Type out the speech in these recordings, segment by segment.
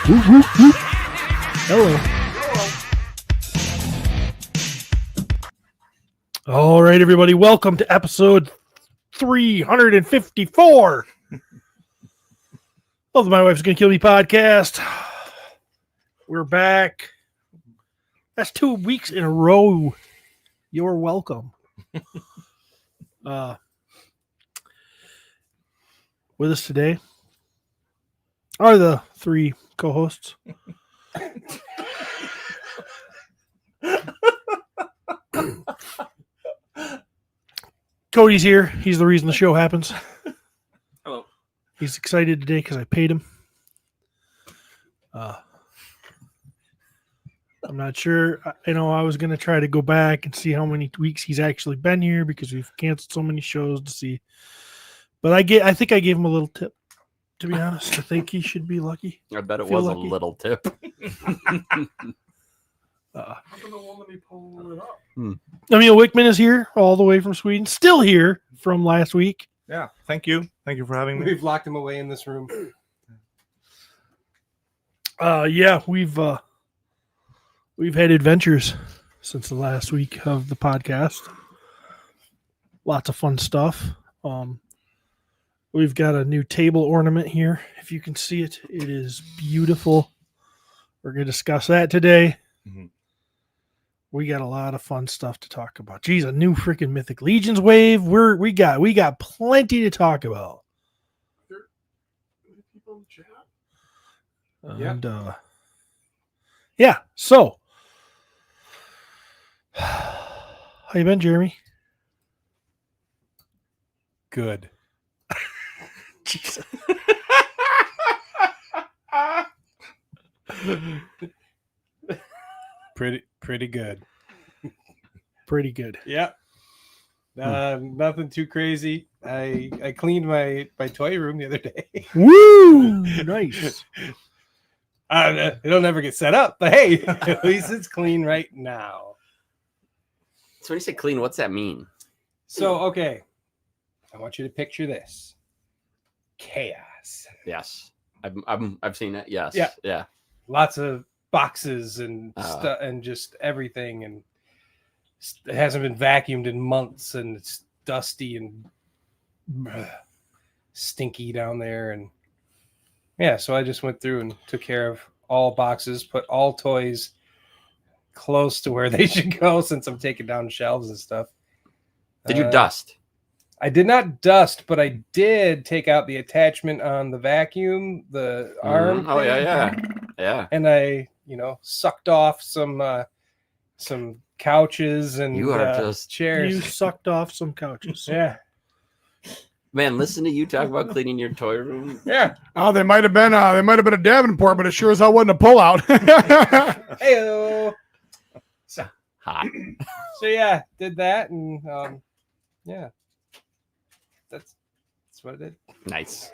Hello. All right, everybody. Welcome to episode 354 of the My Wife's Gonna Kill Me podcast. We're back. That's 2 weeks in a row. You're welcome. With us today are the three co-hosts. Cody's here. He's the reason the show happens. Hello. He's excited today because I paid him. I'm not sure. I was going to try to go back and see how many weeks he's actually been here because we've canceled so many shows to see. But I think I gave him a little tip, to be honest. I think he should be lucky. I bet it was lucky. A little tip. Emil Wickman is here all the way from Sweden. Still here from last week. Yeah, thank you. Thank you for having me. We've locked him away in this room. Yeah, we've had adventures since the last week of the podcast. Lots of fun stuff. We've got a new table ornament here. If you can see it, it is beautiful. We're going to discuss that today. Mm-hmm. We got a lot of fun stuff to talk about. Geez, a new freaking Mythic Legions wave. We got plenty to talk about. People in the chat? And yeah, so how you been, Jeremy? Good. Jesus. Pretty good. Pretty good. Yeah. Nothing too crazy. I cleaned my toy room the other day. Woo! Nice. It'll never get set up, but hey, at least it's clean right now. So when you say clean, what's that mean? So okay, I want you to picture this: chaos. Yes, I've seen it. Yes. Yeah. Lots of boxes and stuff, and just everything, and it hasn't been vacuumed in months, and it's dusty and stinky down there, and yeah. So I just went through and took care of all boxes, put all toys close to where they should go, since I'm taking down shelves and stuff. Did you dust? I did not dust, but I did take out the attachment on the vacuum, the arm. Oh yeah. And I, sucked off some couches and you are just chairs. You sucked off some couches. Yeah. Man, listen to you talk about cleaning your toy room. Yeah. Oh, they might have been a Davenport, but it sure as hell wasn't a pullout. Hey-o. Hot. So yeah, did that, and yeah, that's what I did. Nice.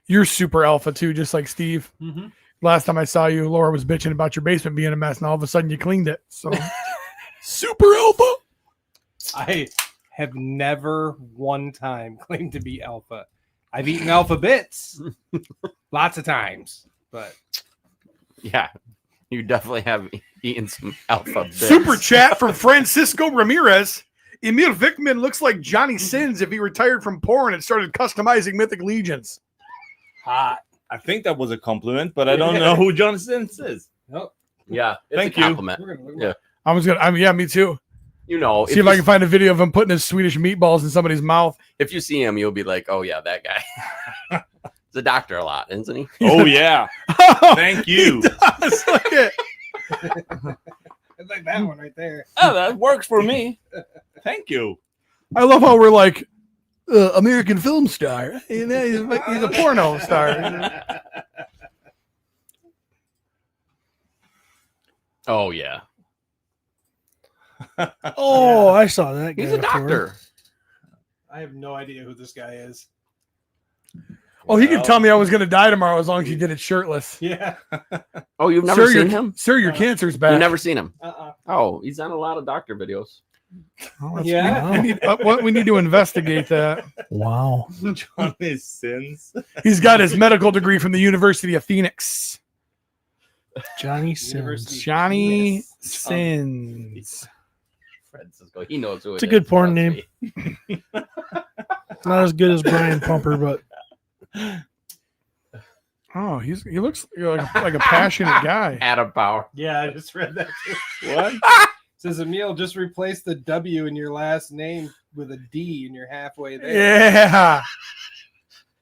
You're super alpha too, just like Steve. Mm-hmm. Last time I saw you, Laura was bitching about your basement being a mess, and all of a sudden you cleaned it. So super alpha. I have never one time claimed to be alpha. I've eaten alpha bits lots of times, but yeah, you definitely have eaten some alpha bits. Super chat from Francisco Ramirez. Emil Wickman looks like Johnny Sins if he retired from porn and started customizing Mythic Legions. hot. I think that was a compliment, but I don't know who John Sins is. Nope. Yeah, it's Thank a you. compliment. Yeah, me too. If See if I can find a video of him putting his Swedish meatballs in somebody's mouth. If you see him, you'll be like, "Oh yeah, that guy." He's a doctor a lot, isn't he? Oh yeah. Thank you. Look at It's like that one right there. Oh, that works for me. Thank you. I love how we're like American film star. He's a porno star. Oh yeah. Oh, I saw that guy. He's a before. doctor. I have no idea who this guy is. Oh, he could tell me I was going to die tomorrow as long as he did it shirtless. Yeah. Oh, you've never seen him? Sir, your cancer's back. You've never seen him? Uh-uh. Oh, he's on a lot of doctor videos. Oh, Yeah. we need to investigate that. Wow. John is Sins. He's got his medical degree from the University of Phoenix. Johnny University. Sins. Johnny Yes. Sins. Francisco. He knows who It's a good porn trust name. me. Not as good as Brian Pumper, but Oh, he looks like a passionate guy. Adam Power. Yeah, I just read that too. What? It says Emil, just replace the W in your last name with a D and you're halfway there. Yeah,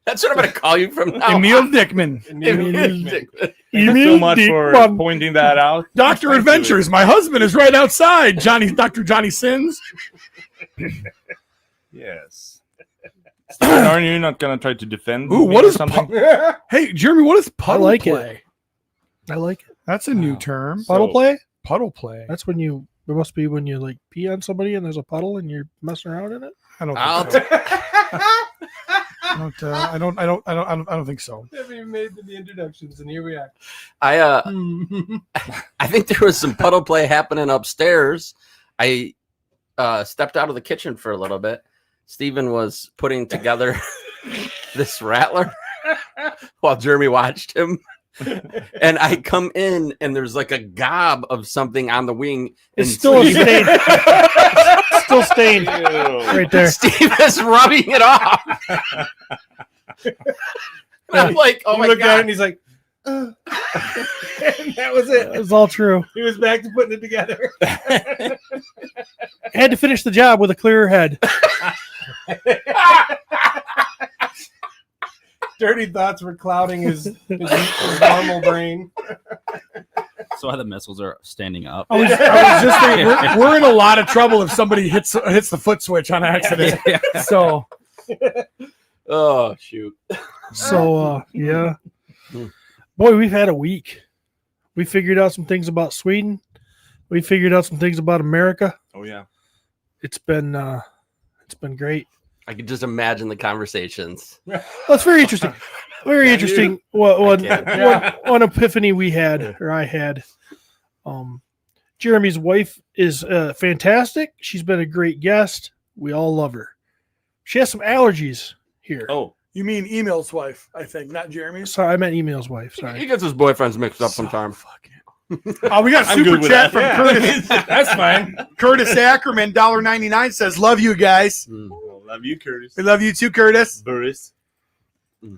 That's what I'm going to call you from now. Emil Dickman, Emil. Thank you so much for pointing that out. Doctor Thank you. Adventures. My husband is right outside. Dr. Johnny Sins. Yes. Steven, aren't you not going to try to defend Ooh, me what or is something? Hey, Jeremy, what is puddle like it. play? I like it. That's a new Wow. term. Puddle So- play? Puddle play. That's when you. It must be when you like pee on somebody and there's a puddle and you're messing around in it. I don't I'll think so. I don't think so. Haven't even made the introductions, and here we are. I think there was some puddle play happening upstairs. I stepped out of the kitchen for a little bit. Steven was putting together this rattler while Jeremy watched him. And I come in and there's like a gob of something on the wing. It's and still a Steve- stain. Still stained Ew. right there. Steve is rubbing it off. And I'm like, oh He my looked at it God. and he's like, and that was it. It's all true. He was back to putting it together. Had to finish the job with a clearer head. Dirty thoughts were clouding his normal brain. So why the missiles are standing up? I was just thinking, we're in a lot of trouble if somebody hits the foot switch on accident. So Oh, shoot. So yeah. Boy, we've had a week. We figured out some things about Sweden. We figured out some things about America. Oh, yeah. It's been great. I could just imagine the conversations. Well, it's very interesting. Very interesting. One epiphany we had, or I had. Jeremy's wife is fantastic. She's been a great guest. We all love her. She has some allergies here. Oh, you mean Emil's wife, I think, not Jeremy's. Sorry, I meant Emil's wife. He Sorry. gets his boyfriends mixed up sometimes. Oh, we got a I'm super good with chat that. from Yeah. Curtis. That's fine. Curtis Ackerman, $1.99 says, "Love you guys. love you, Curtis. We love you too, Curtis." Boris.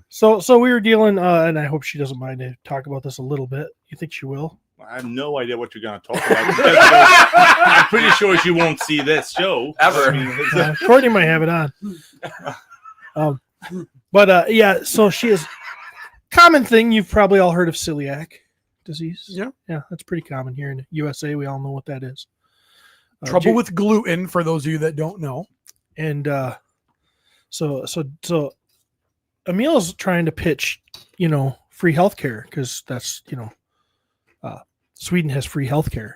So we were dealing, and I hope she doesn't mind to talk about this a little bit. You think she will? I have no idea what you're going to talk about. I'm pretty sure she won't see this show. Ever. I mean, Courtney might have it on. But yeah, so she is common thing. You've probably all heard of celiac disease. Yeah. Yeah, that's pretty common here in the USA. We all know what that is. Trouble with gluten, for those of you that don't know. And so Emil's trying to pitch, free healthcare, because that's, Sweden has free healthcare.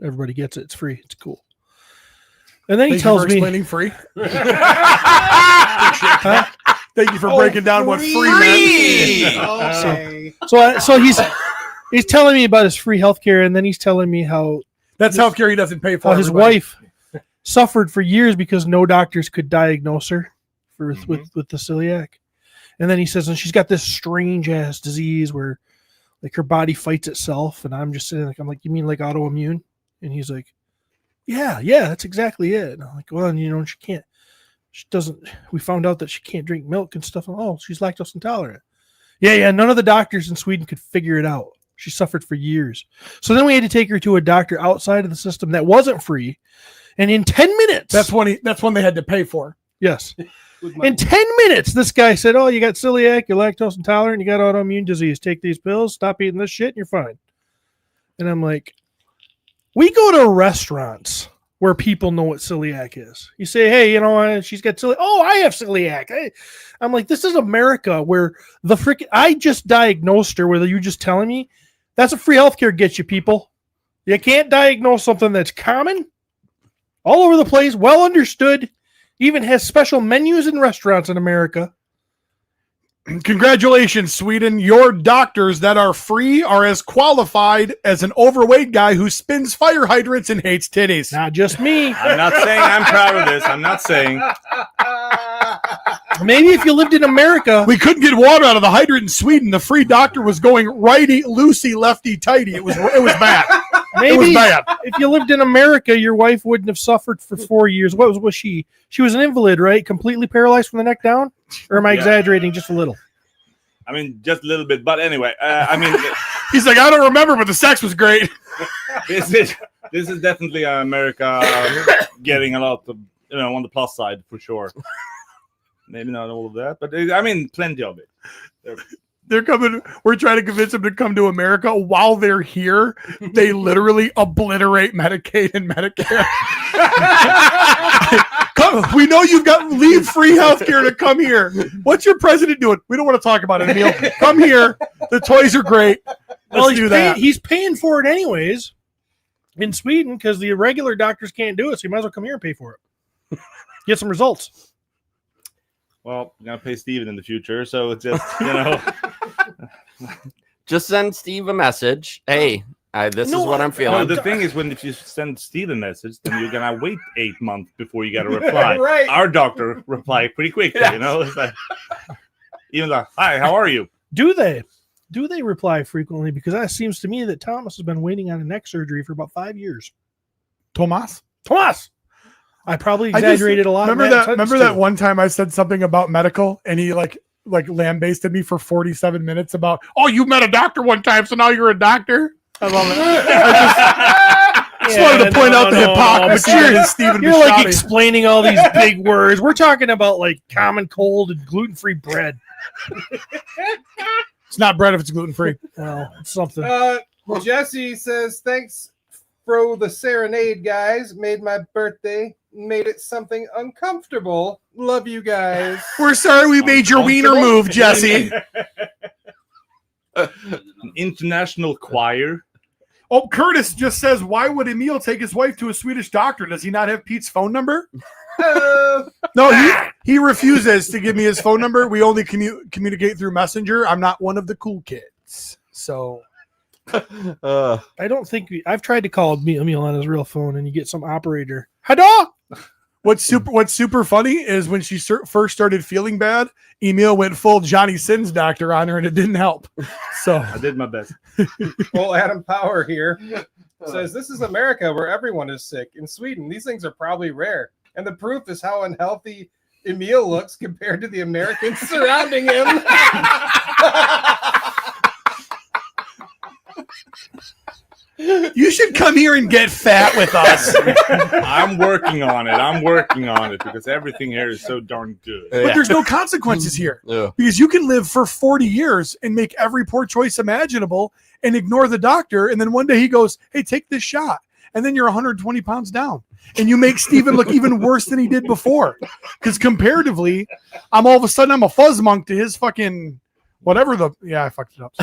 Everybody gets it. It's free. It's cool. And then he tells me, explaining free. Thank you for breaking down what free meant. so he's telling me about his free healthcare, and then he's telling me how That's healthcare he doesn't pay for. how his everybody. wife suffered for years because no doctors could diagnose her with the celiac. And then he says, and she's got this strange ass disease where like her body fights itself. And I'm just sitting like, I'm like, you mean like autoimmune? And he's like, yeah, that's exactly it. And I'm like, well, we found out that she can't drink milk and stuff. Oh, she's lactose intolerant. Yeah. None of the doctors in Sweden could figure it out. She suffered for years. So then we had to take her to a doctor outside of the system that wasn't free. And in 10 minutes, That's when they had to pay for. yes. In 10 minutes, this guy said, oh, you got celiac, you're lactose intolerant, you got autoimmune disease. Take these pills, stop eating this shit, and you're fine. And I'm like, we go to restaurants where people know what celiac is. You say, hey, she's got celiac. Oh, I have celiac. I'm like, this is America where I just diagnosed her, whether you just telling me. That's what free healthcare gets you, people. You can't diagnose something that's common, all over the place, well understood. Even has special menus in restaurants in America. Congratulations, Sweden. Your doctors that are free are as qualified as an overweight guy who spins fire hydrants and hates titties. Not just me. I'm not saying I'm proud of this. I'm not saying. Maybe if you lived in America, We couldn't get water out of the hydrant in Sweden. The free doctor was going righty loosey, lefty tighty. It was bad. It was maybe bad. if you lived in America, your wife wouldn't have suffered for 4 years. What was she? She was an invalid, right? Completely paralyzed from the neck down? Or am I exaggerating just a little? I mean, just a little bit. But anyway, I mean, He's like, I don't remember, but the sex was great. this is definitely America getting a lot of, on the plus side for sure. Maybe not all of that, but I mean, plenty of it. They're coming. We're trying to convince them to come to America. While they're here, they literally obliterate Medicaid and Medicare. Come, we know you've got leave-free healthcare to come here. What's your president doing? We don't want to talk about it, Emil. Come here. The toys are great. Let's do that. He's paying for it anyways in Sweden because the regular doctors can't do it. So you might as well come here and pay for it. Get some results. Well, I'm gonna pay Steven in the future, so it's just Just send Steve a message. Hey, this is what I'm feeling. Well, the thing is, if you send Steve a message, then you're gonna wait 8 months before you get a reply. Right. Our doctor replied pretty quickly, It's like, even like, hi, how are you? Do they reply frequently? Because that seems to me that Thomas has been waiting on a neck surgery for about 5 years. Tomas? I probably exaggerated a lot. Remember that one time I said something about medical and he like lambasted me for 47 minutes about, oh, you met a doctor one time, so now you're a doctor. I love it. I just wanted to point out the hypocrisy in Stephen. You're like explaining all these big words. We're talking about like common cold and gluten-free bread. It's not bread if it's gluten-free. Well, it's something. Jesse says, thanks for the serenade, guys. Made my birthday. Made it something uncomfortable. Love you guys. We're sorry we made your wiener move, Jesse. An international choir. Oh, Curtis just says, why would Emil take his wife to a Swedish doctor? Does he not have Pete's phone number? No, he refuses to give me his phone number. We only communicate through Messenger. I'm not one of the cool kids. So I don't think I've tried to call Emil on his real phone and you get some operator. Hada! What's super funny is when she first started feeling bad, Emil went full Johnny Sins doctor on her and it didn't help. So I did my best. Well, Adam Power here says, this is America where everyone is sick. In Sweden, these things are probably rare. And the proof is how unhealthy Emil looks compared to the Americans surrounding him. you should come here and get fat with us. I'm working on it because everything here is so darn good. But there's no consequences here. Yeah. Because you can live for 40 years and make every poor choice imaginable and ignore the doctor. And then one day he goes, hey, take this shot. And then you're 120 pounds down. And you make Steven look even worse than he did before. Because comparatively, I'm all of a sudden, I'm a fuzz monk to his fucking whatever the... Yeah, I fucked it up.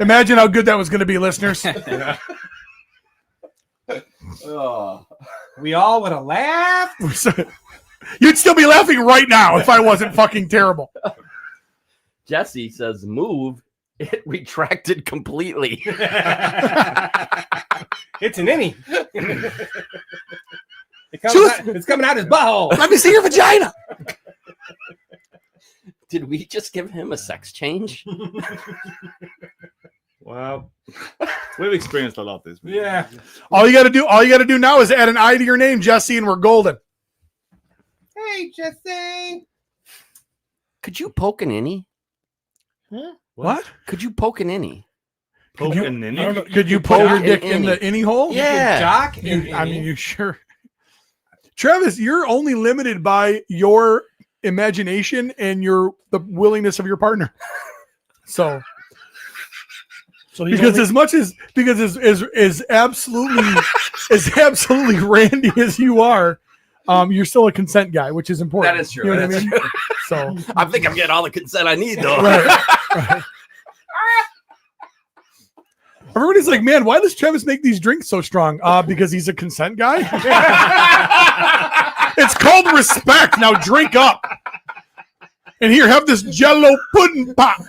Imagine how good that was going to be, listeners. We all would have laughed. You'd still be laughing right now if I wasn't fucking terrible. Jesse says, move. It retracted completely. It's an innie. It's coming out his butthole. Let me see your vagina. Did we just give him a sex change? Well, we've experienced a lot this week. Yeah. All you got to do now is add an I to your name, Jesse, and we're golden. Hey, Jesse. Could you poke an innie? Huh? What? Could you poke an innie? Poke an innie? Could you poke your dick an in the innie hole? Yeah. Jock. I mean, you sure? Travis, you're only limited by your imagination and the willingness of your partner. So he's because only, as absolutely randy as you are, you're still a consent guy, which is important. That is true. You know what I That's mean? true. So I think I'm getting all the consent I need, though. right. Everybody's like, man, why does Travis make these drinks so strong? Because he's a consent guy. It's called respect. Now drink up. And here, have this Jello pudding pop.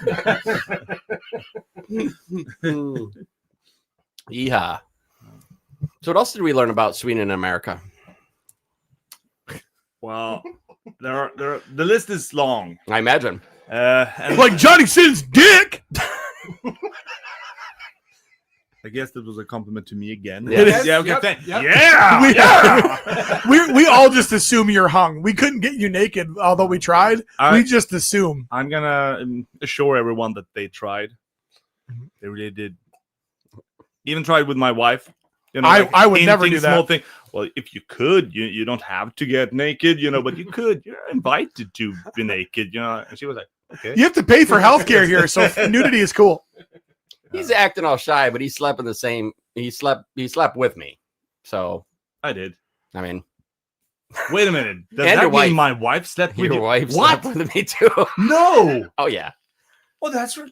Yeehaw. So what else did we learn about Sweden and America? Well, the list is long. I imagine. And Like Johnny Sins' dick. I guess that was a compliment to me again. Yes. Yeah, okay, Yep, thank- yep. yeah. We all just assume you're hung. We couldn't get you naked, although we tried. We just assume. I'm gonna assure everyone that they tried. They really did. Even tried with my wife. You know, I would never hinting do that. Small thing. Well, if you could, you don't have to get naked, but you could. You're invited to be naked, And she was like, okay. You have to pay for healthcare here, so nudity is cool. He's acting all shy, but he slept in the same. He slept with me. So I did. I mean, Wait a minute. Does And that your mean wife. my wife slept with your you? wife What? slept with me too. No. Oh yeah. Oh, that's right.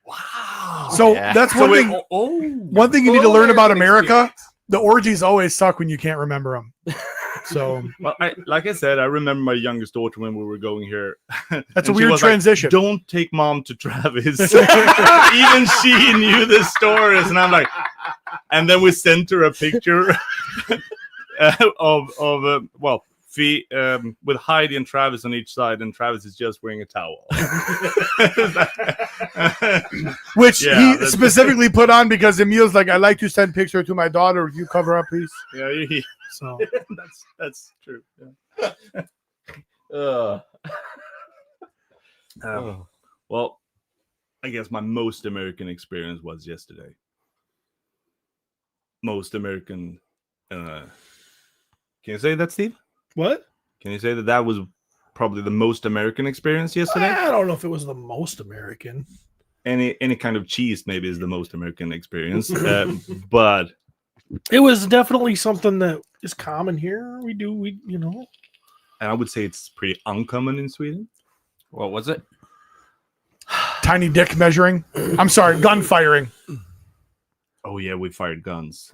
Wow. So Yeah. that's one thing. One thing you need to learn about America: the orgies always suck when you can't remember them. So Well, like I said, I remember my youngest daughter when we were going here. that's a And she weird was like, transition. Don't take mom to Travis. Even she knew the stories, and I'm like, and then we sent her a picture of with Heidi and Travis on each side, and Travis is just wearing a towel. Which Yeah, he that's- specifically put on because Emil's like, I like to send picture to my daughter. Would you cover up, please? Yeah, So that's true. Well, I guess my most American experience was yesterday. Most American. Can you say that, Steve? What? Can you say that was probably the most American experience yesterday? I don't know if it was the most American. Any kind of cheese maybe is the most American experience, but It was definitely something that is common here. and I would say it's pretty uncommon in Sweden. What was it? tiny dick measuring. I'm sorry, gun firing. Oh yeah, we fired guns.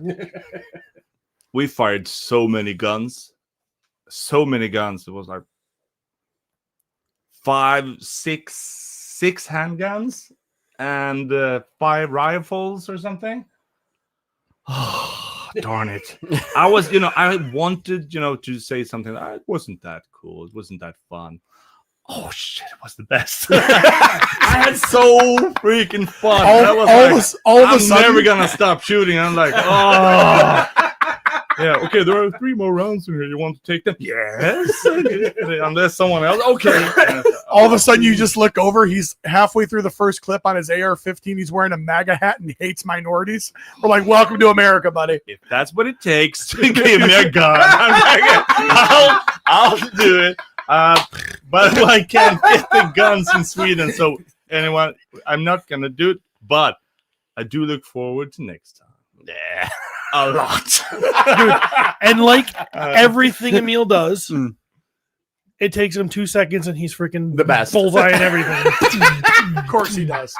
We fired so many guns. It was like 6 handguns and 5 rifles or something. Oh, darn it. I wanted, to say something. It wasn't that cool. It wasn't that fun. Oh shit, it was the best. I had so freaking fun. All of a I'm sudden, never gonna stop shooting. I'm like, oh yeah, okay, there are 3 more rounds in here. You want to take them? Yes. Unless someone else. Okay. all of a sudden you just look over. He's halfway through the first clip on his AR-15. He's wearing a MAGA hat and he hates minorities. We're like, welcome to America, buddy. If that's what it takes to give me a gun, I'm like, I'll do it. But I can't get the guns in Sweden, so anyone, I'm not gonna do it. But I do look forward to next time. Yeah. A lot. Dude, and like Uh, everything Emil does, it takes him 2 seconds and he's freaking The best. bullseye and everything. Of course he does.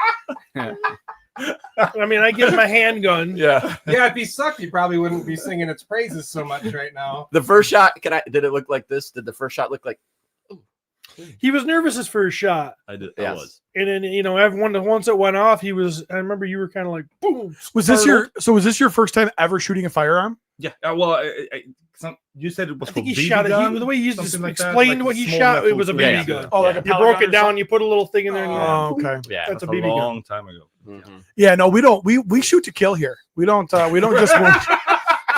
I mean, I give him a handgun. Yeah. Yeah, if he sucked, he probably wouldn't be singing its praises so much right now. The first shot, did it look like this? Did the first shot look like He was nervous his first shot. I did. Yes. I was. And then, once it went off, I remember you were kind of like, boom. Was this startled. your first time ever shooting a firearm? Yeah. Well, you said it was I think for he BB shot it. gun? The way you just Something like that? explained Like what a he small shot, it rifle. was a BB Yeah. gun. Oh, like a You pellet broke gun it or down, something? you put a little thing in there. And Oh, okay. yeah? That's a A BB gun. long time ago. Mhm. Yeah, no, we don't. We shoot to kill here. We don't just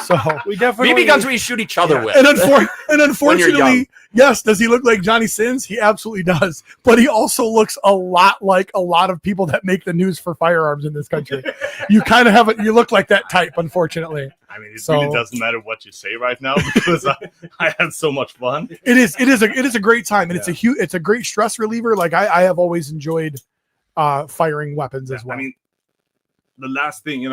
so. We definitely BB guns we shoot each other Yeah. with. And, When you're unfortunately, young. yes, does he look like Johnny Sins? He absolutely does. But he also looks a lot like a lot of people that make the news for firearms in this country. You kind of you look like that type, unfortunately. I mean, it So- really doesn't matter what you say right now because I had so much fun. It is a great time, and it's a great stress reliever. Like I have always enjoyed firing weapons as well. I mean, the last thing,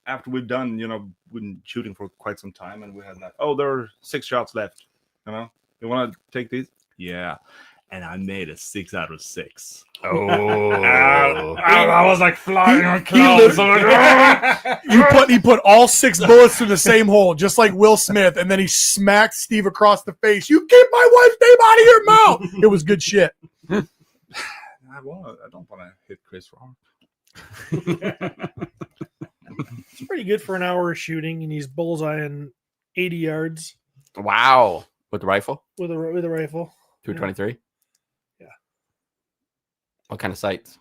after we've done, we've been shooting for quite some time, and we had that. Oh, there are 6 shots left. You want to take these? Yeah. And I made a 6 out of 6. Oh. I was like flying on he put all 6 bullets through the same hole, just like Will Smith, and then he smacked Steve across the face. You keep my wife's name out of your mouth. It was good shit. I don't want to hit Chris wrong. It's pretty good for an hour of shooting, and he's bullseyeing 80 yards. Wow. With the rifle? with a rifle. 223? Yeah. What kind of sights?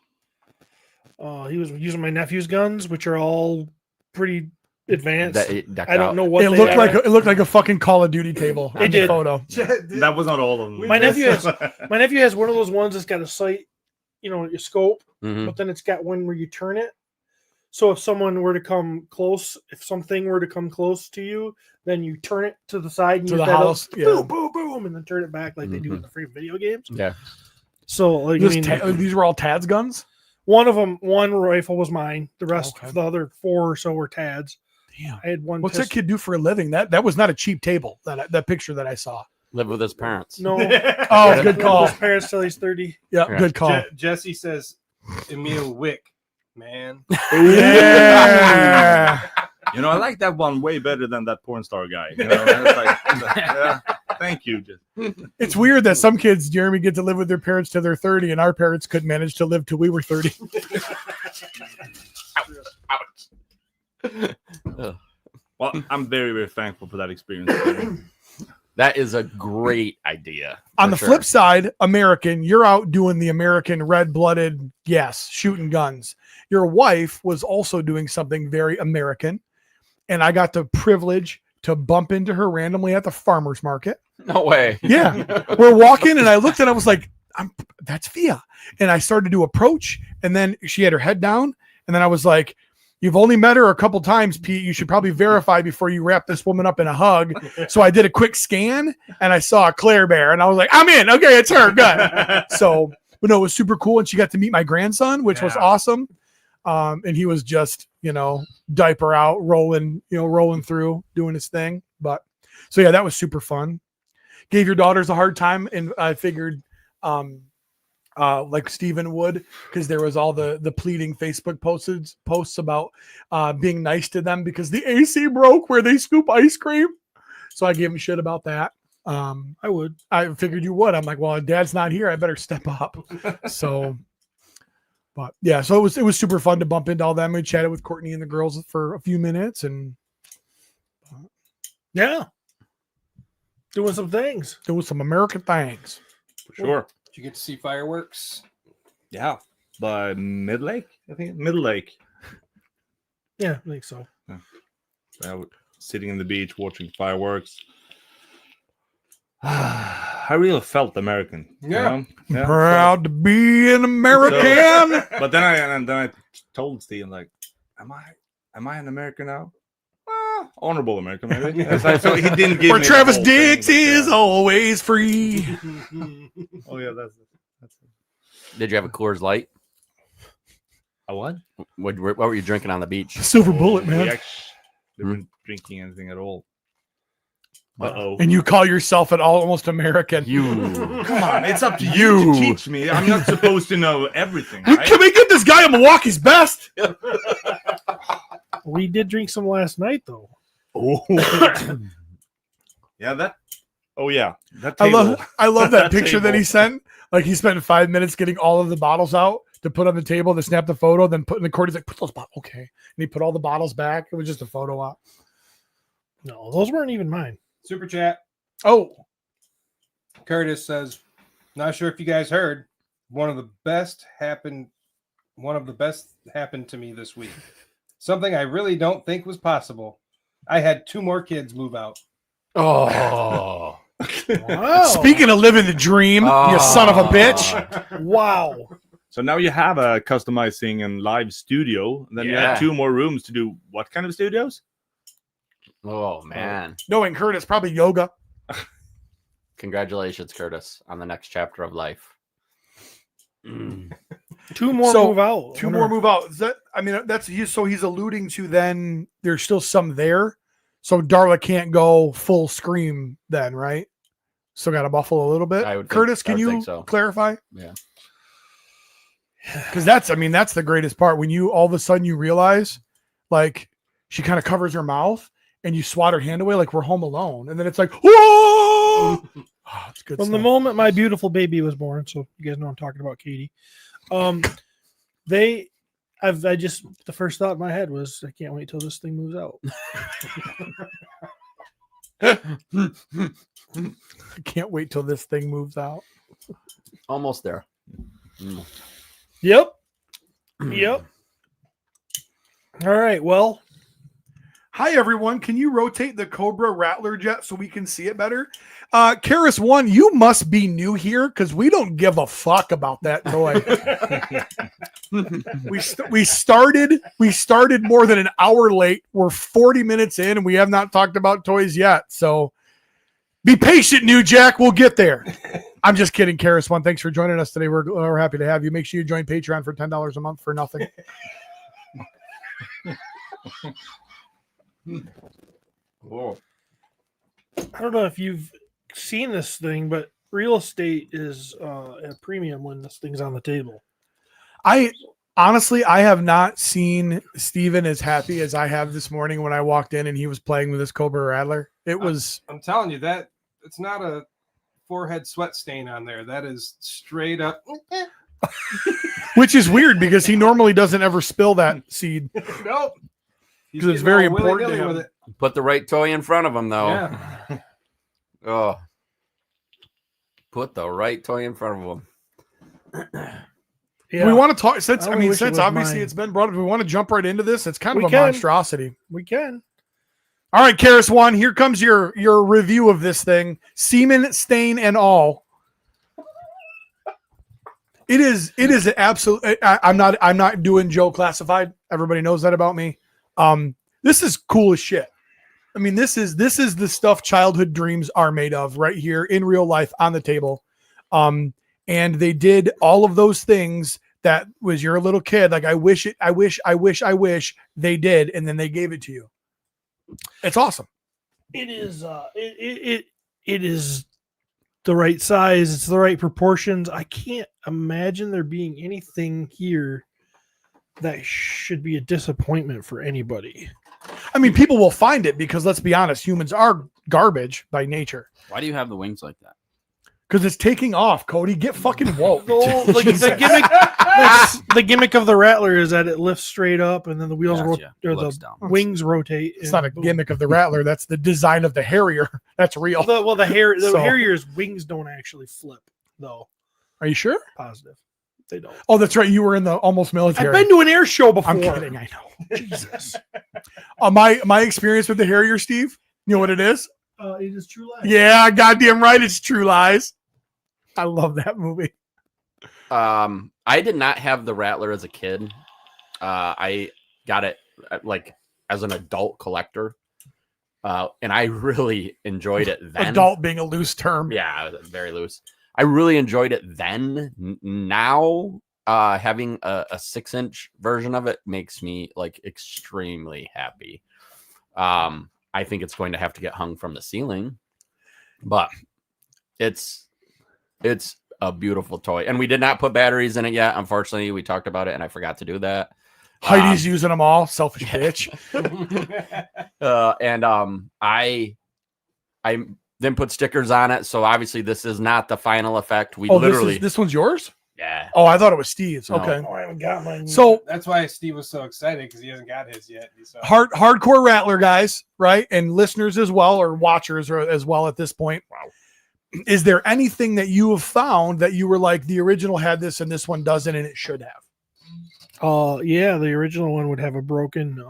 He was using my nephew's guns, which are all pretty advanced. Decked I don't out. know what It they looked are. like it looked like a fucking Call of Duty table on It the did. photo. That was not all of them. My nephew has one of those ones that's got a sight, your scope, Mhm. but then it's got one where you turn it. So if someone were to come close, if something were to come close to you, then you turn it to the side and To use the that house, up, yeah. boom, boom, boom, and then turn it back like they do in the free video games. Yeah. So like, These were all Tad's guns. one rifle was mine. The rest, Okay. the other 4 or so were Tad's. Damn. I had one. What's that kid do for a living? That was not a cheap table. That picture that I saw. Live with his parents. No, Oh, good call. His parents till he's 30. Yeah, Yeah. good call. Jesse says, Emil Wick, man. Yeah. You know, I like that one way better than that porn star guy. You know, it's like, yeah, thank you. It's weird that some kids, Jeremy, get to live with their parents till they're 30, and our parents couldn't manage to live till we were 30. Well, I'm very, very thankful for that experience. That is a great idea. On for the sure. flip side, American, you're out doing the American red-blooded, yes, shooting guns. Your wife was also doing something very American, and I got the privilege to bump into her randomly at the farmer's market. No way. Yeah, we're walking, and I looked and I was like, that's Fia. And I started to approach, and then she had her head down, and then I was like, you've only met her a couple times, Pete. You should probably verify before you wrap this woman up in a hug. So I did a quick scan, and I saw a Claire Bear, and I was like, I'm in. Okay, it's her. Good. So, but no, it was super cool, and she got to meet my grandson, which was awesome. And he was just, diaper out, rolling through, doing his thing. But so yeah, that was super fun. Gave your daughters a hard time, and I figured like Steven would, because there was all the pleading Facebook posts about being nice to them because the AC broke where they scoop ice cream. So I gave him shit about that. I figured you would. I'm like, well, Dad's not here. I better step up. So, but yeah, so it was super fun to bump into all them. We chatted with Courtney and the girls for a few minutes, and Yeah, doing some things. doing some American things. For sure. Did you get to see fireworks? Yeah. By Mid Lake, I think. Middle Lake. Yeah, I think so. Sitting in the beach watching fireworks. I really felt American. Yeah. Yeah. Proud to be an American. But then I told Steve, like, am I an American now? Honorable American, maybe. So he didn't give Where me Travis the whole thing, Dix but, is always free. Oh yeah, that's Did you have a Coors Light? a what? What were you drinking on the beach? Silver bullet, We man. actually didn't drinking anything at all. Uh-oh. And you call yourself an almost American. You. Come on, it's up to you to teach me. I'm not supposed to know everything, right? Can we get this guy a Milwaukee's best? We did drink some last night, though. Oh. Yeah, that. Oh yeah, that I table. love that picture that he table. sent. Like he spent 5 minutes getting all of the bottles out to put on the table, to snap the photo, then put in the cord. He's like, put those bottles. Okay. And he put all the bottles back. It was just a photo op. No, those weren't even mine. Super chat. Oh, Curtis says, not sure if you guys heard, one of the best happened to me this week. Something I really don't think was possible. I had 2 more kids move out. Oh. Wow. speaking of living the dream, you son of a bitch. Wow. So now you have a customizing and live studio. And then you Yeah. have 2 more rooms to do what kind of studios? Oh man. Knowing Curtis, probably yoga. Congratulations, Curtis, on the next chapter of life. 2 more So, move out. 2 more move out. He's alluding to then there's still some there. So Darla can't go full scream then, right? Still got to buffle a little bit. I would think- Curtis, I can would you think so. clarify? Yeah. Because that's the greatest part. When you all of a sudden you realize, like, she kind of covers her mouth and you swat her hand away like we're home alone. And then it's like, whoa! Oh, it's good From the stuff. moment my beautiful baby was born, so you guys know I'm talking about Katie. The first thought in my head was, I can't wait till this thing moves out. I can't wait till this thing moves out. Almost there. Yep. Yep. All right. Well, Hi, everyone. Can you rotate the Cobra Rattler jet so we can see it better? Karis 1, you must be new here because we don't give a fuck about that toy. we started more than an hour late. We're 40 minutes in and we have not talked about toys yet. So be patient, New Jack. We'll get there. I'm just kidding, Karis 1. Thanks for joining us today. We're happy to have you. Make sure you join Patreon for $10 a month for nothing. Whoa. I don't know if you've seen this thing, but real estate is at premium when this thing's on the table. I have not seen Steven as happy as I have this morning when I walked in and he was playing with his Cobra Rattler. It was. I'm telling you that it's not a forehead sweat stain on there. That is straight up. Which is weird because he normally doesn't ever spill that seed. Nope. Because it's very important to him. with it. Put the right toy in front of him, though. Yeah. Oh. Put the right toy in front of him. Yeah, We want to talk since I wish it was obviously mine. it's been brought up. We want to jump right into this. It's kind of We a can. monstrosity. we can. All right, Karis 1, here comes your review of this thing. Semen, stain, and all. It is an absolute. I'm not doing Joe Classified. Everybody knows that about me. This is cool as shit. I mean, this is the stuff childhood dreams are made of right here in real life on the table. And they did all of those things that was you're a little kid. Like, I wish they did. And then they gave it to you. It's awesome. It is. It is the right size. It's the right proportions. I can't imagine there being anything here that should be a disappointment for anybody. I mean, people will find it because let's be honest, humans are garbage by nature. Why do you have the wings like that? Because it's taking off, Cody. Get fucking woke. The gimmick of the Rattler is that it lifts straight up and then the wheels Gotcha. or Looks the down. wings rotate. It's not a gimmick of the Rattler. That's the design of the Harrier. That's real. The So- Harrier's wings don't actually flip, though. Are you sure? Positive, they don't. Oh, that's right. You were in the almost military. I've been to an air show before. I'm kidding. I know. Jesus. My experience with the Harrier, Steve. You know what it is? It is true life. Yeah, goddamn right. It's True Lies. I love that movie. I did not have the Rattler as a kid. I got it like as an adult collector. And I really enjoyed it then. Adult being a loose term. Yeah, very loose. I really enjoyed it then. Now, having a 6-inch version of it makes me like extremely happy. I think it's going to have to get hung from the ceiling, but it's a beautiful toy. And we did not put batteries in it yet. Unfortunately, we talked about it and I forgot to do that. Heidi's using them all. Selfish bitch. I then put stickers on it. So obviously this is not the final effect. We Oh, literally, this one's yours? yeah. Oh, I thought it was Steve's. No. Okay. Oh, I haven't got mine. So That's why Steve was so excited because he hasn't got his yet. So. hardcore Rattler guys, right? And listeners as well, or watchers as well at this point. Wow. Is there anything that you have found that you were like, the original had this and this one doesn't and it should have? Yeah, the original one would have a broken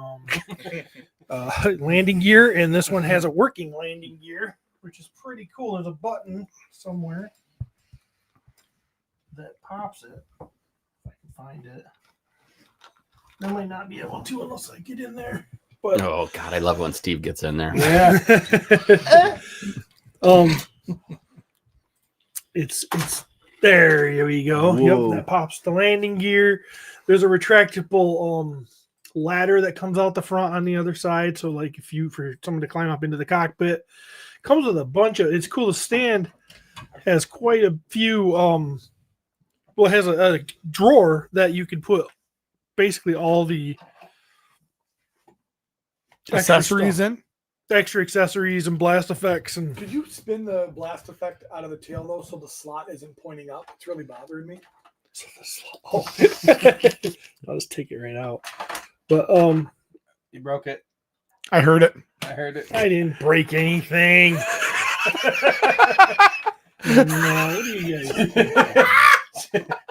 landing gear, and this one has a working landing gear, which is pretty cool. There's a button somewhere that pops it. If I can find it. I might not be able to unless I get in there. But Oh God, I love when Steve gets in there. yeah. It's there we go. Whoa. Yep, that pops the landing gear. There's a retractable ladder that comes out the front on the other side. So like for someone to climb up into the cockpit, comes with a bunch of, it's cool. The stand has quite a few it has a drawer that you can put basically all the Accessories in? extra accessories and blast effects and Could you spin the blast effect out of the tail though so the slot isn't pointing up? It's really bothering me. oh. I'll just take it right out. But You broke it. I heard it. I heard it. I didn't break anything. No, what do you guys?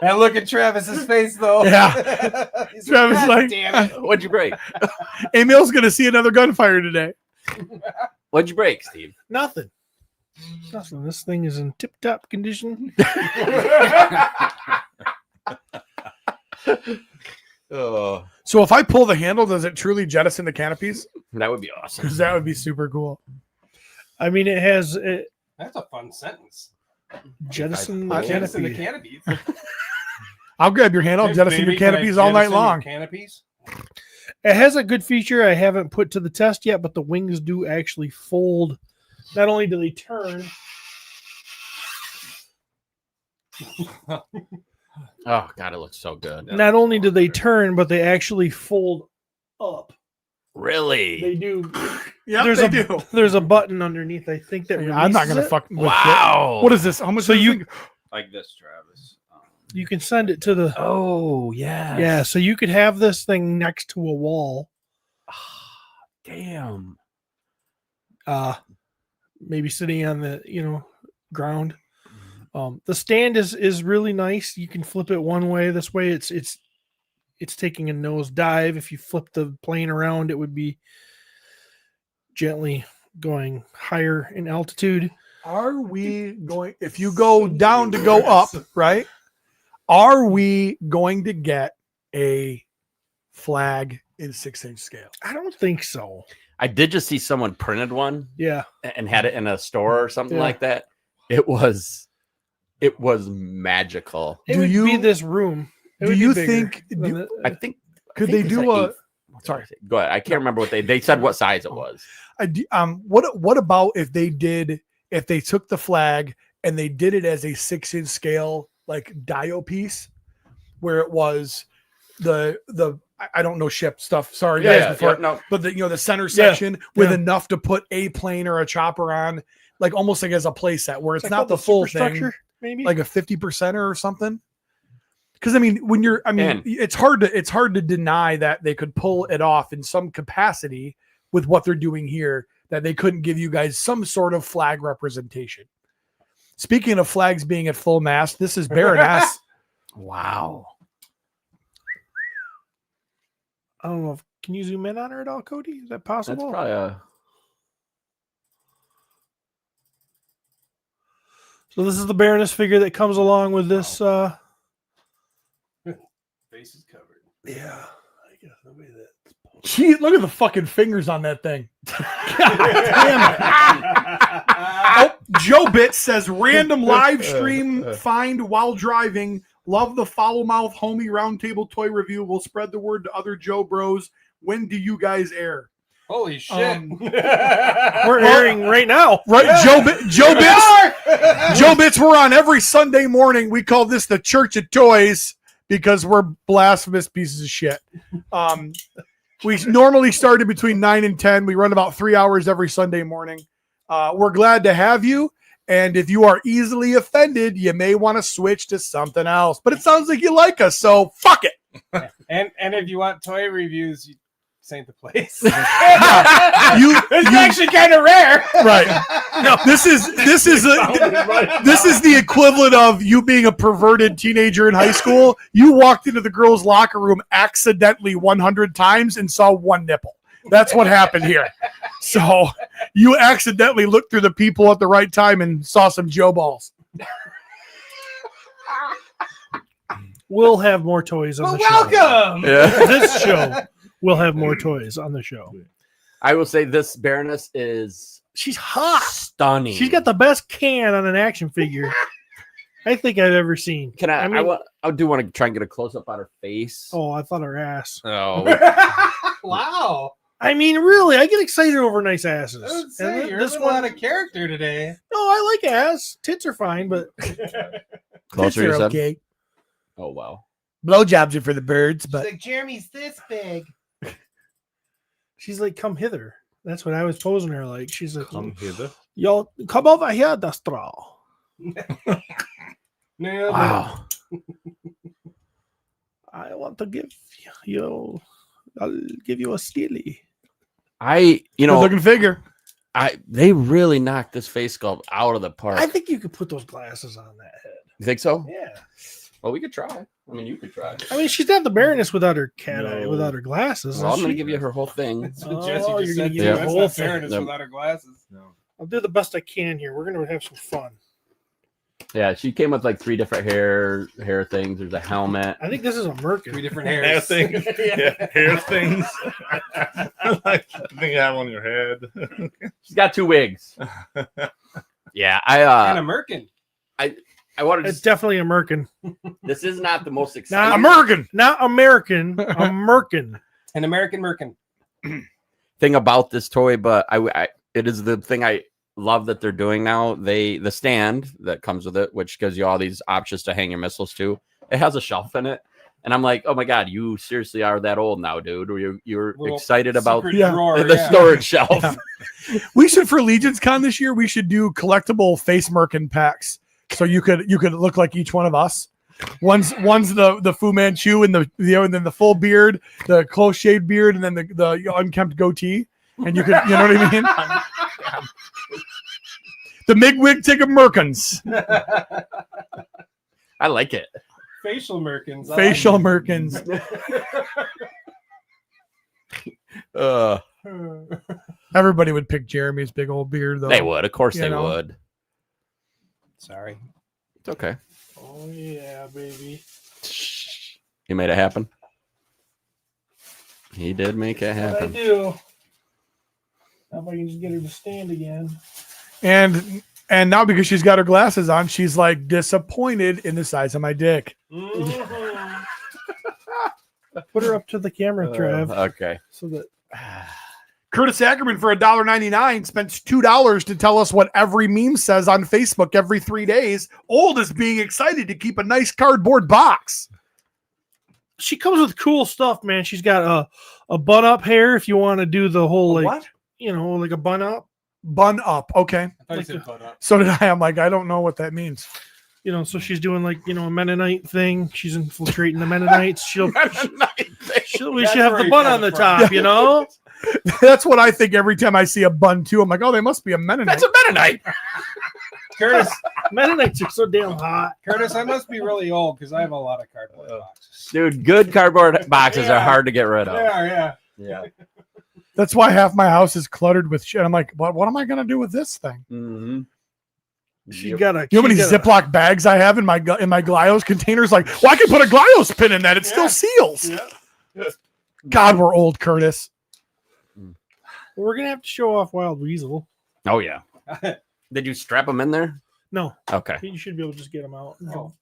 And look at Travis's face, though. Yeah. He's Travis "God like, damn it." What'd you break? Emil's going to see another gunfire today. What'd you break, Steve? Nothing. Nothing. This thing is in tip-top condition. Oh, So if I pull the handle, does it truly jettison the canopies? that would be awesome. Because that would be super cool. I mean, it has it That's a fun sentence. jettison I the Jettison the canopy. canopies. I'll grab your hand. I'll Hey, jettison baby, your can I canopies all night jettison your long. Canopies. It has a good feature I haven't put to the test yet, but the wings do actually fold. Not only do they turn, Oh God, it looks so good. not only do they turn, but they actually fold up. Really? They do. Yeah, There's they a do. there's a button underneath. I think that I'm not going to releases it. fuck with Wow. it. What is this? How much? So is this you- thing? Like this, Travis. You can send it to the Oh yeah. yeah. So you could have this thing next to a wall. Damn. Maybe sitting on the ground. The stand is really nice. You can flip it one way. This way, it's taking a nose dive. If you flip the plane around, it would be gently going higher in altitude. Are we going? If you go down to go up, right? Are we going to get a flag in 6-inch scale? I don't think so. I did just see someone printed one Yeah, and had it in a store or something Yeah. like that. It was magical. it Do would be you- this room. It do would be you bigger think- than do- the- I think Could I they think do it's a? like sorry, go ahead. I can't remember what they said what size it was. What about if they took the flag and they did it as a 6-inch scale, like dio piece, where it was the I don't know ship stuff. Sorry guys, before, no. but the center section with yeah. enough to put a plane or a chopper on, like almost like as a play set where it's like not called the full thing, superstructure, maybe. like a 50% or something. Because I mean, And- it's hard to deny that they could pull it off in some capacity with what they're doing here, that they couldn't give you guys some sort of flag representation. Speaking of flags being at full mast, this is Baroness. Wow. I don't know. Can you zoom in on her at all, Cody? Is that That's possible? probably a So this is the Baroness figure that comes along with this. Face is covered. Yeah, I guess the way that. Gee, look at the fucking fingers on that thing. God damn it. Oh, Joe Bit says random live stream find while driving. Love the foul mouth homie roundtable toy review. We'll spread the word to other Joe bros. When do you guys air? Holy shit. We're airing right now. Right, Joe Bits. We're on every Sunday morning. We call this the Church of Toys because we're blasphemous pieces of shit. We normally started between 9 and 10. We run about 3 hours every Sunday morning. We're glad to have you. And if you are easily offended, you may want to switch to something else. But it sounds like you like us, so fuck it. And if you want toy reviews, this ain't the place. You It's actually kind of rare. right. No, this is the equivalent of you being a perverted teenager in high school. You walked into the girls' locker room accidentally 100 times and saw one nipple. That's what happened here. So you accidentally looked through the people at the right time and saw some Joe balls. We'll have more toys on Well, the show. welcome. Yeah. This show, we'll have more toys on the show. I will say this Baroness is She's hot. stunning. She's got the best can on an action figure I think I've ever seen. Can I? mean, I do want to try and get a close up on her face. Oh, I thought her ass. Oh, Wow. I mean, really, I get excited over nice asses. I would say And you're this a one, lot of character today. no, I like ass. Tits are fine, but closer you They're said. okay. Oh wow. Blowjobs are for the birds, She's but like, Jeremy's this big. she's like, "Come hither." That's what I was posing her like. She's like, Come hither. "Yo, come over here, the straw." No, Wow. I want to give you. I'll give you a steely. Good looking figure. They really knocked this face sculpt out of the park. I think you could put those glasses on that head. You think so? Yeah. Well, we could try. I mean, you could try. I mean, she's not the Baroness without her cat eye, No. without her glasses. Well, I'm going to She- give you her whole thing. That's what Oh, Jesse you're just gonna said. give me the That's whole not thing. fairness Yep. without her glasses. No. I'll do the best I can here. We're gonna have some fun. Yeah, she came with like 3 different hair things. There's a helmet. I think this is a Merkin. 3 different Hair hairs. things. Yeah, hair things. Like, I think you have on your head. She's got 2 wigs. Yeah, And a Merkin. I wanted It's to. definitely a Merkin. This is not the most Nah, exciting American. Not American, a Merkin. An American Merkin. thing about this toy, but it is the thing I love that they're doing now. The stand that comes with it, which gives you all these options to hang your missiles to, it has a shelf in it. And I'm like, oh my God, you seriously are that old now, dude. Or you're Little excited about secret Yeah. drawer, the yeah. storage shelf. Yeah. We should, for Legion's Con this year, we should do collectible face Merkin packs. So you could look like each one of us. One's the Fu Manchu and and then the full beard, the close shaved beard, and then the unkempt goatee. And you could, you know what I mean? The Migwig ticket Merkins. I like it. Facial Merkins. I Facial like Merkins. it. Everybody would pick Jeremy's big old beard, though. They would, of course, You they know. would. Sorry. It's okay. Oh yeah, baby. He made it happen. He did make it What I happen. do. Now if I can just get her to stand again. And now because she's got her glasses on, she's like disappointed in the size of my dick. Mhm. Put her up to the camera, Trav, Okay. so that Curtis Ackerman for $1.99 spent $2 to tell us what every meme says on Facebook every 3 days. Old is being excited to keep a nice cardboard box. she comes with cool stuff, man. She's got a bun up hair if you want to do the whole like What? like a bun up. Bun up. Okay. I thought you Like said a- butt up. So did I. I'm like, I don't know what that means. So she's doing like a Mennonite thing. She's infiltrating the Mennonites. we That's should have where the he bun comes on the from. top, That's what I think every time I see a bun too. I'm like, oh, they must be a Mennonite. That's a Mennonite. Curtis, Mennonites are so damn hot. Curtis, I must be really old because I have a lot of cardboard boxes. Dude, good cardboard boxes are Yeah. hard to get rid of. Yeah. Yeah. That's why half my house is cluttered with shit. I'm like, what am I going to do with this thing? Mm-hmm. She got a. You know how many she got a- Ziploc bags I have in my Glyos containers? Like, well, I can put a Glyos pin in that. It still seals. Yeah. God, we're old, Curtis. We're gonna have to show off Wild Weasel. Oh yeah. Did you strap them in there? No, Okay. you should be able to just get them out. Oh.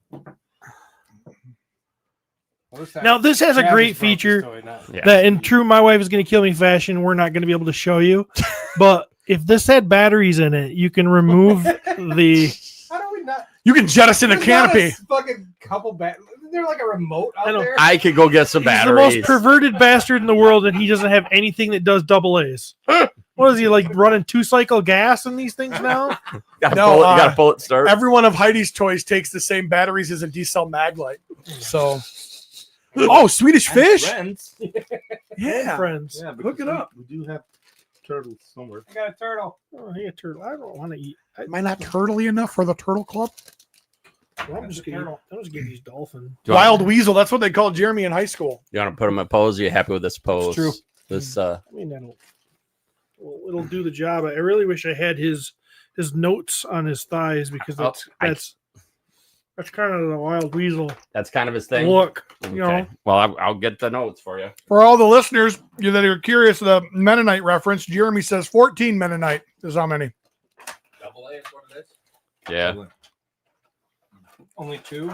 Now this has a great feature Yeah. that, in true "my wife is going to kill me" fashion, we're not going to be able to show you. But if this had batteries in it, you can remove the. How do we not? You can jettison a There's not canopy. Fucking couple They're like a remote out I know. there. I could go get some He's the batteries. most perverted bastard in the world, and he doesn't have anything that does double A's. What is he like running 2-cycle gas in these things now? Got No, you got a bullet start. Every one of Heidi's toys takes the same batteries as a D-cell mag light. So, oh, Swedish fish. Friends. Yeah. Friends. Yeah, Hook it up. We do have turtles somewhere. I got a turtle. Oh, hey, a turtle. I don't want to eat. Am I not turtly enough for the turtle club? I'm just getting these dolphin. Do you want- Wild weasel. That's what they called Jeremy in high school. You want to put them in pose? Are you happy with this pose? true. This I mean, it'll do the job. I really wish I had his notes on his thighs because that's kind of the Wild Weasel that's kind of his thing. look. Okay. You know, Well, I'll get the notes for you. For all the listeners that are curious, the Mennonite reference, Jeremy says 14 Mennonite is how many? Double A is what it is. Yeah. Only 2.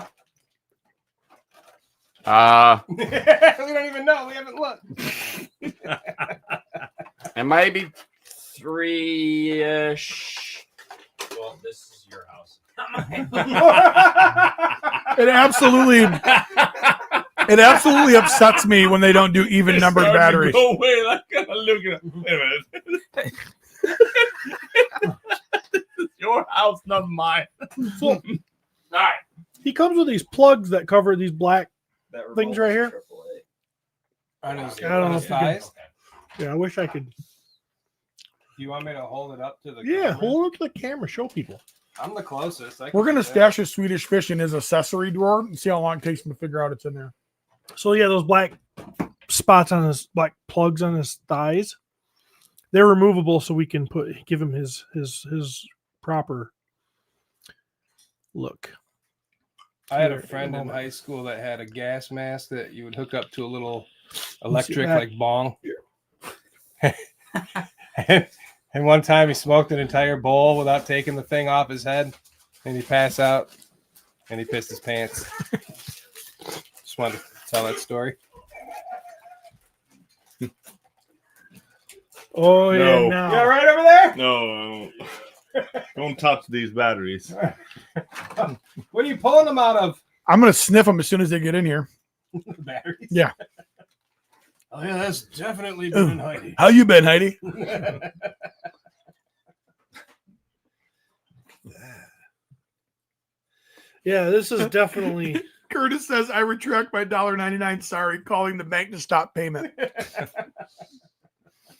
Uh, We don't even know. We haven't looked. it might be 3-ish. Well, this is your house. It absolutely upsets me when they don't do even numbered batteries. Go away. I gotta look at it. Wait a minute. This is your house, not mine. so All right. he comes with these plugs that cover these black things right here. On his, I don't on know his if you can- thighs. Yeah, I wish I could. Do you want me to hold it up to the Yeah, camera? hold it to the camera. Show people. I'm the closest. We're gonna stash his Swedish fish in his accessory drawer and see how long it takes him to figure out it's in there. So yeah, those black spots on his black plugs on his thighs, they're removable, so we can give him his proper look. I had a Here, friend in moment. high school that had a gas mask that you would hook up to a little electric that? like bong. And one time he smoked an entire bowl without taking the thing off his head, and he passed out, and he pissed his pants. Just wanted to tell that story. Oh yeah, No. now. Yeah, right over there. No, don't touch these batteries. What are you pulling them out of? I'm gonna sniff them as soon as they get in here. The batteries. Yeah. Oh yeah, that's definitely been in Heidi. How you been, Heidi? Yeah, this is definitely. Curtis says, I retract my $1.99. Sorry, calling the bank to stop payment.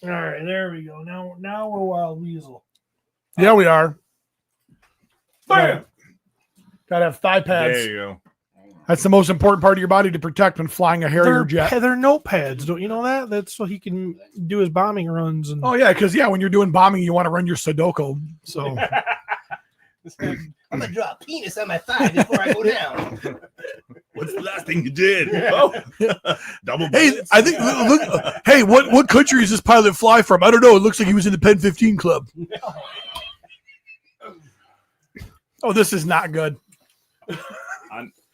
All right, there we go. Now we're Wild Weasel. Yeah, we are. Bam! Gotta have thigh pads. There you go. That's the most important part of your body to protect when flying a Harrier jet. They're notepads, don't you know that? That's so he can do his bombing runs and. Oh yeah, because when you're doing bombing, you want to run your Sudoku. So I'm gonna draw a penis on my thigh before I go down. What's the last thing you did? Oh, double. hey, bullets? I think look. Hey, what country is this pilot fly from? I don't know. It looks like he was in the Pen 15 Club. Oh, this is not good.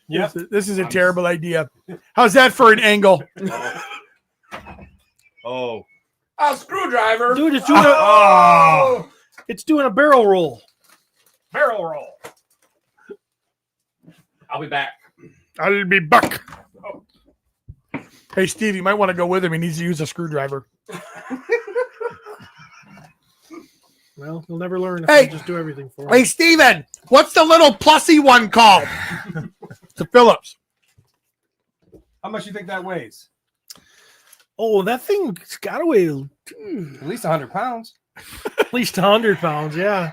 Yep. This is a terrible idea. How's that for an angle? Oh, A screwdriver. Dude, it's doing it's doing a barrel roll. Barrel roll. I'll be back. I'll be back. Hey, Steve, you might want to go with him. He needs to use a screwdriver. Well, he'll never learn if Hey. I just do everything for him. Hey, Steven, what's the little plussy one called? To Phillips. How much do you think that weighs? Oh, that thing's got to weigh At least 100 pounds. at least 100 pounds. Yeah.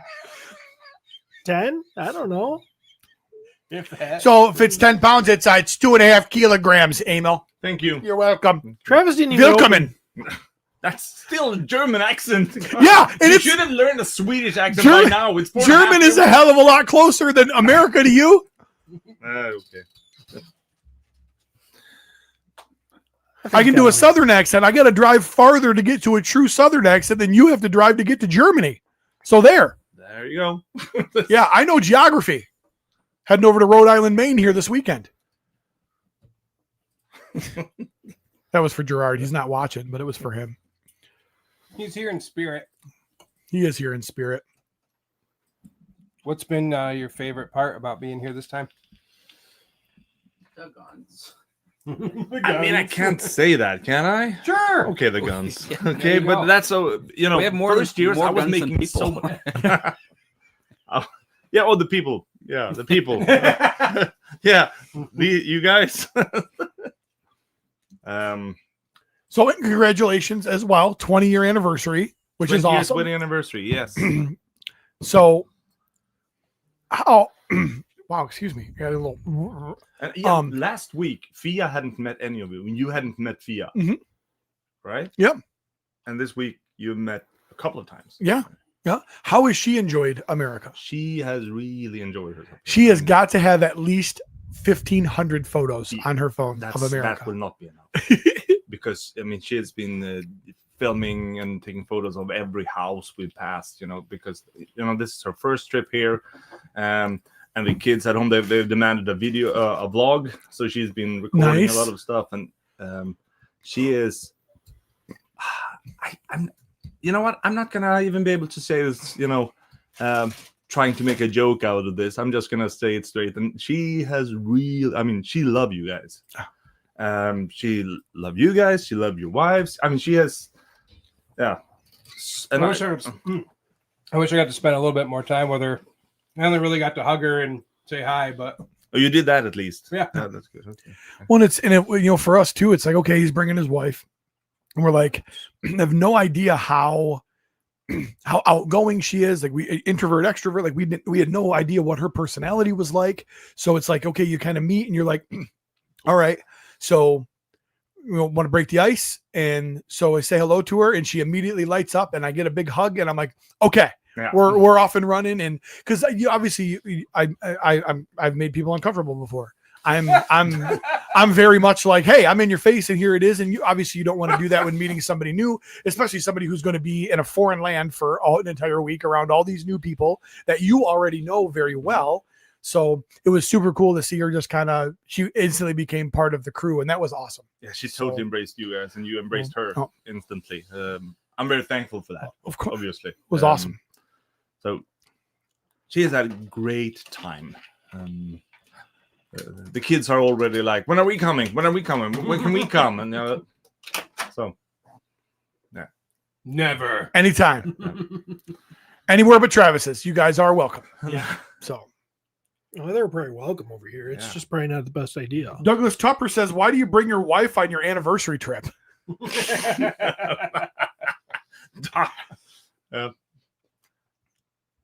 10? I don't know. If that. So if it's 10 pounds, it's 2.5 kilograms, Emil. thank you. You're welcome. Travis didn't even Willkommen. That's still a German accent. Yeah, and you it's shouldn't learn a Swedish accent German- by now. It's 4.5 German is a hell of a lot closer than America to you. Okay. I can do a Southern accent. I got to drive farther to get to a true Southern accent than you have to drive to get to Germany. So there. There you go. Yeah, I know geography. Heading over to Rhode Island, Maine here this weekend. That was for Gerard. He's not watching, but it was for him. He's here in spirit. He is here in spirit. What's been your favorite part about being here this time? The guns. I mean, I can't say that, can I? Sure. Okay, the guns. Yeah, Okay, there you but go. that's so We have more first years more I was guns than making so people. much. Yeah, oh, the people. Yeah, the people. Yeah, you guys. So congratulations as well. 20-year anniversary, which is 20 years awesome. wedding anniversary. Yes. So, how? Wow, excuse me. I had a little. And yeah, Um, last week, Fia hadn't met any of you. You hadn't met Fia, Mhm. right? Yep. And this week, you met a couple of times. Yeah. How has she enjoyed America? She has really enjoyed herself. She has got to have at least 1,500 photos Yeah, on her phone That of America. will not be enough. Because, I mean, she has been filming and taking photos of every house we passed, because, this is her first trip here. And the kids at home, they've demanded a video, a vlog. So she's been recording Nice. a lot of stuff. And she is, I'm, you know what? I'm not going to even be able to say this, trying to make a joke out of this. I'm just going to say it straight. And she has she love you guys. She love you guys. She love your wives. I mean, she has, yeah. And I wish I got to spend a little bit more time with her. I only really got to hug her and say hi, but oh, you did that at least. Yeah. That's good. Okay. Well, for us too, it's like, okay, he's bringing his wife. And we're like, I have no idea how how outgoing she is. Like we introvert, extrovert. Like we had no idea what her personality was like. So it's like, okay, you kind of meet and you're like, all right, so you want to break the ice. And so I say hello to her and she immediately lights up and I get a big hug and I'm like, okay, we're off and running. And cause you obviously I've made people uncomfortable before. I'm very much like, hey, I'm in your face and here it is. And you obviously you don't want to do that when meeting somebody new, especially somebody who's going to be in a foreign land for an entire week around all these new people that you already know very well. So it was super cool to see her just she instantly became part of the crew. And that was awesome. Yeah, she totally embraced you guys and you embraced her instantly. I'm very thankful for that. Of course. Obviously. It was awesome. So she has had a great time. The kids are already like, when are we coming? When are we coming? When can we come? And so, yeah. Never. Anytime. Anywhere but Travis's. You guys are welcome. Yeah. So. Well, they're very welcome over here. It's just probably not the best idea. Douglas Tupper says, why do you bring your wife on your anniversary trip?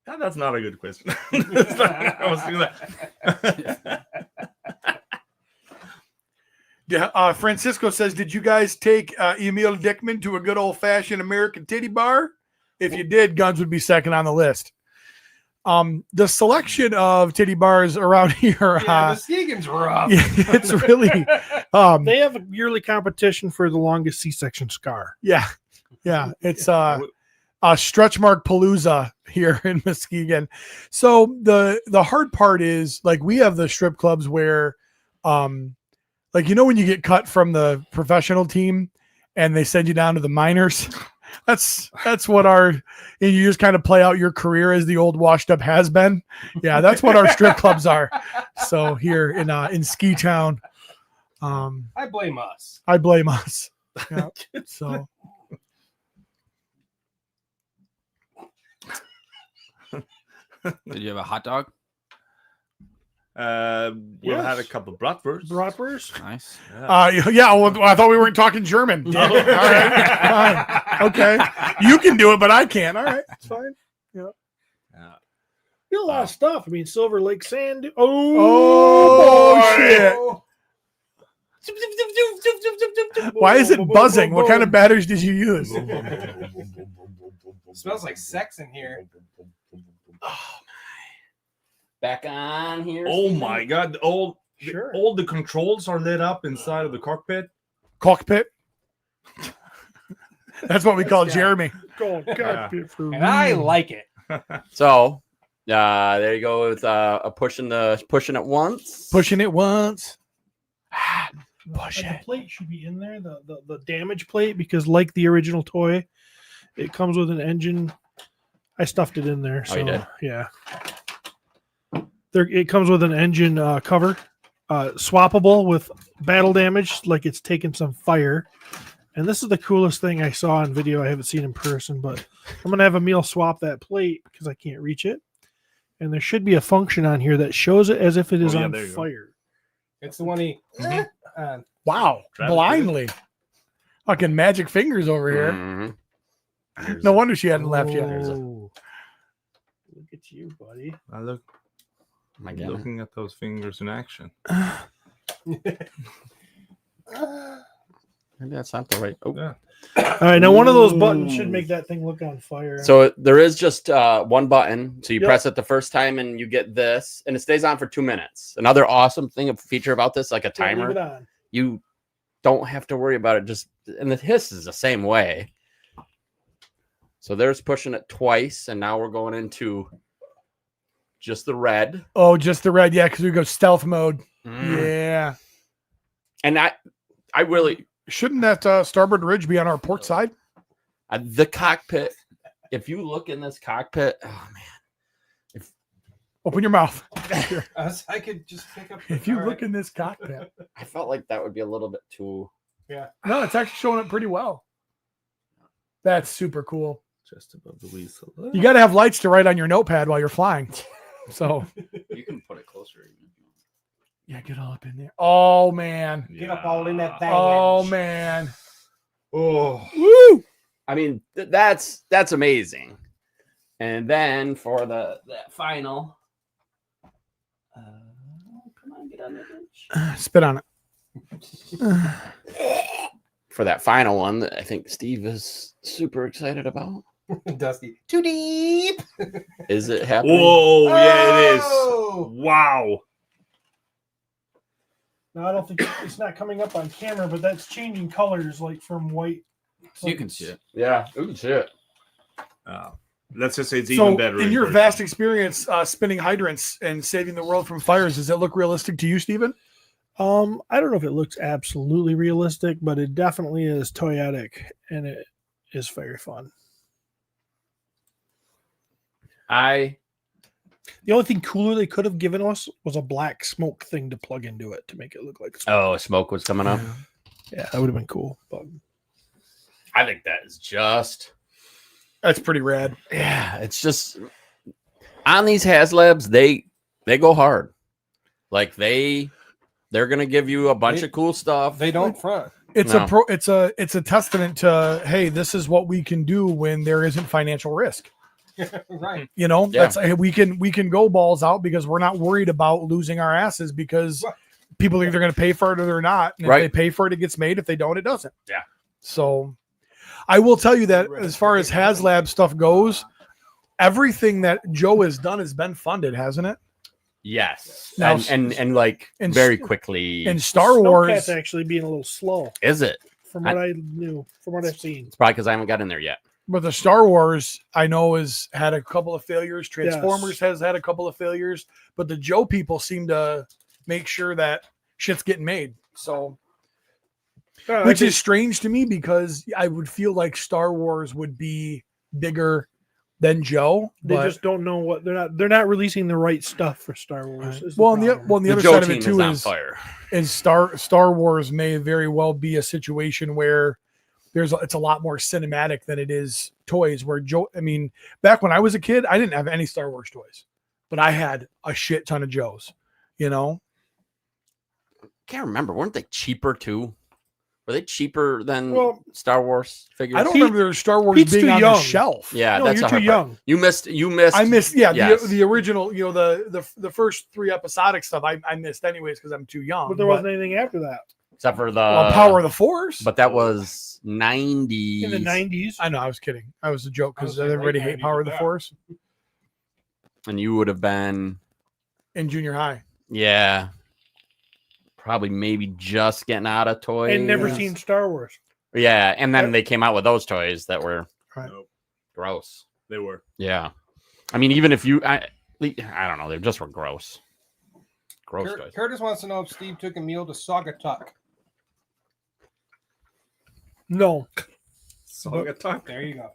That's not a good question. I was thinking that. Yeah, Francisco says, did you guys take Emil Wickman to a good old-fashioned American titty bar? If you did, Guns would be second on the list. The selection of titty bars around here, Muskegon's rough. it's really they have a yearly competition for the longest C-section scar. Yeah, it's stretch mark palooza here in Muskegon. So the hard part is like we have the strip clubs where like when you get cut from the professional team and they send you down to the minors. That's what and you just kind of play out your career as the old washed up has been. Yeah, that's what our strip clubs are. So here in Ski Town, I blame us. Yeah. So Did you have a hot dog? We had a couple bratwurst. Bratwurst? Nice. well, I thought we weren't talking German. All right, fine. Okay, you can do it, but I can't. All right, it's fine. Yeah. You a lot of stuff. I mean, Silver Lake Sand. Shit! Why is it buzzing? What kind of batteries did you use? Smells like sex in here. Back on here. Oh Steven? my God! All the controls are lit up inside of the cockpit. Cockpit. That's what we call Jeremy. Cockpit for And I like it. So, there you go with pushing it once. Pushing it once. Push it. The plate should be in there, the damage plate, because like the original toy, it comes with an engine. I stuffed it in there. So you did? Yeah. It comes with an engine cover, swappable with battle damage, like it's taken some fire. And this is the coolest thing I saw on video. I haven't seen in person, but I'm going to have Emil swap that plate because I can't reach it. And there should be a function on here that shows it as if it is on fire. It's the one he... Wow. Blindly. Fucking magic fingers over here. Mm-hmm. No wonder she hadn't left yet. Look at you, buddy. I look. My God. Looking at those fingers in action. Maybe that's not the right. Oh. Yeah. All right, now one of those buttons should make that thing look on fire. So there is just one button. So you press it the first time and you get this, and it stays on for 2 minutes. Another awesome feature about this, like a timer. Leave it on. You don't have to worry about it. And the hiss is the same way. So there's pushing it twice, and now we're going into just the red. Oh, just the red. Yeah, because we go stealth mode. Yeah. And I really... Shouldn't that starboard ridge be on our port side? The cockpit, if you look in this cockpit, oh, man. Open your mouth. I could just pick up... If you look in this cockpit. I felt like that would be a little bit too... Yeah. No, it's actually showing up pretty well. That's super cool. Just above the weasel. You got to have lights to write on your notepad while you're flying. So you can put it closer. Yeah, get all up in there. Oh man. Get up all in that thing. Oh man. Oh. Woo! I mean, that's amazing. And then for that final, come on, get on the bench. Spit on it. For that final one that I think Steve is super excited about. Dusty. Too deep. Is it happening? Whoa, yeah, it is. Oh! Wow. No, I don't think it's not coming up on camera, but that's changing colors like from white. You can see it. Yeah, we can see it. Let's just say it's So, even better. in your person. vast experience spinning hydrants and saving the world from fires, does it look realistic to you, Steven? I don't know if it looks absolutely realistic, but it definitely is toyetic, and it is very fun. The only thing cooler they could have given us was a black smoke thing to plug into it to make it look like smoke. Smoke was coming up. Yeah, that would have been cool. But I think that is just. That's pretty rad. Yeah, it's just on these HasLabs, they go hard. Like they're gonna give you a bunch of cool stuff. They don't front. It's No. it's a testament to, hey, this is what we can do when there isn't financial risk. Right. You know, Yeah. that's we can go balls out because we're not worried about losing our asses because people are either going to pay for it or they're not. And if Right. they pay for it, it gets made. If they don't, it doesn't. Yeah. So I will tell you that as far as HasLab stuff goes, everything that Joe has done has been funded, hasn't it? Yes. Now- And like and- very quickly. And Star Snowcat's Wars, actually being a little slow Is it? from what I knew, from what I've seen. It's probably because I haven't got in there yet. but the Star Wars I know has had a couple of failures. Transformers has had a couple of failures, but the Joe people seem to make sure that shit's getting made. So, which is strange to me because I would feel like Star Wars would be bigger than Joe. they but- just don't know what they're not releasing the right stuff for Star Wars. is well, on the problem. other Joe side of team it too on is fire. Star Wars may very well be a situation where it's a lot more cinematic than it is toys. Where Joe, I mean, back when I was a kid, I didn't have any Star Wars toys, but I had a shit ton of Joes. You know, Can't remember. Weren't they cheaper too? Were they cheaper than Well, Star Wars figures? I don't Pete- remember their Star Wars Pete's being too on young. the shelf. Yeah, no, that's you're a too hard part. young. You missed. I missed, yeah, Yes. the original, you know, the first 3 episodic stuff I missed anyways because I'm too young. But there wasn't anything after that Except for the Power of the Force. But that was 90s. in the 90s. I know, I was kidding. I was a joke I because was like, everybody late hate 90s Power of the with that. Force And you would have been, in junior high. yeah, probably maybe just getting out of toys. And never Yeah. seen Star Wars. Yeah, and then they came out with those toys that were Right. Nope, gross. they were. Yeah. I mean, even if I don't know, they just were gross. Gross toys. Curtis wants to know if Steve took Emil to Saugatuck. No, So I talk. There you go.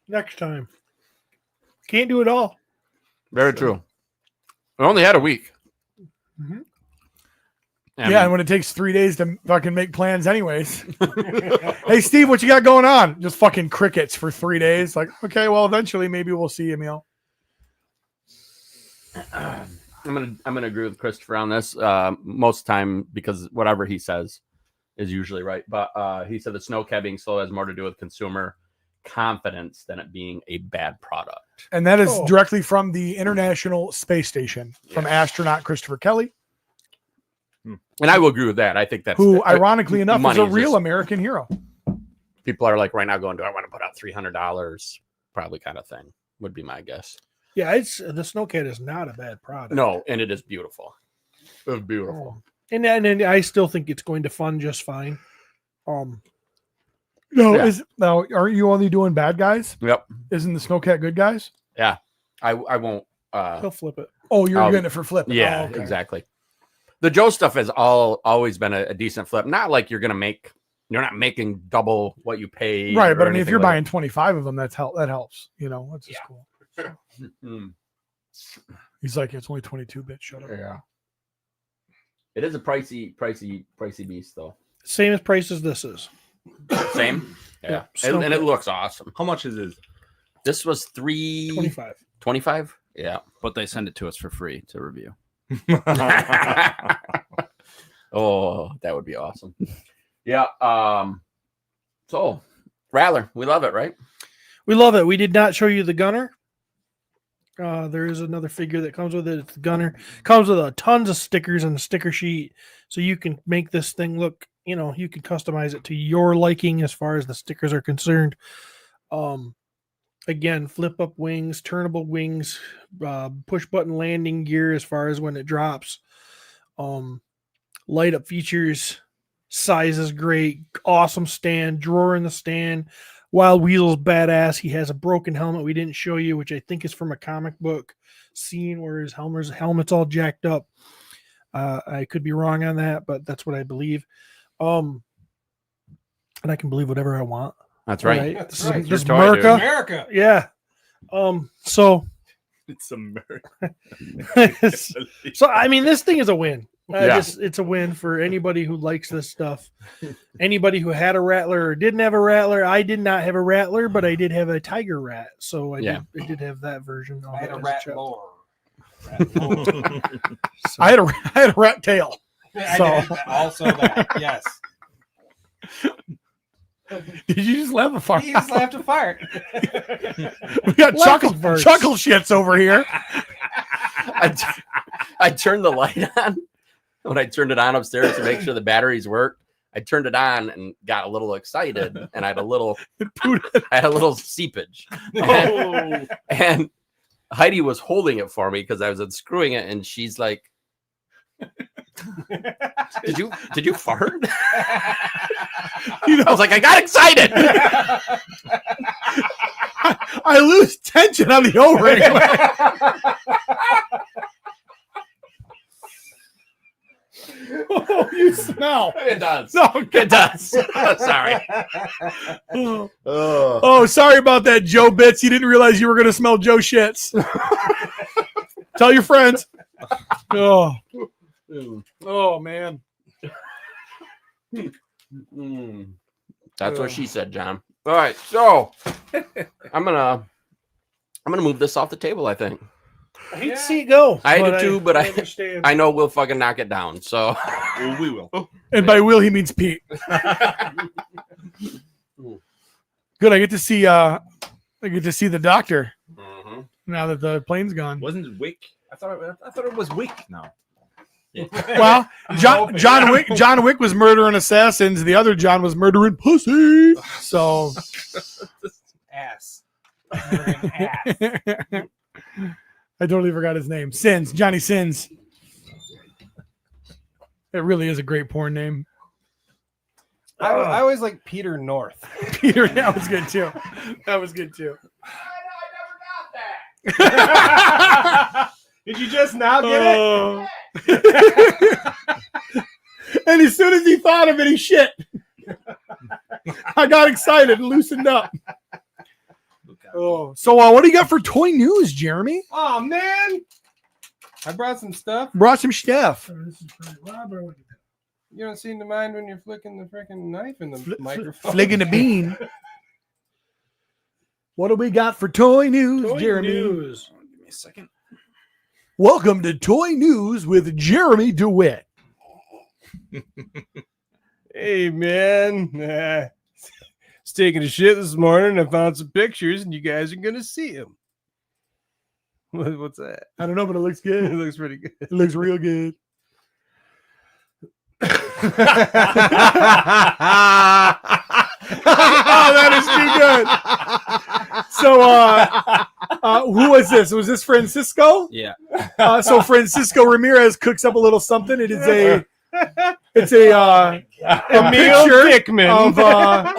next time. Can't do it all. Very true. We only had a week. Mhm. Yeah, and when it takes 3 days to fucking make plans, anyways. Hey, Steve, what you got going on? Just fucking crickets for 3 days. Like, okay, well, eventually, maybe we'll see Emil. I'm gonna agree with Christopher on this. Most time because whatever he says is usually right. But he said the snowcat being slow has more to do with consumer confidence than it being a bad product. And that is Oh. directly from the International Space Station from astronaut Christopher Kelly, And I will agree with that. I think that's who, ironically enough, is money a is real just- American hero. people are like right now going, do I want to put out $300? Probably kind of thing would be my guess. Yeah, the Snowcat is not a bad product. No, and it is beautiful. It was beautiful. Oh. And I still think it's going to fund just fine. No, Yeah. now aren't you only doing bad guys? Yep. Isn't the Snowcat good guys? I won't. He'll flip it. Oh, you're Um, getting it for flipping. Yeah, Oh, okay. exactly. The Joe stuff has always been a decent flip. Not like you're not making double what you pay. Right, or but I mean, if anything you're like buying 25 of them, that helps. You know, that's just cool. that. Mm, He's like, it's only 22 bits. Shut up. yeah. It is a pricey beast though. Same as price as this is. Same. Yeah. Yeah, And it looks awesome. How much is it? This was 325. 25. Yeah. But they send it to us for free to review. Oh, that would be awesome. Yeah. So Rattler, we love it, right? We love it. We did not show you the gunner. There is another figure that comes with it. It's the gunner. Comes with tons of stickers and a sticker sheet, so you can make this thing look. You can customize it to your liking as far as the stickers are concerned. Again, flip up wings, turnable wings, push button landing gear as far as when it drops. Light up features, size is great, awesome stand, drawer in the stand. Wild Weasel's badass. He has a broken helmet we didn't show you, which I think is from a comic book scene where his helmet's all jacked up. I could be wrong on that, but that's what I believe. And I can believe whatever I want. That's right. That's This right. is this Your toy, dude. America. America. Yeah. So It's America. so I mean, this thing is a win. Yeah. It's a win for anybody who likes this stuff. Anybody who had a Rattler or didn't have a Rattler. I did not have a Rattler, but I did have a Tiger Rat, so I did have that version. I had a as rat child. lore. So- I had a rat tail. I did also that. Yes. Did you just laugh a fart? He just laughed a fart. We got chuckle farts. shits over here. I turned the light on when I turned it on upstairs to make sure the batteries worked. I turned it on and got a little excited, and I had a little seepage. Oh. And Heidi was holding it for me because I was unscrewing it, and she's like, "Did you fart?" I was like, "I got excited." I lose tension on the O-ring. Oh, you smell. It does. No, It does. Sorry. Oh, sorry about that, Joe Bits. You didn't realize you were going to smell Joe shits. Tell your friends. Oh man. That's what she said, John. All right, so I'm gonna move this off the table. I think I hate to see it go. I do too, but I understand. I know we'll fucking knock it down. So Well, we will. And by Will he means Pete. Good. I get to see the doctor now that the plane's gone. Wasn't it Wick? I thought it was Wick now. Well, John Wick was murdering assassins. The other John was murdering pussy. So Ass. Ass. I totally forgot his name. Johnny Sins. It really is a great porn name. I always like Peter North. Peter, that was good too. That was good too. Did you just now get it? Oh. And as soon as he thought of it, he shit. I got excited and loosened up. Oh, so what do you got for toy news, Jeremy? Oh man, I brought some stuff. Brought some stuff. You don't seem to mind when you're flicking the freaking knife in the microphone. Flicking a bean. What do we got for toy news, Jeremy? Give me a second. Welcome to Toy News with Jeremy DeWitt. Hey man, was taking a shit this morning. I found some pictures, and you guys are gonna see them. What's that? I don't know, but it looks It good. looks pretty good. It looks real good. Oh, that is too good. So, who was this? Was this Francisco? Yeah. So Francisco Ramirez cooks up a little something. It is a Emil picture Wickman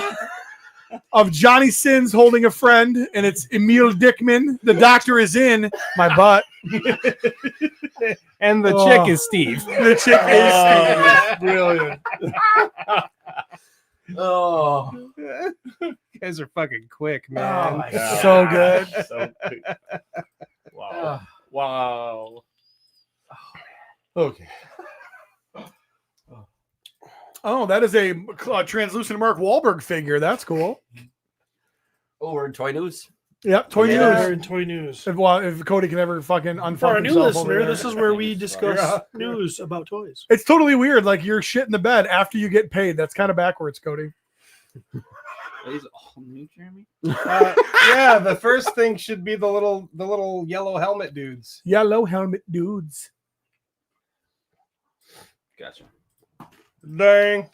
of Johnny Sins holding a friend, and it's Emil Dickman. The doctor is in my butt. and the Oh. chick is Steve. The chick is Steve. Brilliant. oh, You guys are fucking quick, Oh man. my God. So good. So good. Wow. Wow. Okay. Oh, that is a translucent Mark Wahlberg figure. That's cool. we're in toy news. Yep, toy Yeah, news. we're in toy news. If Cody can ever fucking For unfuck our new himself over listener, there. this is where we discuss Yeah. news about toys. It's totally weird. Like you're shit in the bed after you get paid. That's kind of backwards, Cody. Are these all new, Jeremy? Yeah, the first thing should be the little yellow helmet dudes. Yellow helmet dudes. Gotcha. Dang.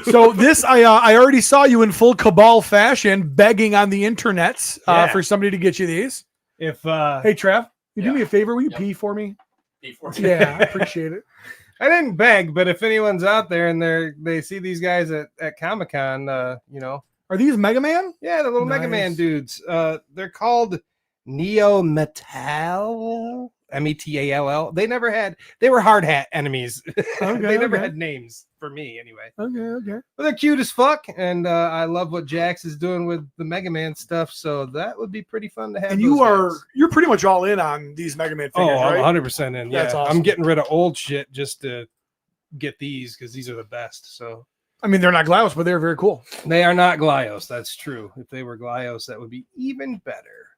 So this, I already saw you in full Cabal fashion begging on the internets for somebody to get you these. If Hey, Trav, you do Yeah. me a favor? Will you Yep. pee for me? Before Yeah, I appreciate it. I didn't beg, but if anyone's out there and they see these guys at Comic-Con, Are these Mega Man? yeah, the little Mega Man Nice. dudes. They're called Neo Metal. Metall. They were hard hat enemies. They never okay. had names for me anyway. Okay. But they're cute as fuck, and I love what Jax is doing with the Mega Man stuff. So that would be pretty fun to have. And those guys. you're pretty much all in on these Mega Man Oh, figures, I'm right? 100% in. Yeah, That's awesome. I'm getting rid of old shit just to get these because these are the best. So I mean, they're not Glyos, but they're very cool. they are not Glyos. That's true. If they were Glyos, that would be even better.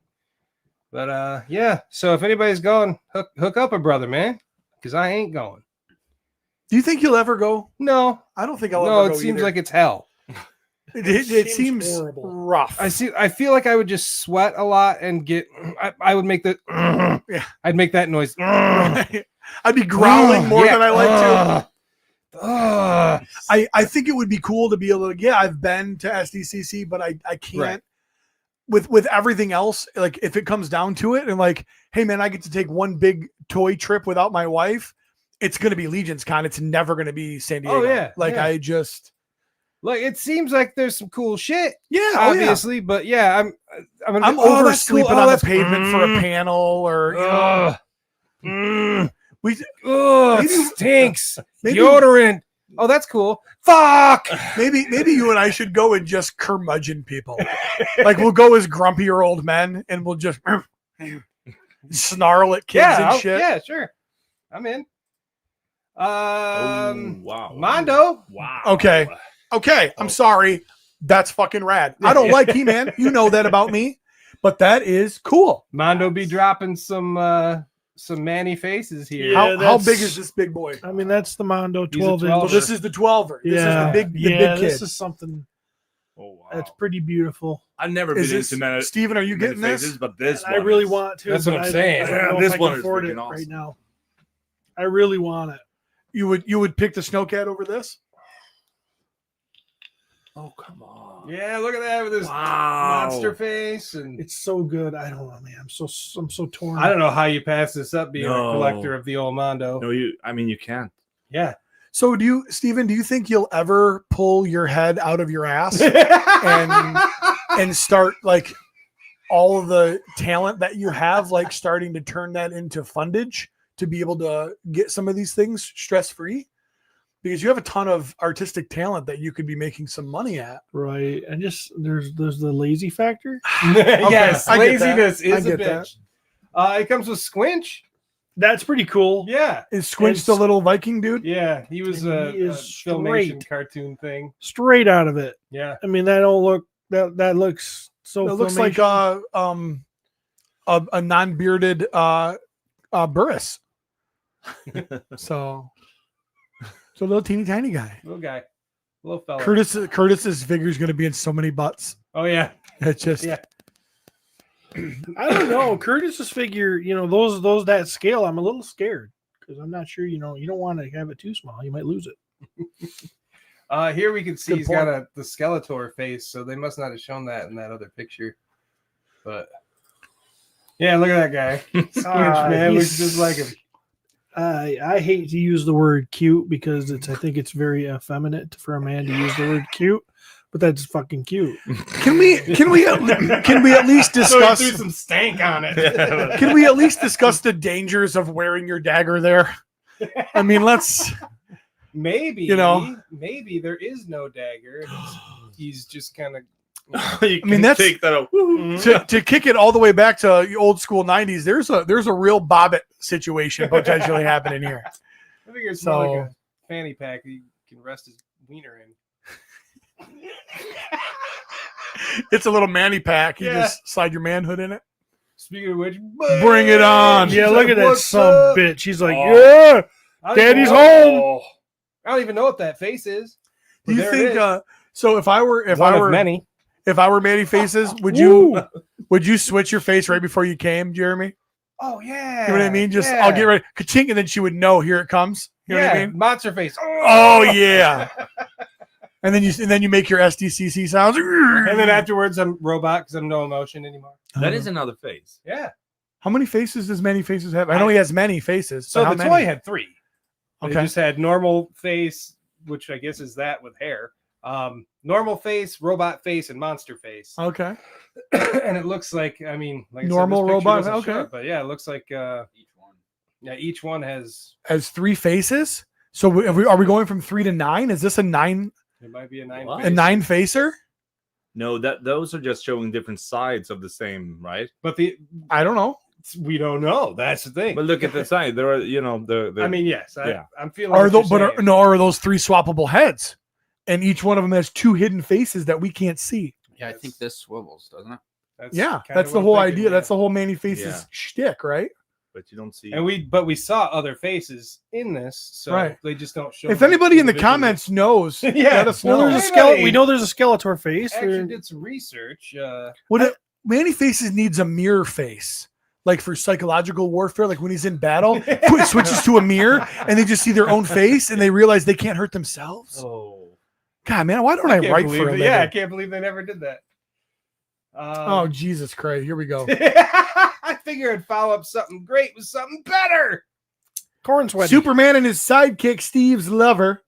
But yeah. So if anybody's going, hook up a brother, man, because I ain't going. Do you think you'll ever go? No, I don't think I'll no. ever go. It seems either. like it's hell. it seems horrible. rough. I feel like I would just sweat a lot and get. I would make the. Yeah. I'd make that noise. I'd be growling more than I like to. to. I think it would be cool to be able to. Yeah, I've been to SDCC, but I can't. Right. With everything else, like if it comes down to it, and like, hey man, I get to take one big toy trip without my wife. It's going to be Legion's Con. It's never going to be San Diego. Oh, yeah, Like yeah. I just. Like it seems like there's some cool shit, Yeah, obviously, but yeah, I'm I'm oh, that's oversleeping cool. on the That's- pavement for a panel or we Ugh, Maybe- it stinks. maybe- Deodorant. Oh, that's cool. Fuck. maybe you and I should go and just curmudgeon people. Like we'll go as grumpier old men and we'll just snarl at kids and shit. Yeah, sure. I'm in. Wow. Mondo. Wow. Okay. I'm sorry. That's fucking rad. I don't like He-Man. You know that about me. But that is cool. Mondo be dropping some manny faces here. Yeah. How that's- big is this big boy? I mean, that's the Mondo He's a 12 Well, inch. this is the 12er. This is the big yeah, kid. this is something Oh, wow. that's pretty beautiful. I've never Is been this, into many, Steven, are you many getting this? faces, but this And I one really is- want to. That's what but I'm I saying. don't know Yeah, if this I one can is afford freaking it right awesome. now. I really want it. You would pick the Snowcat over this? Oh, come on. Yeah, look at that with his Wow. monster face, and It's so good. I don't know, man. I'm so torn. I don't know how you pass this up being No. a collector of the old Mondo. No, you can't. Yeah. So Steven, do you think you'll ever pull your head out of your ass and start like all of the talent that you have, like starting to turn that into fundage to be able to get some of these things stress-free? Because you have a ton of artistic talent that you could be making some money at. Right. And just there's the lazy factor. Yes, I get that. laziness I is a get that. bitch. It comes with Squinch. That's pretty cool. Yeah. Is Squinch the little Viking dude? Yeah, he was And a he is Filmation straight. cartoon thing. Straight out of it. Yeah. I mean, that don't look that looks so It looks like Filmation. a non-bearded Burris. So a little teeny tiny guy. Little guy. Little fella. Curtis's figure is going to be in so many butts. Oh, yeah. It's just Yeah. I don't know. Curtis's figure, those that scale, I'm a little scared because I'm not sure, you don't want to have it too small. You might lose it. Here we can see Good he's got the Skeletor face, so they must not have shown that in that other picture. But yeah, look at that guy. Squinch, man. Looks just like him. I hate to use the word cute because I think it's very effeminate for a man to use the word cute, but that's fucking cute. Can we at least So he discuss threw some stank on it. can we at least discuss the dangers of wearing your dagger there? I mean, let's Maybe, maybe there is no dagger. He's just kind of. You I mean, can that's- take that out. to kick it all the way back to the old school 90s. There's a real Bobbit situation potentially happening here. I think it's more So- like a fanny pack that you can rest his wiener in. It's a little manny pack. You Yeah. just slide your manhood in it. Speaking of which, Bring it on. Yeah, He's look like, at that "What's son up?" bitch. He's like, Oh. yeah, I don't Daddy's even know- home. I don't even know what that face is. Do you There it think? is. So if I were One of many. If I were Manny Faces, would you switch your face right before you came, Jeremy? Oh yeah. You know what I mean? Just yeah. I'll get ready, ka-chink, and then she would know here it comes. You know what I mean? Monster face. Oh yeah. And then you make your SDCC sounds. And then afterwards, I'm robot because I'm no emotion anymore. That is another face. Yeah. How many faces does Manny Faces have? I know he has many faces. So how the many? toy had 3. Okay. They just had normal face, which I guess is that with hair. Normal face, robot face, and monster face. Okay. And it looks like, I mean, like Normal I said, this picture robot, doesn't okay. show it, but yeah, it looks like each one has. Has 3 faces. So are we going from 3 to 9? Is this a 9? It might be a 9. What? A 9 facer? No, those are just showing different sides of the same, right? But I don't know. we don't know. That's the thing. But look at the side. There are, the I mean, yes, yeah. I'm feeling. Are what those? you're But saying. are those 3 swappable heads? And each one of them has 2 hidden faces that we can't see. Yeah, I think this swivels, doesn't it? That's Yeah, kinda that's the what I'm whole thinking, idea. yeah. That's the whole Manny Faces Yeah. shtick, right? but you don't see. And we saw other faces in this, so Right. they just don't show. If them anybody in the individually. comments knows, Yeah. let us Well, know. there's a Anybody- we know there's a Skeletor face. Actually did some research. Manny Faces needs a mirror face, like for psychological warfare. Like when he's in battle, switches to a mirror, and they just see their own face, and they realize they can't hurt themselves. Oh, God, man, why don't I can't write believe for a it. living? Yeah, I can't believe they never did that. Oh, Jesus Christ! Here we go. I figured I'd follow up something great with something better. Corn sweaty. Superman and his sidekick, Steve's lover.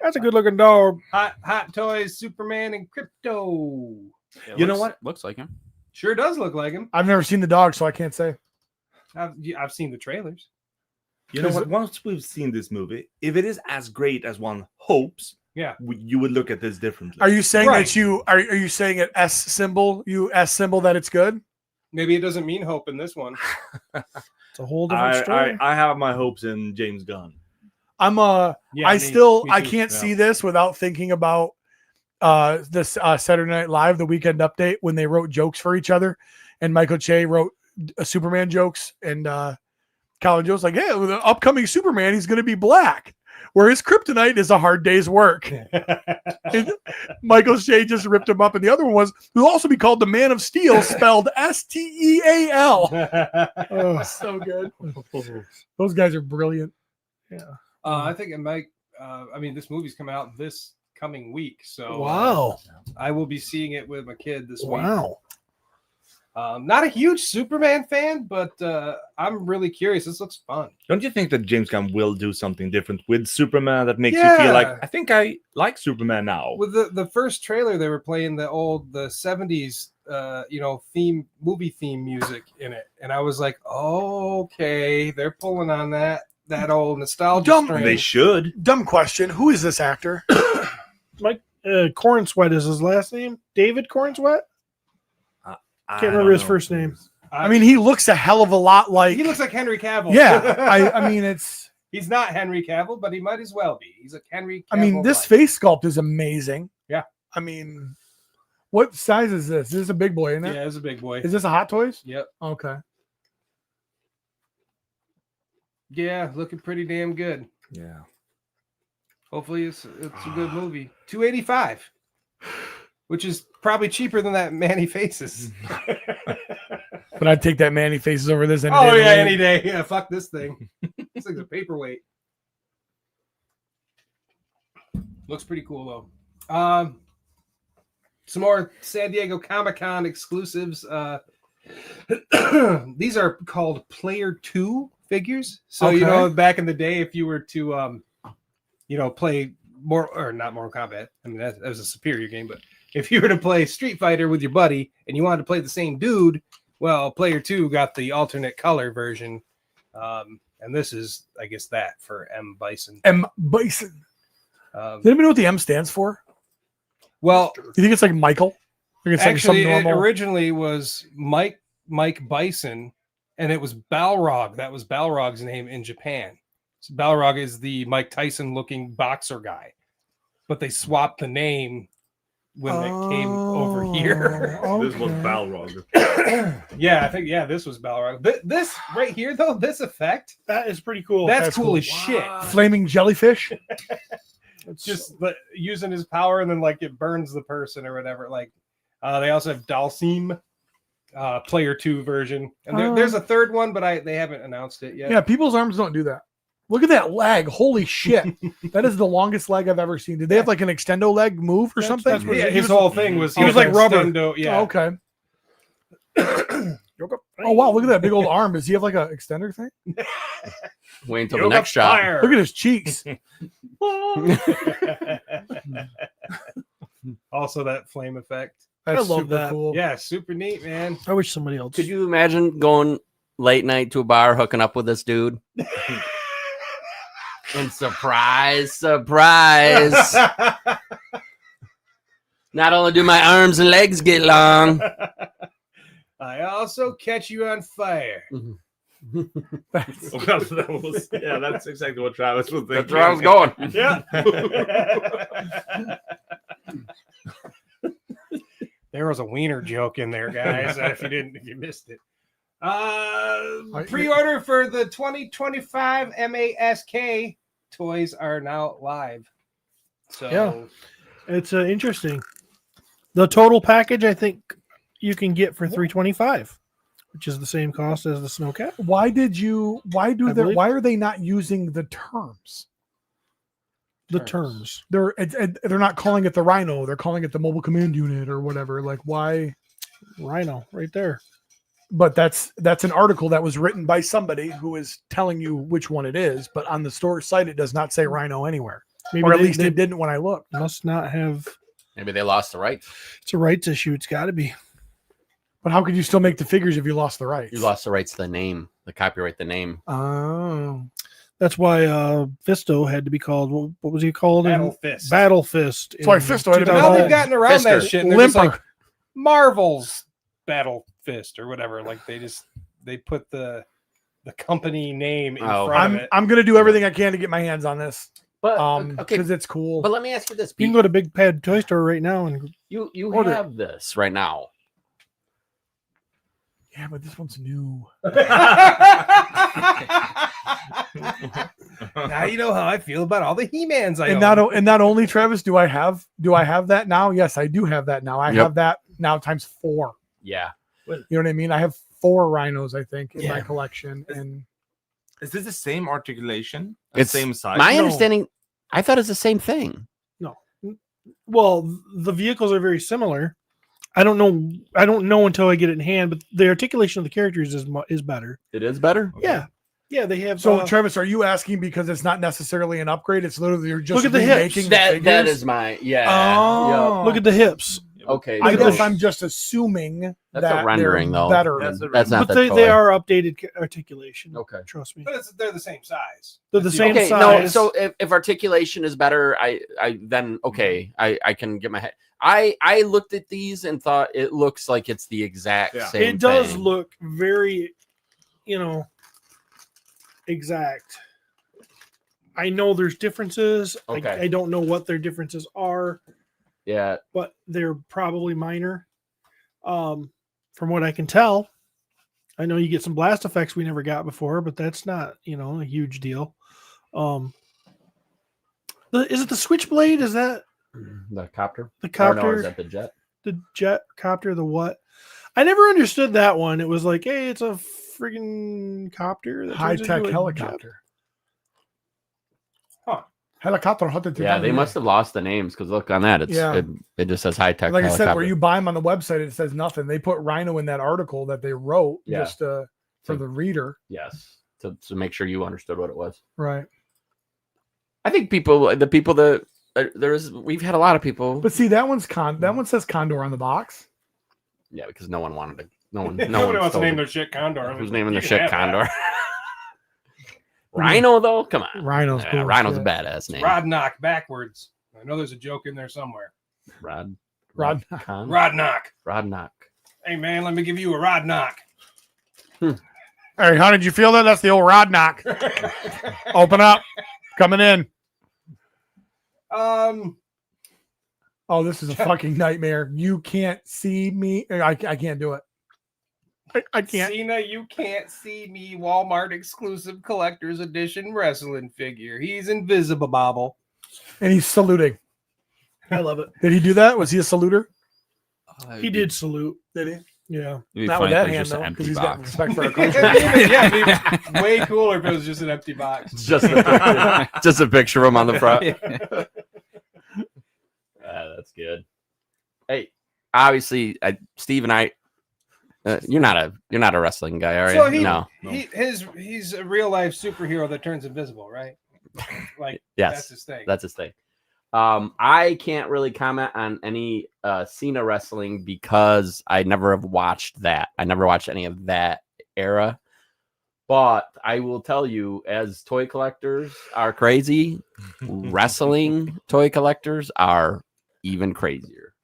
That's a good looking dog. Hot Toys, Superman, and Crypto. It You know looks- what? Looks like him. Sure does look like him. I've never seen the dog, so I can't say. I've seen the trailers. You know what? Once we've seen this movie, if it is as great as one hopes, Yeah. you would look at this differently. Are you saying Right. that are you saying it S symbol that it's good? Maybe it doesn't mean hope in this one. It's a whole different story. I have my hopes in James Gunn. I'm Yeah, I me still too. can't see this without thinking about this Saturday Night Live, the weekend update, when they wrote jokes for each other, and Michael Che wrote Superman jokes, and Colin Joe's like, "Hey, with the upcoming Superman, he's going to be black, where his kryptonite is a hard day's work." And Michael Che just ripped him up, and the other one was, "He'll also be called the Man of Steel, spelled Steal." Oh, so good. Those guys are brilliant. I think it might. I mean, this movie's coming out this coming week, so Wow. I will be seeing it with my kid this week. Wow. Not a huge Superman fan, but I'm really curious. This looks fun. Don't you think that James Gunn will do something different with Superman that makes you feel like, Yeah. I think I like Superman now? With the first trailer, they were playing the 70s, movie theme music in it, and I was like, oh, okay, they're pulling on that old nostalgia Dumb- string. They should. Dumb question. Who is this actor? Corn Sweat is his last name. David Corn Sweat? Can't remember his first name. I mean, he looks a hell of a lot like. He looks like Henry Cavill. Yeah, I mean, it's. He's not Henry Cavill, but he might as well be. He's a Henry Cavill. I mean, this like. face sculpt is amazing. Yeah. I mean, what size is this? This is a big boy, isn't it? Yeah, it's a big boy. Is this a Hot Toys? Yep. Okay. Yeah, looking pretty damn good. Yeah. Hopefully, it's a good movie. $285, which is probably cheaper than that Manny Faces. But I'd take that Manny Faces over this any Oh day. yeah, any day. Yeah, fuck this thing. This thing's a paperweight. Looks pretty cool though. Some more San Diego Comic-Con exclusives. These are called Player 2 figures. So Okay. back in the day, if you were to play not Mortal Kombat. I mean that was a superior game, but if you were to play Street Fighter with your buddy and you wanted to play the same dude, well, Player 2 got the alternate color version. And this is, I guess, that for M. Bison. M. Bison. Does Um, anybody know what the M stands for? well, You think it's like Michael? Think it's actually, like it some normal. originally was Mike Bison, and it was Balrog. That was Balrog's name in Japan. So Balrog is the Mike Tyson-looking boxer guy, but they swapped the name when they came over here. This was Balrog. Yeah, I think this was Balrog. This right here, though, this effect, That is pretty cool. that's cool as shit. Flaming jellyfish. It's just using his power, and then like it burns the person or whatever. Like they also have Dalsim, player 2 version, and there's a third one, but they haven't announced it yet. Yeah, people's arms don't do that. Look at that leg. Holy shit. That is the longest leg I've ever seen. Did they have like an extendo leg move or something? that's what Yeah, his whole thing was he was like rubber. Yeah. Oh, okay. Oh wow, look at that big old arm. Does he have like an extender thing? Wait until the next shot. Look at his cheeks. Also, that flame effect. That's I love super that. cool. Yeah, super neat, man. I wish somebody else. Could you imagine going late night to a bar, hooking up with this dude? And surprise, surprise. Not only do my arms and legs get long, I also catch you on fire. That's exactly what Travis was thinking. that's where I was going. Yeah. There was a wiener joke in there, guys. If you missed it. Pre-order for the 2025 MASK toys are now live. So Yeah. It's interesting. The total package, I think, you can get for $325, which is the same cost as the Snowcat. Why believe- are they not using the terms? The terms. They're not calling it the Rhino, they're calling it the mobile command unit or whatever. Like why? Rhino, right there. But that's an article that was written by somebody who is telling you which one it is, but on the store site it does not say Rhino anywhere. Maybe Or at they- least they it didn't when I looked. must not have. Maybe they lost the rights. It's a rights issue. It's got to be. But how could you still make the figures if you lost the rights? You lost the rights to the name, the copyright, the name. Oh. That's why Fisto had to be called. What was he called? Battle Fist. Battle Fist. That's why Fisto had to be Now called they've gotten around that Fister. shit. And they're just Limper. like Marvel's Battle Fist or whatever. Like they put the company name in front of it. I'm gonna do everything I can to get my hands on this. But Okay, because it's cool. But let me ask you this: You can Pete. go to Big Pad Toy Store right now and You order have this right now. Yeah, but this one's new. Now you know how I feel about all the He-Mans I And own. not only Travis, do I have that now? Yes, I do have that now. I Yep. have that now times 4. Yeah. You know what I mean? I have 4 rhinos, I think, in my Yeah. collection. And Is this the same articulation? It's Same size? My No. understanding, I thought it's the same thing. well, the vehicles are very similar. I don't know until I get it in hand, but the articulation of the characters is better. It is better. Yeah, they have. so, Travis, are you asking because it's not necessarily an upgrade? It's literally you're just Look at the hips. remaking the That figures? is my Oh. look at the hips. Yep. Okay. I Look at guess those. I'm just assuming That's a that rendering, they're though. better. That's not But the they toy. are updated articulation. Okay. Trust me. But they're the same size. They're the That's same Okay. size. No. So if articulation is better, I then okay. I can get my head. I looked at these and thought it looks like it's the exact Yeah. same. It does thing. look very, exact. I know there's differences. Okay. I don't know what their differences are, Yeah. but they're probably minor. From what I can tell, I know you get some blast effects we never got before, but that's not, a huge deal. Is it the Switchblade? Is that The copter. the Or copter? no, is that the jet? The jet copter? The what? I never understood that one. It was like, hey, it's a friggin' copter. that turns High-tech into a helicopter. Huh. Helicopter. Yeah, they must have lost the names because look on that. It's Yeah. it just says high tech. Like I said, where you buy them on the website, it says nothing. They put Rhino in that article that they wrote Yeah. just for the reader. Yes, to make sure you understood what it was. Right. I think we've had a lot of people. But see, that one says Condor on the box. Yeah, because no one wanted to. No one. Nobody wants to told name it. their shit Condor. Who's naming You their can shit have that. Condor? Rhino though, come on. Rhino's cool as Rhino's a shit. badass name. Rod knock backwards. I know there's a joke in there somewhere. Rod. Rod- Con? Rod knock. Rod knock. Hey man, let me give you a rod knock. Hey, how did you feel that? That's the old rod knock. Open up. Coming in. Oh, this is a fucking nightmare. You can't see me. I can't do it. I can't. Cena, you can't see me. Walmart exclusive collector's edition wrestling figure. He's invisible, Bobble. And he's saluting. I love it. Did he do that? Was he a saluter? He did salute. Did he? Yeah. It'd be Not funny with that if it hand was just though, an because empty he's got box. respect for our culture. Yeah, it'd be way cooler if it was just an empty box. Just a picture of him on the front. That's good. Hey, obviously, Steve and I. You're not a wrestling guy, are you? So No. he's a real life superhero that turns invisible, right? Like Yes, that's his thing. That's his thing. I can't really comment on any Cena wrestling because I never have watched that. I never watched any of that era. But I will tell you, as toy collectors are crazy, wrestling toy collectors are even crazier.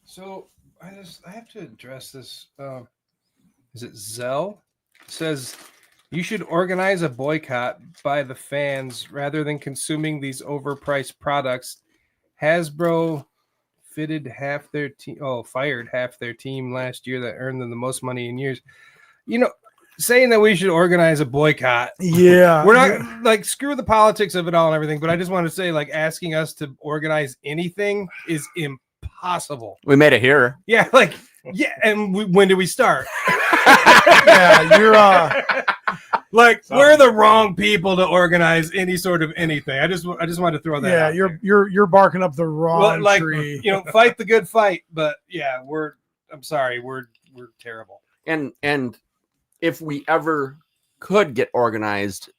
So I have to address this. Is it Zell? It says you should organize a boycott by the fans rather than consuming these overpriced products. Hasbro fired half their team last year that earned them the most money in years. You know, saying that we should organize a boycott. Yeah. We're not like screw the politics of it all and everything, but I just want to say like asking us to organize anything is impossible. We made it here. Yeah, like and when did we start? Yeah, you're like we're the wrong people to organize any sort of anything. I just wanted to throw that. yeah, out you're barking up the wrong like tree. fight the good fight, but yeah, I'm sorry, we're terrible. And if we ever could get organized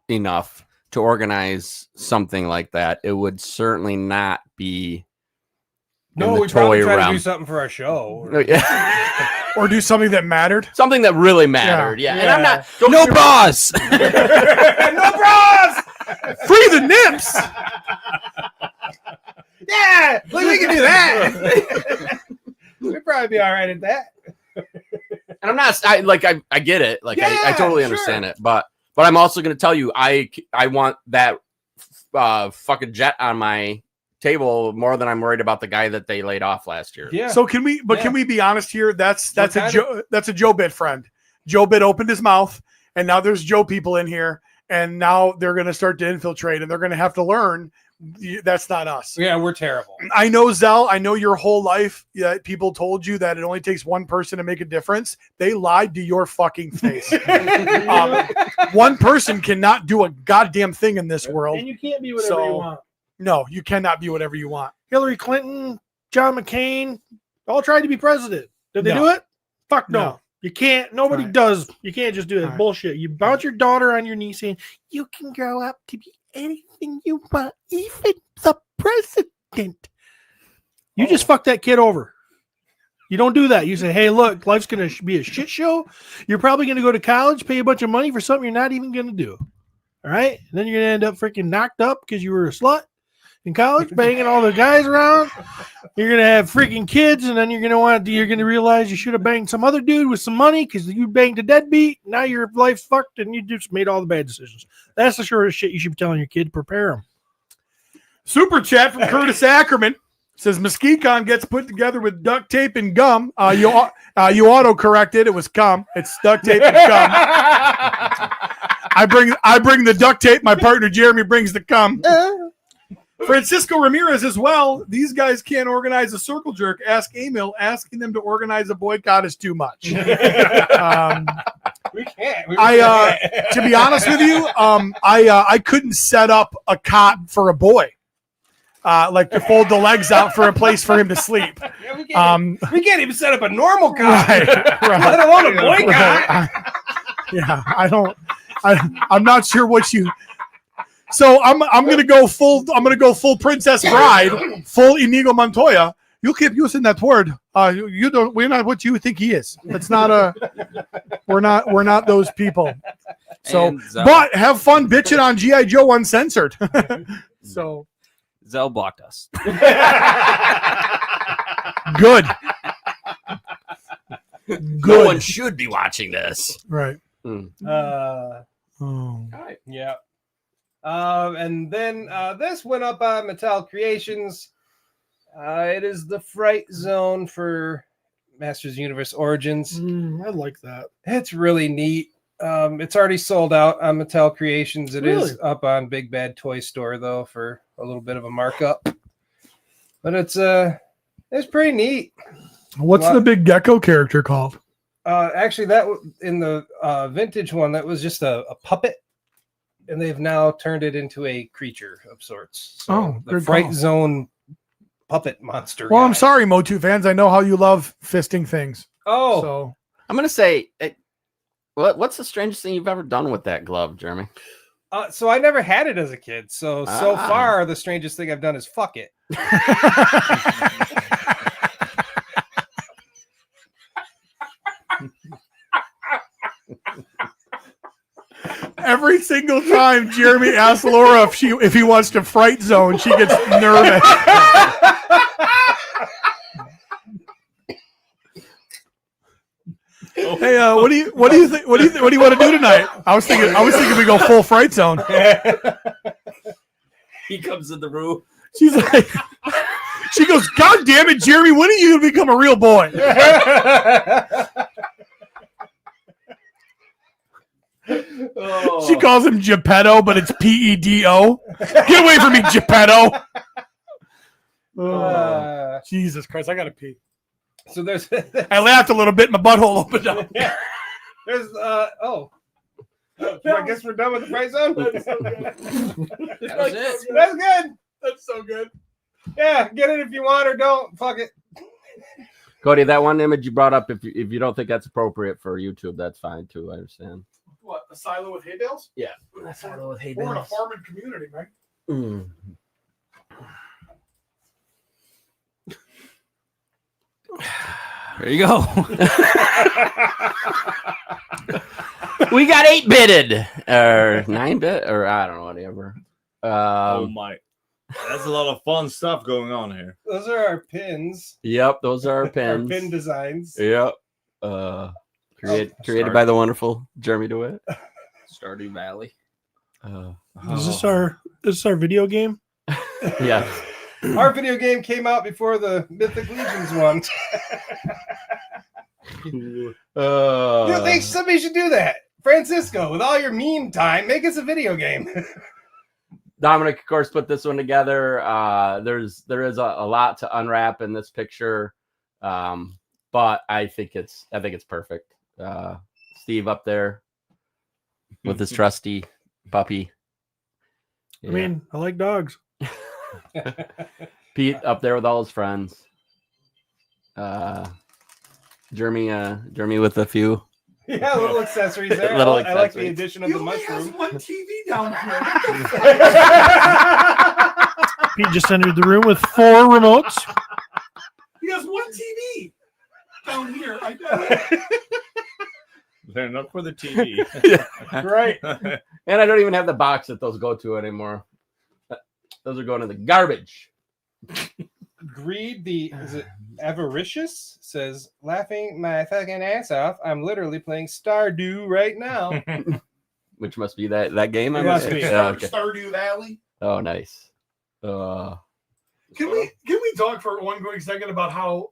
enough to organize something like that, it would certainly not be No, we probably try to do something for our show. Or do something that mattered. Something that really mattered. Yeah. And I'm not No bras. No bras! Free the nips. Yeah, we can do that. We'd probably be all right at that. And I'm not I get it. Like I totally understand it. But I'm also gonna tell you I want that fucking jet on my table more than I'm worried about the guy that they laid off last year. Yeah. So can we be honest here? That's a Joe Bit friend. Joe Bit opened his mouth, and now there's Joe people in here, and now they're going to start to infiltrate, and they're going to have to learn that's not us. Yeah, we're terrible. I know, Zell. I know your whole life people told you that it only takes one person to make a difference. They lied to your fucking face. One person cannot do a goddamn thing in this world. And you can't be whatever you want. No, you cannot be whatever you want. Hillary Clinton, John McCain, all tried to be president. Did they do it? Fuck no. You can't. Nobody does. You can't just do that. Bullshit. You bounce your daughter on your knee saying, you can grow up to be anything you want, even the president. You just fuck that kid over. You don't do that. You say, hey, look, life's going to be a shit show. You're probably going to go to college, pay a bunch of money for something you're not even going to do. All right? And then you're going to end up freaking knocked up because you were a slut in college, banging all the guys around. You're gonna have freaking kids, and then you're gonna realize you should have banged some other dude with some money because you banged a deadbeat. Now your life's fucked, and you just made all the bad decisions. That's the sort of shit you should be telling your kid. Prepare them. Super chat from Curtis Ackerman says Mesquite-Con gets put together with duct tape and gum. You auto corrected. It was cum. It's duct tape and gum. I bring the duct tape. My partner Jeremy brings the cum. Francisco Ramirez as well. These guys can't organize a circle jerk. Ask Emil. Asking them to organize a boycott is too much. We can't. To be honest with you, I couldn't set up a cot for a boy, like to fold the legs out for a place for him to sleep. Yeah, we can't even set up a normal cot, right. let alone a boycott. Right. Yeah, I'm not sure what you. So I'm gonna go full Princess Bride, full Inigo Montoya. You keep using that word. We're not what you think he is. That's not we're not those people. So, but have fun bitching on G.I. Joe Uncensored. So Zell blocked us. Good. No one should be watching this. Right. All right. Yeah. And then this went up on Mattel Creations. It is the Fright Zone for Masters Universe Origins. I like that. It's really neat. It's already sold out on Mattel Creations. It is Really? up on Big Bad Toy Store though for a little bit of a markup. But it's pretty neat. What's the big gecko character called? Actually, in the vintage one, that was just a puppet, and they've now turned it into a creature of sorts. So the good Fright call. Zone puppet monster. Well, I'm guy. sorry, Motu fans. I know how you love fisting things. Oh, So I'm gonna say, what's the strangest thing you've ever done with that glove, Jeremy? so I never had it as a kid. So Ah. far, the strangest thing I've done is fuck it. every single time Jeremy asks Laura if he wants to fright zone, she gets nervous. Hey, what do you think? What do you want to do tonight? I was thinking we go full fright zone. He comes in the room. She's like, she goes, God damn it, Jeremy, when are you gonna become a real boy? She calls him Geppetto, but it's Pedo. Get away from me, Geppetto. Jesus Christ, I gotta pee. So there's I laughed a little bit, my butthole opened up. there's I guess we're done with the Fright Zone. That's it. That's good. That's so good. Yeah, get it if you want or don't. Fuck it. Cody, that one image you brought up, if you don't think that's appropriate for YouTube, that's fine too. I understand. What, a silo with hay bales? Yeah. That's a little hay We're in a farming community, right? Mm. There you go. We got 8-bitted or 9-bit or I don't know, whatever. Oh my. That's a lot of fun stuff going on here. Those are our pins. Yep, those are our Our pins. pin designs. Yep. Created by the wonderful Jeremy DeWitt. Stardew Valley. Is this our video game? Yeah. Our video game came out before the Mythic Legions one. You think somebody should do that? Francisco, with all your meme time, make us a video game. Dominic, of course, put this one together. There is a lot to unwrap in this picture, but I think it's perfect. Steve up there with his trusty puppy. I mean, I like dogs. Pete up there with all his friends. Jeremy with a few. Yeah, little accessories there. Little I like the accessories. addition of the mushroom. one TV down here. Pete just entered the room with 4 remotes. He has one TV down here. They're not for the TV. Right. And I don't even have the box that those go to anymore. Those are going in the garbage. Greed, is it avaricious? Says, laughing my fucking ass off. I'm literally playing Stardew right now. Which must be that game. It must be. Yeah, okay. Stardew Valley. Oh, nice. Can we talk for one quick second about how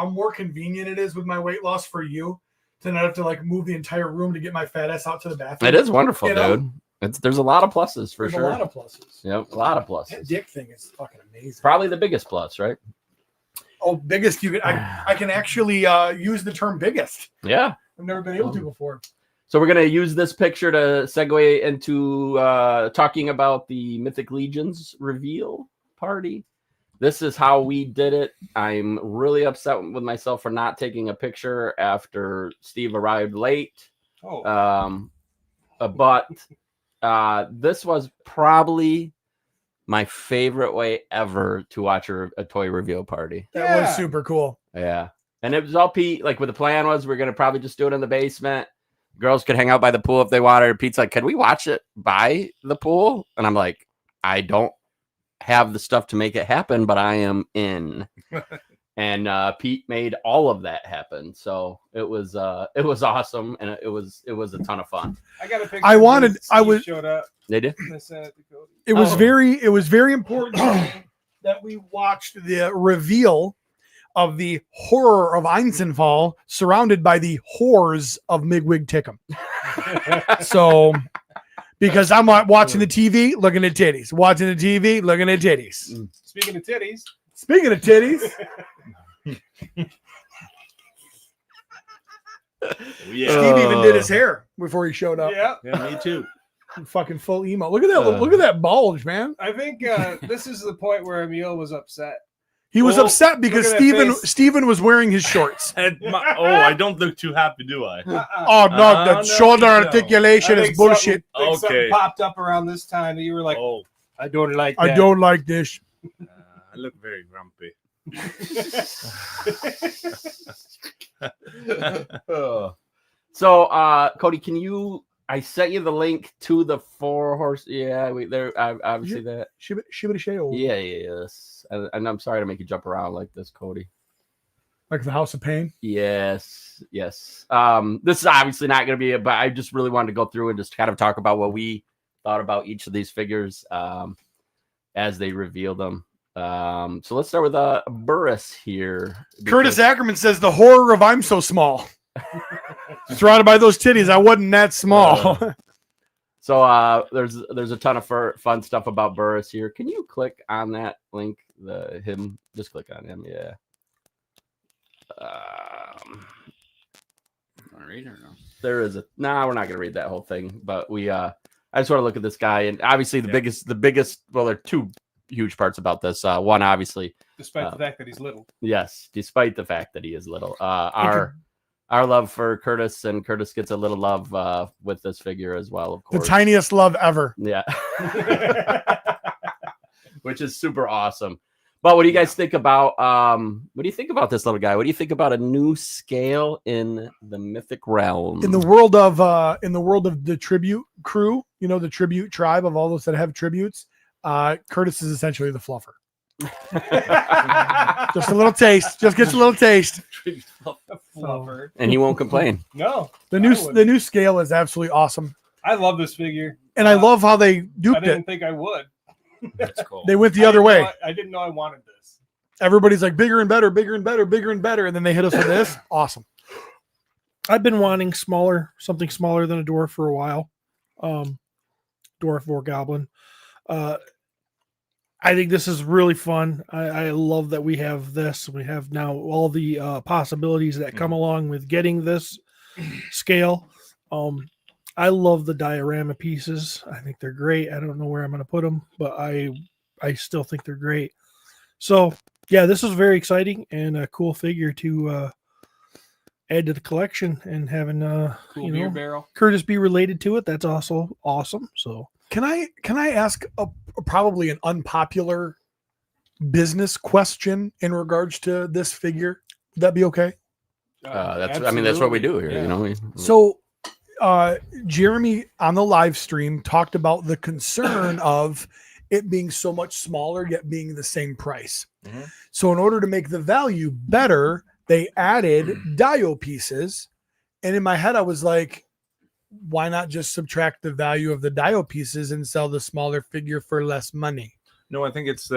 more convenient it is with my weight loss for you to not have to like move the entire room to get my fat ass out to the bathroom? It is wonderful, You know? dude. There's a lot of pluses for There's sure. a lot of pluses. Yep, a lot of That pluses. dick thing is fucking amazing. Probably the biggest plus, right? Oh, biggest you can. I can actually use the term biggest. Yeah. I've never been able to before. So we're gonna use this picture to segue into talking about the Mythic Legions reveal party. This is how we did it. I'm really upset with myself for not taking a picture after Steve arrived late. Oh. But this was probably my favorite way ever to watch a toy reveal party. That was super cool. Yeah. And it was all Pete. Like, what the plan was, we're going to probably just do it in the basement. Girls could hang out by the pool if they wanted. Pete's like, can we watch it by the pool? And I'm like, I don't have the stuff to make it happen, but I am in. And Pete made all of that happen. So it was awesome, and it was a ton of fun. I got a picture. Showed up. They did. I sent it to Cody. It was very important that we watched the reveal of the horror of Einsamall, surrounded by the whores of Migwig Tickum. So, because I'm watching the TV, looking at titties. Watching the TV, looking at titties. Speaking of titties. Speaking of titties. Yeah. Steve even did his hair before he showed up. Yeah. Yeah, me too. Fucking full emo. Look at that. Look at that bulge, man. I think this is the point where Emil was upset. He was upset because look at that face. Steven was wearing his shorts. I don't look too happy, do I? Oh no, the no, shoulder no. articulation is bullshit. Something Okay. popped up around this time that you were like, Oh, I don't like that. I don't like this. I look very grumpy. So, Cody, I sent you the link to the 4-horse. Yeah, there. Obviously that. Shibbity sheo. Yeah, yes. And I'm sorry to make you jump around like this, Cody. Like the House of Pain. Yes. This is obviously not going to be it, but I just really wanted to go through and just kind of talk about what we thought about each of these figures as they revealed them. So let's start with Burris here. Curtis Ackerman says the horror of I'm so small. Surrounded by those titties, I wasn't that small. So there's a ton of fun stuff about Burris here. Can you click on that link? Just click on him. Yeah. Read or no? There is we're not gonna read that whole thing, but I just want to look at this guy, and obviously the biggest. Well, there are two huge parts about this. One, obviously, despite the fact that he's little. Yes, despite the fact that he is little. Our love for Curtis, and Curtis gets a little love with this figure as well, of The course. tiniest love ever. Yeah. Which is super awesome. But what do you guys think about what do you think about this little guy? What do you think about a new scale in the Mythic realm? In the world of the tribute crew, the tribute tribe of all those that have tributes, Curtis is essentially the fluffer. Just a little taste. Just gets a little taste. Fluffer. And he won't complain. No. The new scale is absolutely awesome. I love this figure. And I love how they I duped didn't it. think I would. That's cool. They went the other way. I didn't know I wanted this. Everybody's like bigger and better, bigger and better, bigger and better. And then they hit us with this. Awesome. I've been wanting something smaller than a dwarf for a while. Dwarf or goblin. I think this is really fun. I love that we have this. We have now all the possibilities that come along with getting this scale. I love the diorama pieces. I think they're great. I don't know where I'm going to put them, but I still think they're great. So yeah, this is very exciting and a cool figure to add to the collection, and having Cool beer barrel. Curtis be related to it. That's also awesome. So Can I ask probably an unpopular business question in regards to this figure? Would that be okay? That's what we do here. Yeah. So Jeremy on the live stream talked about the concern of it being so much smaller yet being the same price. Mm-hmm. So in order to make the value better, they added dio pieces. And in my head, I was like, why not just subtract the value of the dio pieces and sell the smaller figure for less money? No, I think it's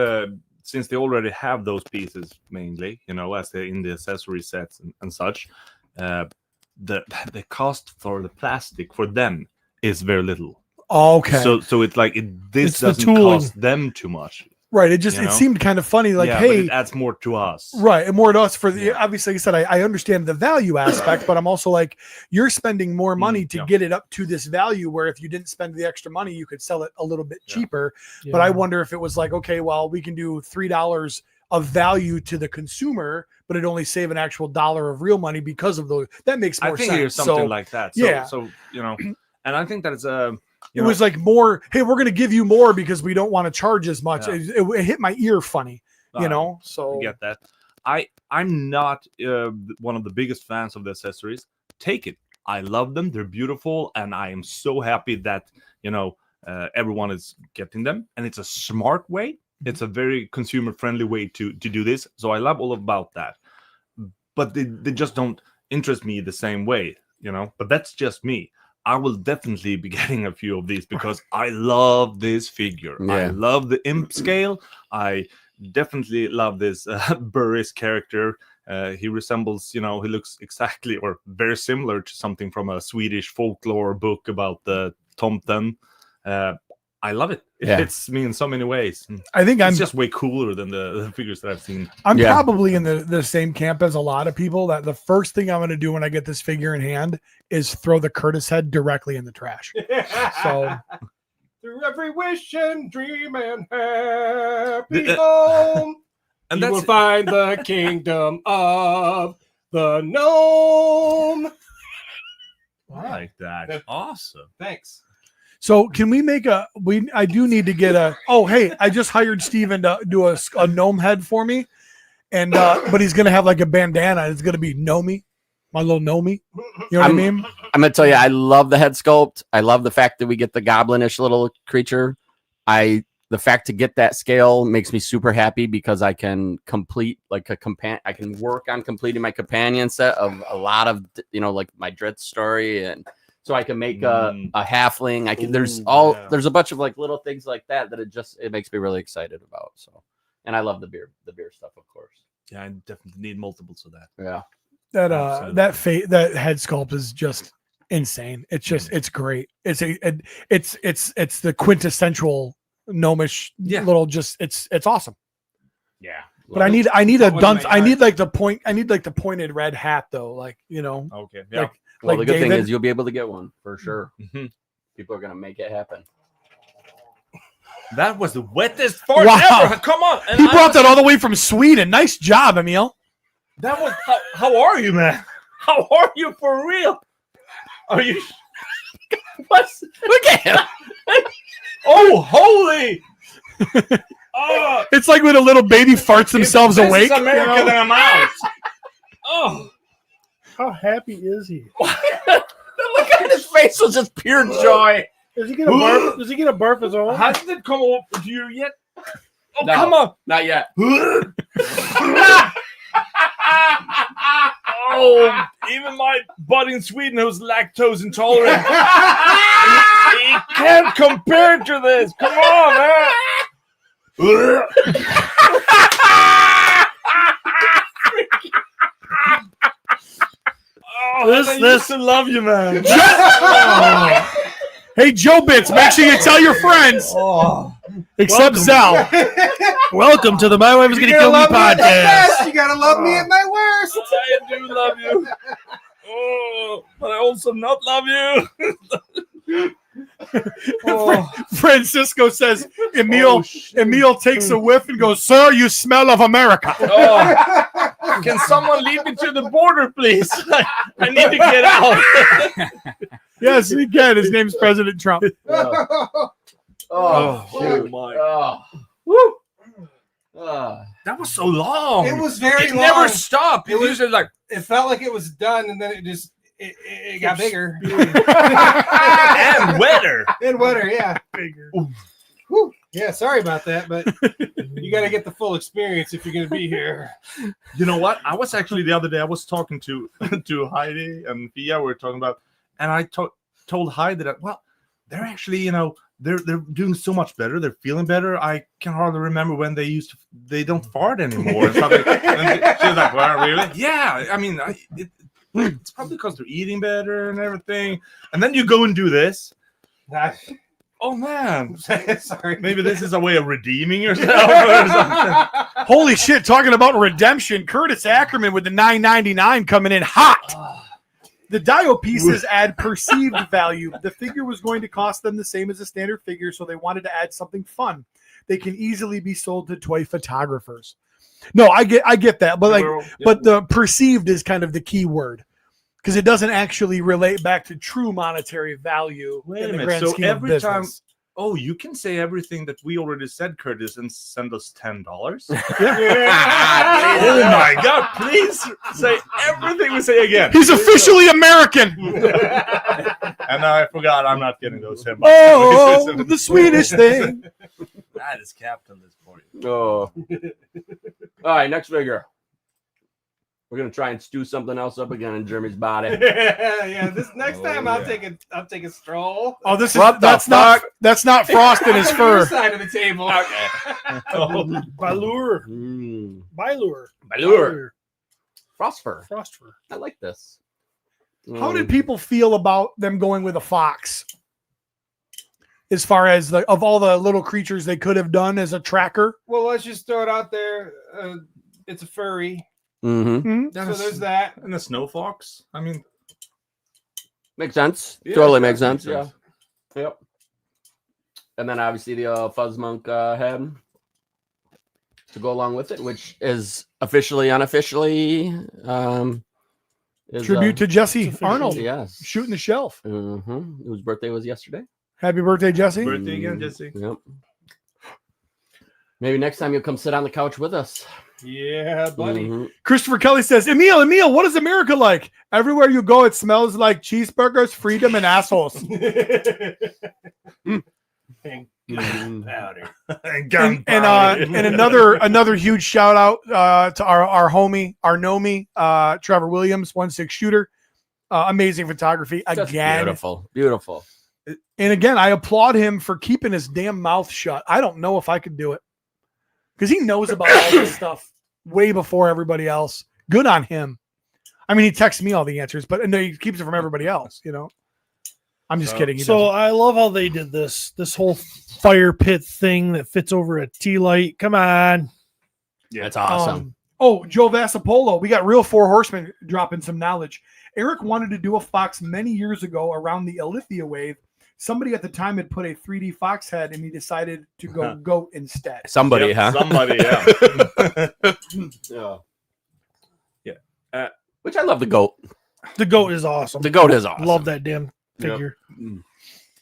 since they already have those pieces mainly, as they're in the accessory sets and such. The cost for the plastic for them is very little. Okay. So it's like this It's the doesn't tooling. cost them too much. Right. It seemed kind of funny. Like, yeah, hey, but it adds more to us. right. And more to us for the, obviously, like I said, I understand the value aspect, but I'm also like, you're spending more money to get it up to this value where if you didn't spend the extra money, you could sell it a little bit cheaper. yeah. But I wonder if it was like, okay, well, we can do $3 of value to the consumer, but it only save an actual $1 of real money because of those. That makes more I think sense. there's something So, like that. So, yeah. So and I think that it's it was like more, hey, we're going to give you more because we don't want to charge as much. Yeah. It hit my ear funny, so I get that. I'm not one of the biggest fans of the accessories. Take it. I love them. They're beautiful. And I am so happy that, everyone is getting them. And it's a smart way. It's a very consumer friendly way to do this. So I love all about that. But they just don't interest me the same way, but that's just me. I will definitely be getting a few of these because I love this figure. Yeah. I love the imp scale. I definitely love this Burris character. He resembles, he looks exactly or very similar to something from a Swedish folklore book about the Tomten. I love it. It fits me in so many ways. I think It's just way cooler than the figures that I've seen. I'm probably in the same camp as a lot of people, that the first thing I'm going to do when I get this figure in hand is throw the Curtis head directly in the trash. So through every wish and dream and happy home, and you will find the kingdom of the gnome. I like that. Awesome. Thanks. So can we make I do need to get hey, I just hired Steven to do a gnome head for me. And, but he's going to have like a bandana. It's going to be Nomi, my little Nomi. You know what I mean? I'm going to tell you, I love the head sculpt. I love the fact that we get the goblinish little creature. The fact to get that scale makes me super happy because I can complete like I can work on completing my companion set of a lot of, like my Dritz story, and so I can make a halfling. There's a bunch of like little things like that it makes me really excited about. So, and I love the beer stuff, of course. Yeah, I definitely need multiples of that. Yeah. That head sculpt is just insane. It's just it's great. It's the quintessential gnomish little it's awesome. Yeah. But I need a dunce. I need like the pointed red hat though. Like, Okay. Yeah. Well, the good David. thing is you'll be able to get one for sure. Mm-hmm. People are going to make it happen. That was the wettest fart ever. Come on. And he brought that all the way from Sweden. Nice job, Emil. That was how are you, man? How are you for real? Are you Look at him. Oh, holy. Oh, it's like when a little baby farts themselves awake. This is America, then I'm out. Oh. How happy is he? Look at his face was just pure joy. Does he get a barf? Does he get a barf as well? Hasn't it come over to you yet? Oh, No, come on. Not yet. Oh, even my buddy in Sweden who's lactose intolerant. he can't compare to this. Come on, man. This to love you, man. Hey, Joe Bits, make sure you tell your friends. Except Sal. Welcome to the My Wife Is Gonna Kill Me podcast. You gotta love me at my worst. I do love you. Oh, but I also not love you. Francisco says Emil takes a whiff and goes, "Sir, you smell of America." Oh, can someone lead me to the border, please? I need to get out. Yes, he can. His name's President Trump. Oh my! That was so long. It was very It long. never stopped. It was usually like It felt like it was done, and then it got bigger and wetter. and wetter. Yeah, bigger. Whew. Yeah, sorry about that, but you got to get the full experience if you're going to be here. You know what? I was actually the other day. I was talking to Heidi and Fia. We were talking about, and I told Heidi that they're actually they're doing so much better. They're feeling better. I can hardly remember when they don't fart anymore. And she was like, "Well, really? Yeah. I mean, it's probably because they're eating better and everything." And then you go and do this. Oh man! Sorry. Maybe this is a way of redeeming yourself or something. Holy shit! Talking about redemption, Curtis Ackerman with the $9.99 coming in hot. The Dio pieces add perceived value. The figure was going to cost them the same as a standard figure, so they wanted to add something fun. They can easily be sold to toy photographers. No, I get that, but but the perceived is kind of the key word because it doesn't actually relate back to true monetary value. Wait in a the minute. grand So scheme of every time, business. you can say everything that we already said, Curtis, and send us $10. Oh my God! Please say everything we say again. He's officially American. And now I forgot. I'm not getting those $10. Oh, the Swedish thing. That is capped on this point. Oh. All right, next figure. We're gonna try and stew something else up again in Jeremy's body. Yeah. This next time I'll take a stroll. Oh, this is What the that's not Frost in his On your fur. side of the table. Okay. Balur. Mm. Balur. Balur. Frost fur. Frost fur. I like this. How did people feel about them going with a fox? As far as of all the little creatures they could have done as a tracker. Well, let's just throw it out there. It's a furry. Mm-hmm. So there's that. And the snow fox. I mean, Makes sense. Yeah, Totally it makes does sense. make Yeah. Yep. And then obviously the fuzz monk head to go along with it, which is officially, unofficially, is, Tribute to Jesse it's official. Arnold. yes, Shooting the shelf. Mm-hmm. Whose birthday was yesterday? Happy birthday, Jesse. birthday again, Jesse. Yep. Maybe next time you'll come sit on the couch with us. Yeah, buddy. Mhm. Christopher Kelly says, Emil, what is America like? Everywhere you go, it smells like cheeseburgers, freedom, and assholes. Mhm. Powder. And another huge shout out to our homie, our Nomi, Trevor Williams, 1/6 shooter. Amazing photography Just again. beautiful. And again, I applaud him for keeping his damn mouth shut. I don't know if I could do it because he knows about all this stuff way before everybody else. Good on him. I mean, he texts me all the answers, but no, he keeps it from everybody else. I'm just kidding. He So doesn't. I love how they did this whole fire pit thing that fits over a tea light. Come on. Yeah, That's awesome. Joe Vassapolo, we got Real Four Horsemen dropping some knowledge. Eric wanted to do a fox many years ago around the Alithia wave. Somebody at the time had put a 3D fox head, and he decided to go goat instead. Somebody, Yep, huh? Somebody, yeah. Yeah. Which I love the goat. The goat is awesome. The goat is awesome. Love that damn figure.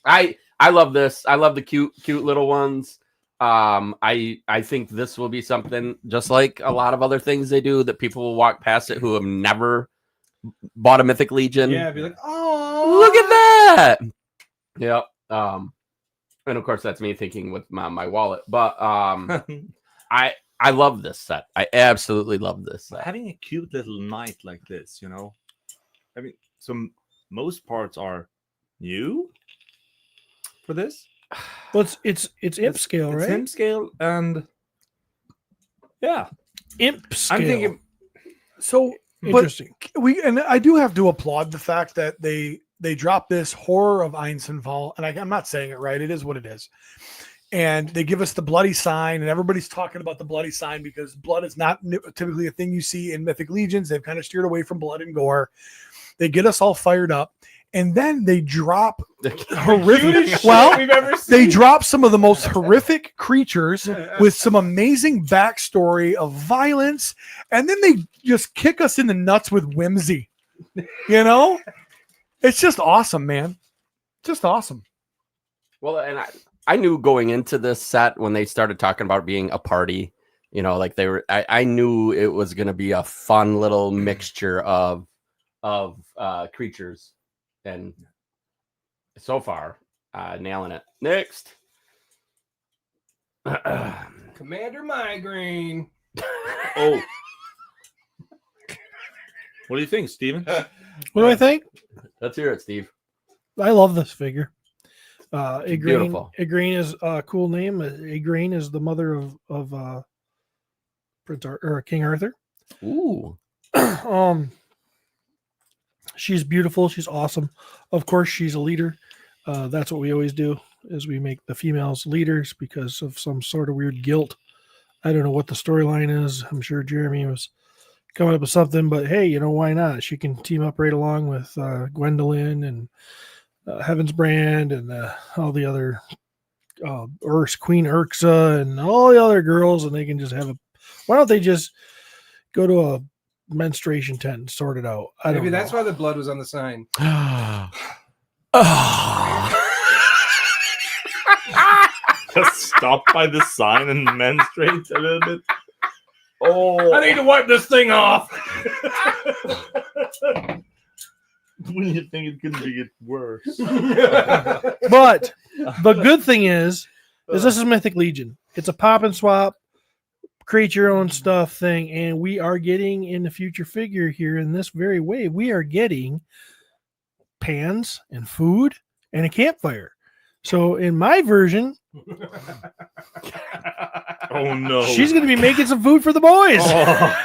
I love this. I love the cute little ones. I think this will be something just like a lot of other things they do that people will walk past it who have never bought a Mythic Legion. Yeah, be like, oh, Look at that. Yep. And of course that's me thinking with my wallet. But I love this set. I absolutely love this set. Having a cute little knight like this, I mean, most parts are new for this. Well, it's imp scale, It's right? imp scale, and yeah, Imp scale. I'm thinking. So, but Interesting. and I do have to applaud the fact that they dropped this horror of Einsamall, and I'm not saying it right. It is what it is. And they give us the bloody sign, and everybody's talking about the bloody sign because blood is not typically a thing you see in Mythic Legions. They've kind of steered away from blood and gore. They get us all fired up, and then they drop horrific. Well, we've ever they seen. drop some of the most horrific creatures with some amazing backstory of violence, and then they just kick us in the nuts with whimsy. It's just awesome, man. Just awesome. Well, and I knew going into this set when they started talking about being a party, like they were. I knew it was going to be a fun little mixture of creatures, and so far, nailing it. Next, Commander Migraine. Oh, what do you think, Steven? What do I think? let's hear it, Steve. I love this figure. Igraine Beautiful. is a cool name. Igraine is the mother of King Arthur. Ooh, She's beautiful. She's awesome. Of course, she's a leader. That's what we always do is we make the females leaders because of some sort of weird guilt. I don't know what the storyline is. I'm sure Jeremy was coming up with something, but hey, why not? She can team up right along with Gwendolyn and Heaven's Brand and all the other Queen Urxa and all the other girls, and they can just have why don't they just go to a menstruation tent and sort it out? Maybe that's why the blood was on the sign. Just stop by the sign and menstruate a little bit. Oh, I need to wipe this thing off. when you think it could be worse. But the good thing is this is Mythic Legion. It's a pop and swap, create your own stuff thing, and we are getting in the future figure here in this very way. We are getting pans and food and a campfire. So in my version, Oh no, she's going to be making some food for the boys. Oh,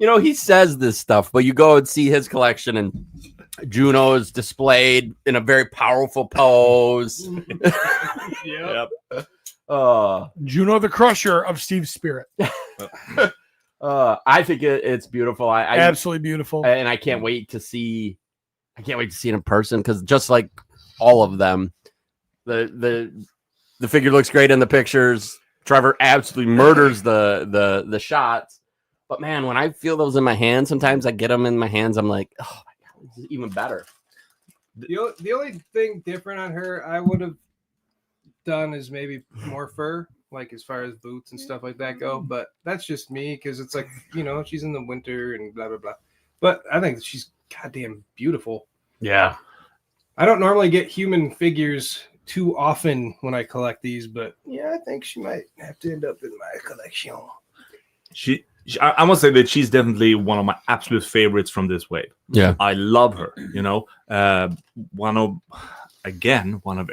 You know, he says this stuff, but you go and see his collection, and Juno is displayed in a very powerful pose. Yep. Juno the Crusher of Steve's spirit. I think it's beautiful. I Absolutely beautiful. and I can't wait to see. I can't wait to see it in person because just like all of them, the figure looks great in the pictures. Trevor absolutely murders the shots. But man, when I feel those in my hands, sometimes I get them in my hands. I'm like, oh my god, this is even better. The only thing different on her I would have done is maybe more fur, like as far as boots and stuff like that go. But that's just me because it's like, you know, she's in the winter and blah blah blah. But I think she's goddamn beautiful. Yeah. I don't normally get human figures too often when I collect these, but yeah, I think she might have to end up in my collection. I must say that she's definitely one of my absolute favorites from this wave. Yeah. I love her. You know, one of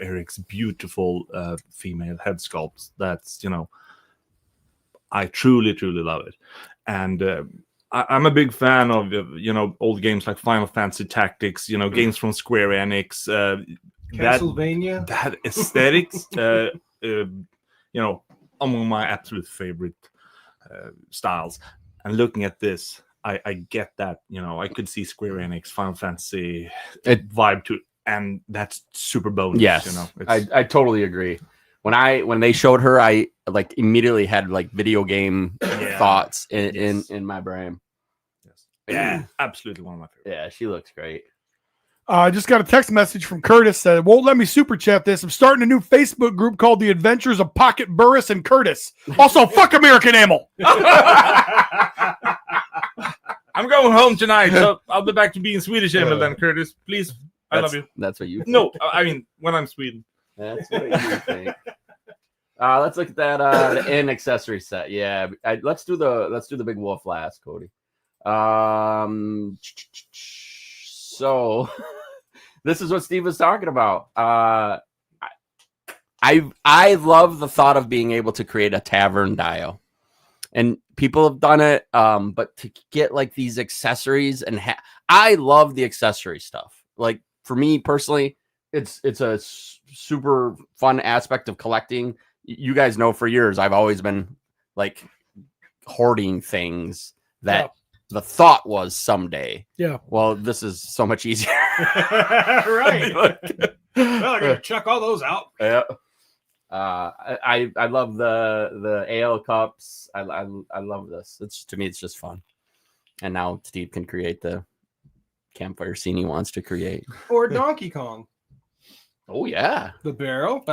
Eric's beautiful female head sculpts. That's, you know, I truly love it. And I'm a big fan of, you know, old games like Final Fantasy Tactics, you know, games from Square Enix. Castlevania. That aesthetics, you know, among my absolute favorite styles. And looking at this, I get that, you know, I could see Square Enix, Final Fantasy vibe to it, and that's super bonus. Yes, you know, I totally agree. When they showed her, I like immediately had like video game thoughts in my brain. Yes. Yeah, absolutely one of my favorites. Yeah, she looks great. I just got a text message from Curtis that won't let me super chat this. I'm starting a new Facebook group called The Adventures of Pocket Burris and Curtis. Also, fuck American Emil. I'm going home tonight, so I'll be back to being Swedish, Emil, then, Curtis. Please, I love you. That's what you think. No, I mean, when I'm Sweden. That's what you think. Let's look at that the in accessory set. Yeah, let's do the big wolf last, Cody. So this is what Steve was talking about. I love the thought of being able to create a tavern dial, and people have done it. But to get like these accessories and I love the accessory stuff. Like for me personally, it's a super fun aspect of collecting. You guys know for years I've always been like hoarding things that the thought was someday. Yeah. Well, this is so much easier. Right. Well, I gotta chuck all those out. Yeah. I love the ale cups. I love this. To me, it's just fun. And now Steve can create the campfire scene he wants to create. Or Donkey Kong. Oh yeah. The barrel.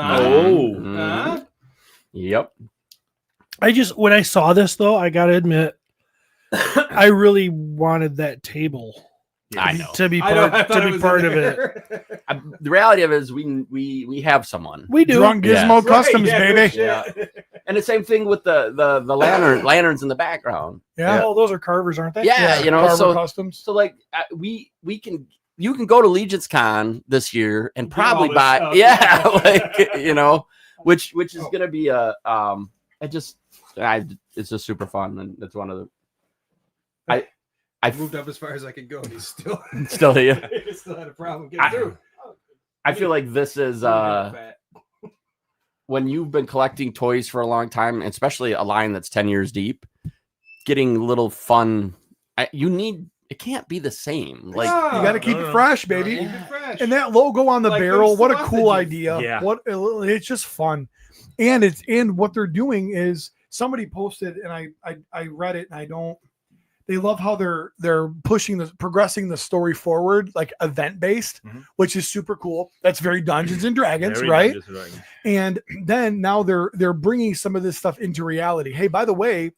Yep. When I saw this though, I gotta admit, I really wanted that table. I know. To be part of it. The reality of it is we have someone. We do. Drunk Gizmo Customs, baby. Yeah. And the same thing with the lanterns in the background. Yeah. Oh, those are carvers, aren't they? Yeah, you know, Carver Customs. so like you can go to Legion's Con this year and probably all this buy stuff. like you know, which is gonna be it's just super fun, and it's one of the I moved up as far as I could go, and he's still here. he still had a problem getting through. I feel like this is when you've been collecting toys for a long time, especially a line that's 10 years deep, getting little fun. It can't be the same. Like You got to keep it fresh, baby. Keep it fresh. And that logo on the Like barrel, those what a cool sausages. idea. Yeah. It's just fun. And what they're doing is somebody posted, and I read it, and they love how they're progressing the story forward, like event based, which is super cool. That's very Dungeons and Dragons, Very right? Dungeons and Dragons. And then now they're bringing some of this stuff into reality. Hey, by the way,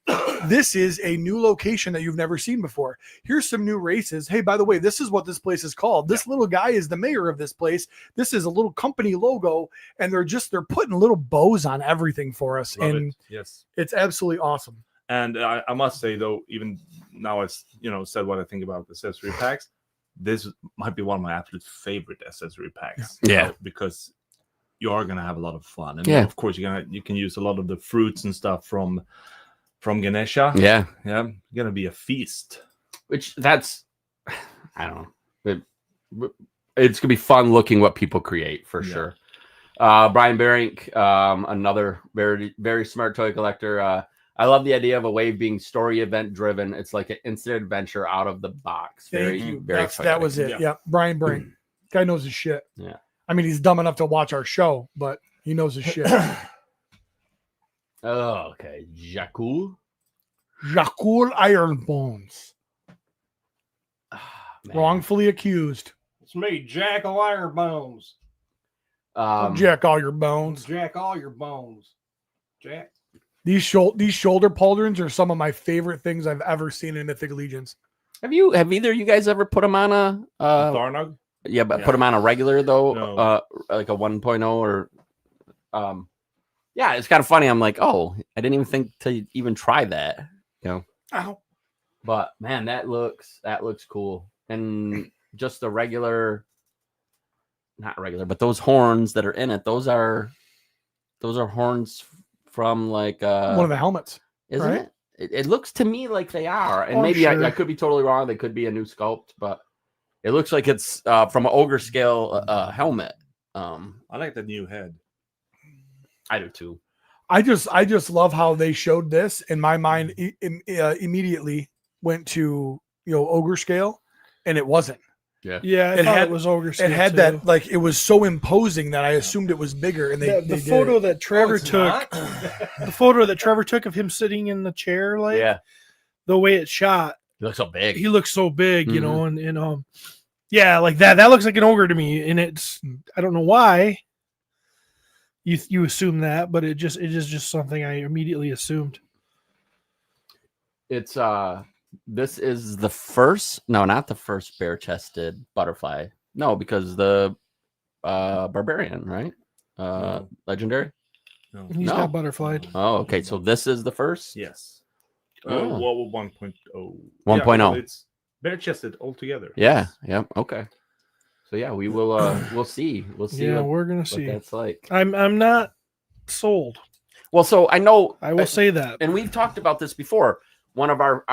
this is a new location that you've never seen before. Here's some new races. Hey, by the way, this is what this place is called. This little guy is the mayor of this place. This is a little company logo, and they're putting little bows on everything for us. Love and it. Yes. it's absolutely awesome. And I must say, though, even now I've said what I think about accessory packs, this might be one of my absolute favorite accessory packs. Yeah. You know, because you are gonna have a lot of fun, and Yeah. of course you can use a lot of the fruits and stuff from from Ganesha. Yeah. Yeah, gonna be a feast. Which that's, I don't know. It's gonna be fun looking what people create for sure. Brian Berink, another very, very smart toy collector. I love the idea of a wave being story event driven. It's like an instant adventure out of the box. Thank you. That was it. Yeah. Brian Brink. Guy knows his shit. Yeah. I mean, he's dumb enough to watch our show, but he knows his shit. Oh, okay. Jakul. Iron Bones. Man. Wrongfully accused. It's me, Jack of Iron Bones. Jack all your bones. Jack all your bones. Jack. These shoulder pauldrons are some of my favorite things I've ever seen in Mythic Legions. Have either of you guys ever put them on a Tharnog? Yeah, but put them on a regular though, No. Like a 1.0 or yeah, it's kind of funny. I'm like, oh, I didn't even think to even try that, you know. Ow. But man, that looks cool. And just the regular, not regular, but those horns that are in it, those are horns from like One of the helmets. isn't right? it looks to me like they are. And Oh, maybe sure. I could be totally wrong. They could be a new sculpt, but it looks like it's from an ogre scale helmet. I like the new head. I do too. I just love how they showed this, and my mind immediately went to ogre scale, and it wasn't. Yeah, It had- it was ogre. It had that, like, it was so imposing that I assumed it was bigger. And the they photo did it. that Trevor it's took, not? the photo that Trevor took of him sitting in the chair, like Yeah, the way it's shot, he looks so big. he looks so big, you Mhm. know, and yeah, like that looks like an ogre to me, and it's, I don't know why you assume that, but it is just something I immediately assumed. It's this is the first, no, not the first bare-chested butterfly. No, because the barbarian, right? No. Legendary. No. He's No. got butterflied. Oh, okay. So this is the first. Yes. Oh. 1.0. 1.0. well, it's bare chested altogether. Yeah. Yeah. Okay. So yeah, we will. We'll see. We'll see. Yeah, what, we're gonna what see. that's like. I'm not sold. Well, so I know. I will say that. and we've talked about this before. One of our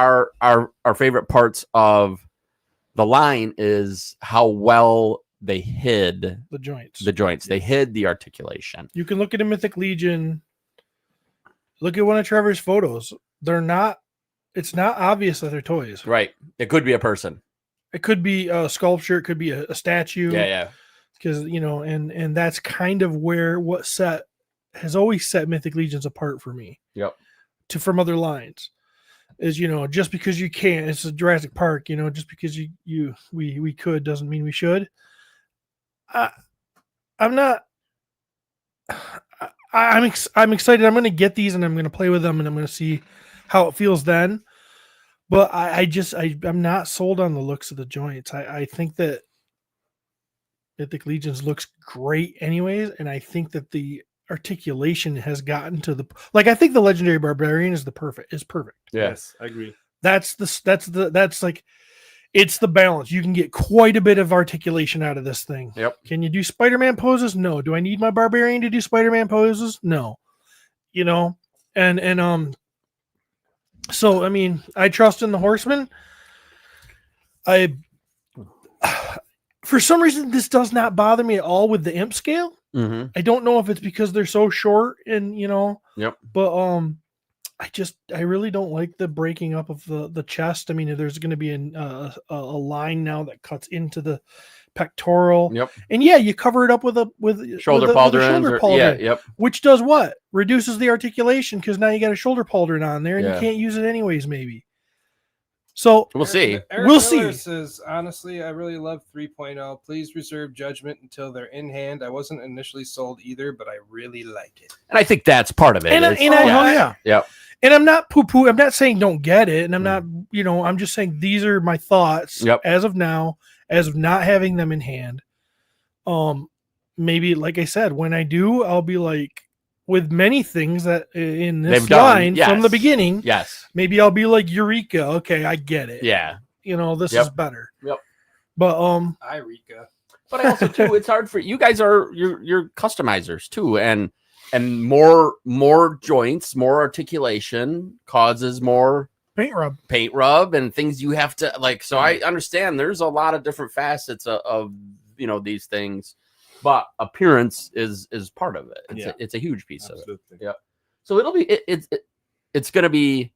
favorite parts of the line is how well they hid The joints. the joints. They hid the articulation. You can look at a Mythic Legion. Look at one of Trevor's photos. They're not. It's not obvious that they're toys. Right. It could be a person. It could be a sculpture. It could be a statue. Yeah. Yeah. Because and that's kind of where what has always set Mythic Legions apart for me. Yep. From other lines. Is just because you can't, it's a Jurassic Park, just because we could doesn't mean we should. I'm not. I'm excited. I'm going to get these and I'm going to play with them and I'm going to see how it feels then. But I'm not sold on the looks of the joints. I think that Mythic Legions looks great anyways, and I think that the articulation has gotten to I think the Legendary Barbarian is perfect. Yeah. Yes, I agree. That's like, it's the balance. You can get quite a bit of articulation out of this thing. Yep. Can you do Spider-Man poses? No. Do I need my Barbarian to do Spider-Man poses? No. So I mean, I trust in the Horseman. For some reason, this does not bother me at all with the imp scale. Mm-hmm. I don't know if it's because they're so short and Yep. but I really don't like the breaking up of the chest. I mean, there's going to be a line now that cuts into the pectoral. Yep. And yeah, you cover it up with Shoulder with pauldrons. shoulder Yeah. pauldron, Yep. which does what? Reduces the articulation because now you got a shoulder pauldron on there and Yeah. you can't use it anyways, maybe. So We'll see. Eric We'll Miller see. says, honestly, I really love 3.0. Please reserve judgment until they're in hand. I wasn't initially sold either, but I really like it. And I think that's part of it. And I- is- and I- yeah. yeah. Yep. and I'm not poo-poo. I'm not saying don't get it. And I'm not, I'm just saying these are my thoughts Yep. as of now, as of not having them in hand. Maybe, like I said, when I do, I'll be like, with many things that in this They've done, line from the yes. beginning, Yes. maybe I'll be like, Eureka. Okay, I get it. Yeah. This Yep. is better. Yep. But Irika. But I also too, it's hard for you guys. You're customizers too, and and more joints, more articulation causes more Paint rub. and things you have to like. So I understand there's a lot of different facets of these things, but appearance is part of it. It's a huge piece of it. Yeah. So it'll be it's gonna be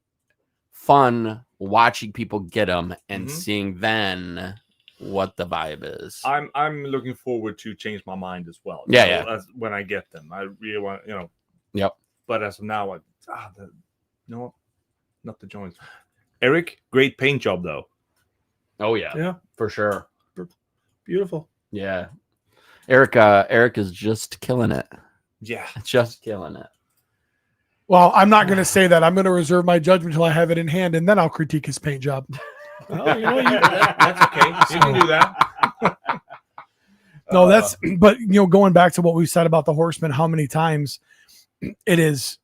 fun watching people get them and seeing then what the vibe is. I'm looking forward to change my mind as well. As when I get them, I really want Yep. But as of now, not the joints. Eric, great paint job though. Oh yeah. Yeah. For sure. Beautiful. Yeah. Eric is just killing it. Yeah. Just killing it. Well, I'm not going to say that. I'm going to reserve my judgment until I have it in hand, and then I'll critique his paint job. Well, That's okay. You can do that. No, but going back to what we said about the Horseman, how many times it is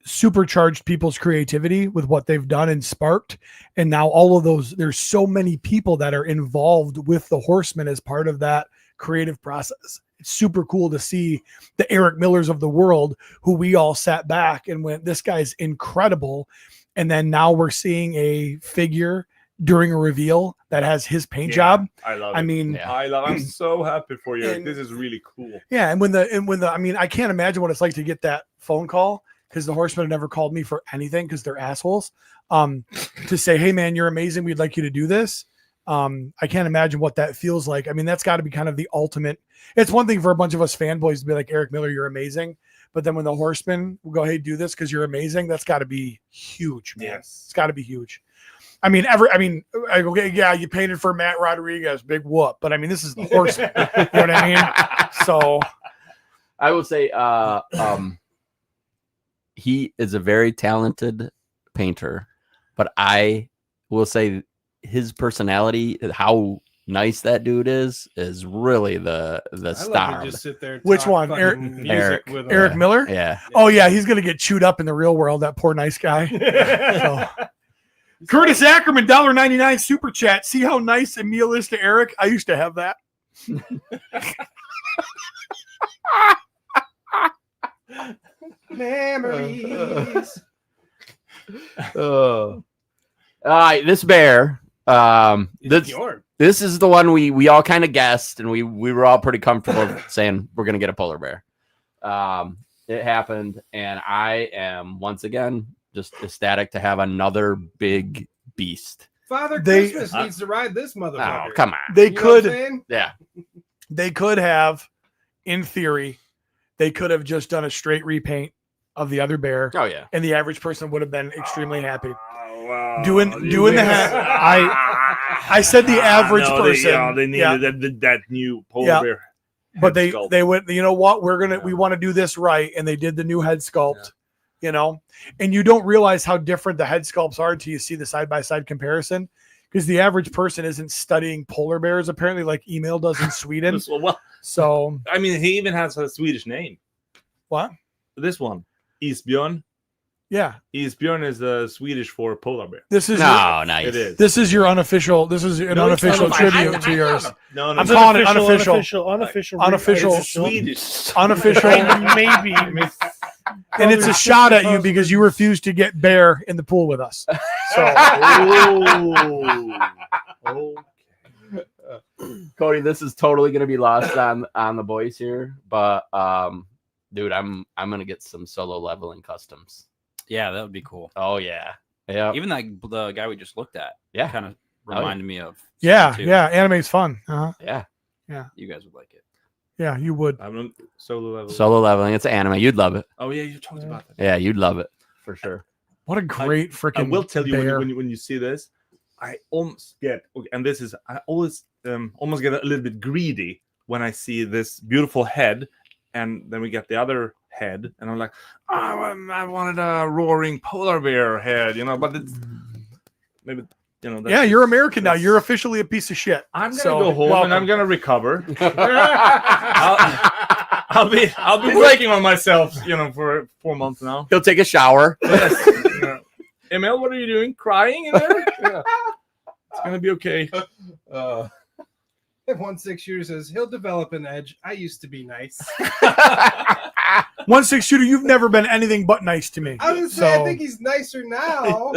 supercharged people's creativity with what they've done and sparked. And now all of those, there's so many people that are involved with the Horseman as part of that creative process. It's super cool to see the Eric Millers of the world who we all sat back and went, this guy's incredible. And then now we're seeing a figure during a reveal that has his paint job. I love it. I mean, I'm so happy for you. And- This is really cool. yeah. And when I mean, I can't imagine what it's like to get that phone call, because the Horsemen have never called me for anything because they're assholes. To say, hey man, you're amazing. We'd like you to do this. I can't imagine what that feels like. I mean, that's got to be kind of the ultimate. It's one thing for a bunch of us fanboys to be like, Eric Miller, you're amazing. But then when the Horsemen will go, hey, do this because you're amazing, that's got to be huge, man. Yes. It's got to be huge. I mean, okay, yeah, you painted for Matt Rodriguez, big whoop. But I mean, this is the Horseman. You know what I mean? So I will say he is a very talented painter, but I will say his personality, how nice that dude is really the star. Just sit there. Which talk one? fucking music Eric. with him. Eric Miller? Yeah. Oh, yeah, he's going to get chewed up in the real world, that poor nice guy. So. Curtis Ackerman, $1.99 super chat. See how nice Emil is to Eric? I used to have that. Memories. All right, this bear. Bjorn. This is the one we all kind of guessed, and we were all pretty comfortable saying we're gonna get a polar bear. It happened, and I am once again just ecstatic to have another big beast. Father They- Christmas needs to ride this motherfucker. Oh, come on. They You know what I'm could saying? Yeah. they could have, in theory, they could have just done a straight repaint of the other bear, Oh yeah. and the average person would have been extremely happy. Oh, wow. Doing the I said the average person. They needed that new polar Yeah. bear. But head sculpt. they went, you know what, we want to do this right, and they did the new head sculpt, and you don't realize how different the head sculpts are until you see the side-by-side comparison, because the average person isn't studying polar bears apparently like Emil does in Sweden. Well, So I mean, he even has a Swedish name. what? This one, Isbjörn. Yeah, Isbjörn is the Swedish for polar bear. this is No, nice. It is. this is your unofficial. This is an unofficial tribute to yours. No, I'm no. calling it unofficial. Unofficial. It's Swedish. Unofficial, Maybe. and it's a shot at you because you refused to get bear in the pool with us. So Oh. Cody, this is totally gonna be lost on the boys here, but dude, I'm gonna get some solo leveling customs. Yeah, that would be cool. Oh yeah. Yeah. Even the guy we just looked at, Yeah. kind of yeah. reminded me of. yeah, season two. yeah, anime's fun. Yeah. You guys would like it. Yeah, you would. I'm on solo level. Solo leveling. It's anime. You'd love it. Oh yeah, you talked about that. Yeah, you'd love it for sure. What a great freaking. I will tell you bear. when you see this, I almost get, and this is, I always almost get a little bit greedy when I see this beautiful head, and then we get the other head, and I'm like, oh, I wanted a roaring polar bear head, but it's maybe, that's Yeah, you're just- American now. that's- You're officially a piece of shit. I'm gonna So, go home welcome. and I'm gonna recover. I'll be working on myself, for 4 months now. He'll take a shower. Emil, what are you doing? Crying in there? Yeah. It's gonna be okay. 164 says he'll develop an edge. I used to be nice. 1/6 shooter, you've never been anything but nice to me. I was gonna say, I think he's nicer now.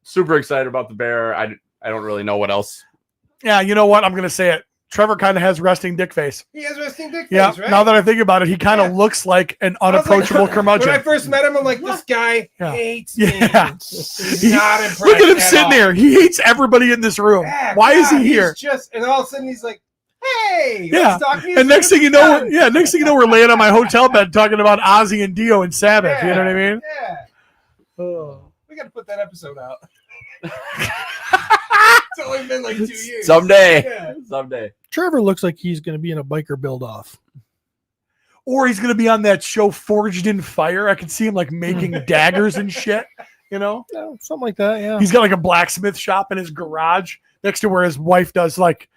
Super excited about the bear. I don't really know what else. Yeah, you know what? I'm gonna say it. Trevor kind of has resting dick face. He has resting dick Yeah. face, right? Now that I think about it, he kind of looks like an unapproachable curmudgeon. When I first met him, I'm like, this guy hates me. Yeah. He's not impressed. Look at him at sitting all. there. He hates everybody in this room. Yeah, Why is he he's here? And all of a sudden he's like, hey, Yeah. let's talk music. And next thing you know, we're laying on my hotel bed talking about Ozzy and Dio and Sabbath. You know what I mean? Yeah. Oh. We got to put that episode out. It's only been like 2 years. Someday. Yeah. Someday. Trevor looks like he's going to be in a biker build-off. Or he's gonna be on that show Forged in Fire. I can see him like making daggers and shit. You know, Yeah, something like that. Yeah. he's got like a blacksmith shop in his garage next to where his wife does like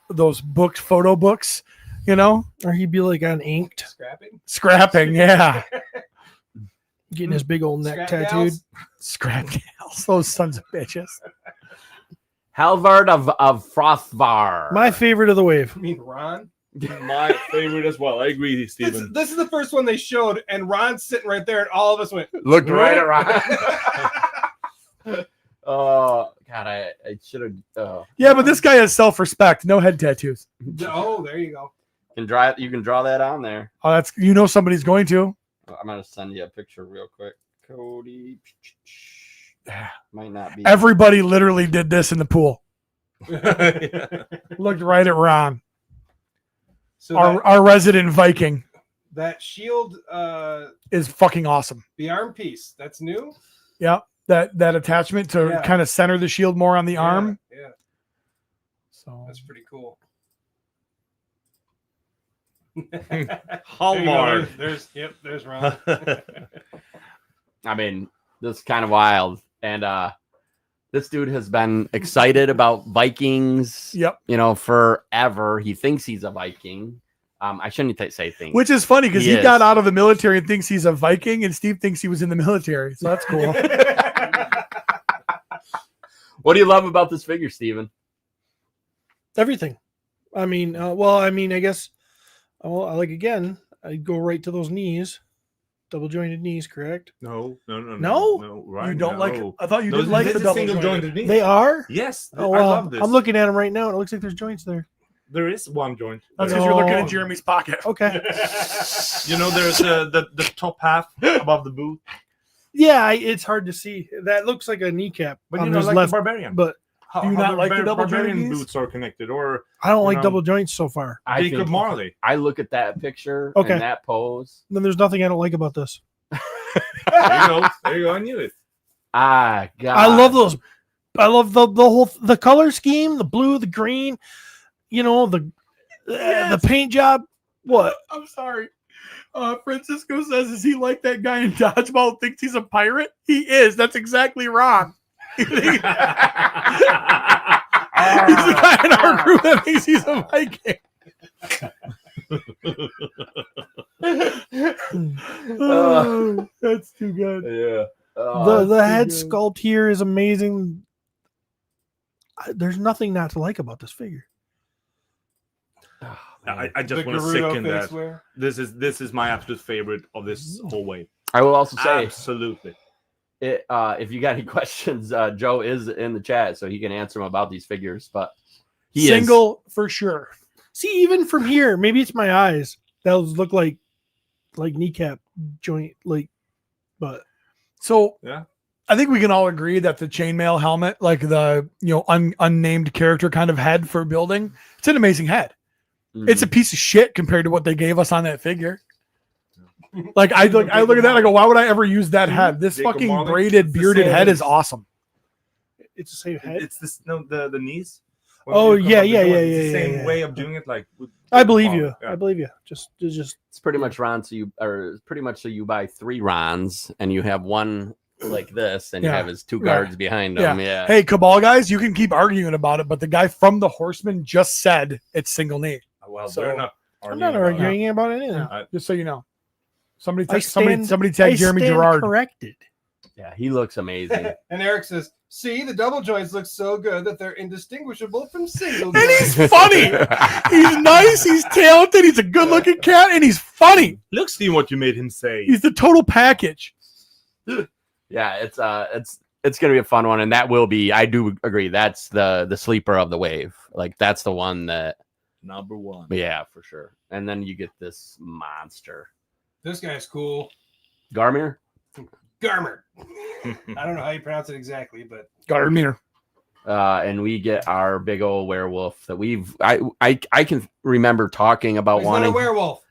those photo books. You know, Or he'd be like on Inked, scrapping. Yeah, getting his big old neck Scrap tattooed. gals? scrap gals. Those sons of bitches. Halvard of Frothvar. My favorite of the wave. I mean, Ron. My favorite as well. I agree, Steven. This is the first one they showed, and Ron's sitting right there, and all of us went, Looked right at Ron. Oh God, I should have. Yeah, but this guy has self-respect. No head tattoos. oh, there you go. You can draw that on there. Oh, that's somebody's going to. I'm gonna send you a picture real quick. Cody might not be. Everybody literally did this in the pool. Looked right at Ron, So our resident Viking. that shield, Is fucking awesome. the arm piece, that's new. Yeah, that attachment to Yeah. kind of center the shield more on the arm. Yeah, So that's pretty cool. Hallmark. There's Ron. I mean, this is kind of wild, and this dude has been excited about Vikings. Yep. You know, forever. He thinks he's a Viking. I shouldn't say things. Which is funny because He he got is. out of the military and thinks he's a Viking, and Steve thinks he was in the military. So that's cool. What do you love about this figure, Steven? Everything. I mean, I guess, again, I'd go right to those knees. Double jointed knees, correct? No. No? Right, You don't like? no. I thought you Those- did like this the is double single jointed. jointed knee. They are? Yes, Oh, I wow. love this. I'm looking at them right now, and it looks like there's joints there. There is one joint. That's there. because you're looking No. at Jeremy's pocket. Okay. You know, there's the top half above the boot, Yeah, it's hard to see. That looks like a kneecap but on you know, his like left, the barbarian. but How, Do you how not like the double barbarian jointed knees? boots are connected, or I don't like know. double joints so far. I Jacob think Marley. I look at that picture Okay. and that pose. Then there's nothing I don't like about this. There you go. There you go. I knew it. Ah, God. I love those. I love the whole color scheme, the blue, the green, you know, the paint job. What? I'm sorry. Francisco says, "Is he like that guy in Dodgeball? Thinks he's a pirate? He is. That's exactly wrong. He's the guy in our group that thinks he's a Viking." Oh, that's too good. Yeah. The too head good. sculpt here is amazing. There's nothing not to like about this figure. I just The want to Gerudo second face that. wear. This is my absolute favorite of this whole wave. I will also say, Absolutely. if you got any questions, Joe is in the chat, so he can answer them about these figures. But he Single for sure. See, even from here, maybe it's my eyes. Those look like kneecap joint, but So Yeah. I think we can all agree that the chainmail helmet, like the unnamed character kind of head for building, it's an amazing head. is. It's a piece of shit compared to what they gave us on that figure. Like I look at that, I go, why would I ever use that head? This Jacob fucking Marley, braided, it's the bearded same. head is awesome. it's the same head. It's this the knees. Oh, When you come yeah, up the yeah, door, yeah, it's the yeah, same yeah. way of doing it. Like I believe you. Yeah. I believe you. Just It's pretty much Ron. So you buy 3 Rons and you have one like this, and you Yeah. have his 2 Yeah. guards behind him. Yeah. Hey, Cabal guys, you can keep arguing about it, but the guy from the Horseman just said it's single knee. Well, So, they're not. I'm not arguing about anything. Just so you know. Somebody I tag stand Jeremy Gerard. Gerard. Corrected. Yeah, he looks amazing. And Eric says, see, the double joints look so good that they're indistinguishable from single And joints. he's funny. He's nice. He's talented. He's a good-looking cat, and he's funny. Look, Steve, what you made him say. He's the total package. Yeah, it's gonna be a fun one, and that will be. I do agree. That's the sleeper of the wave. Like that's the one that. Number one. Yeah, for sure. And then you get this monster, This guy's cool. Garmir. Garmer. I don't know how you pronounce it exactly, but Garmir. And we get our big old werewolf that I can remember talking about he's not wanting. a werewolf.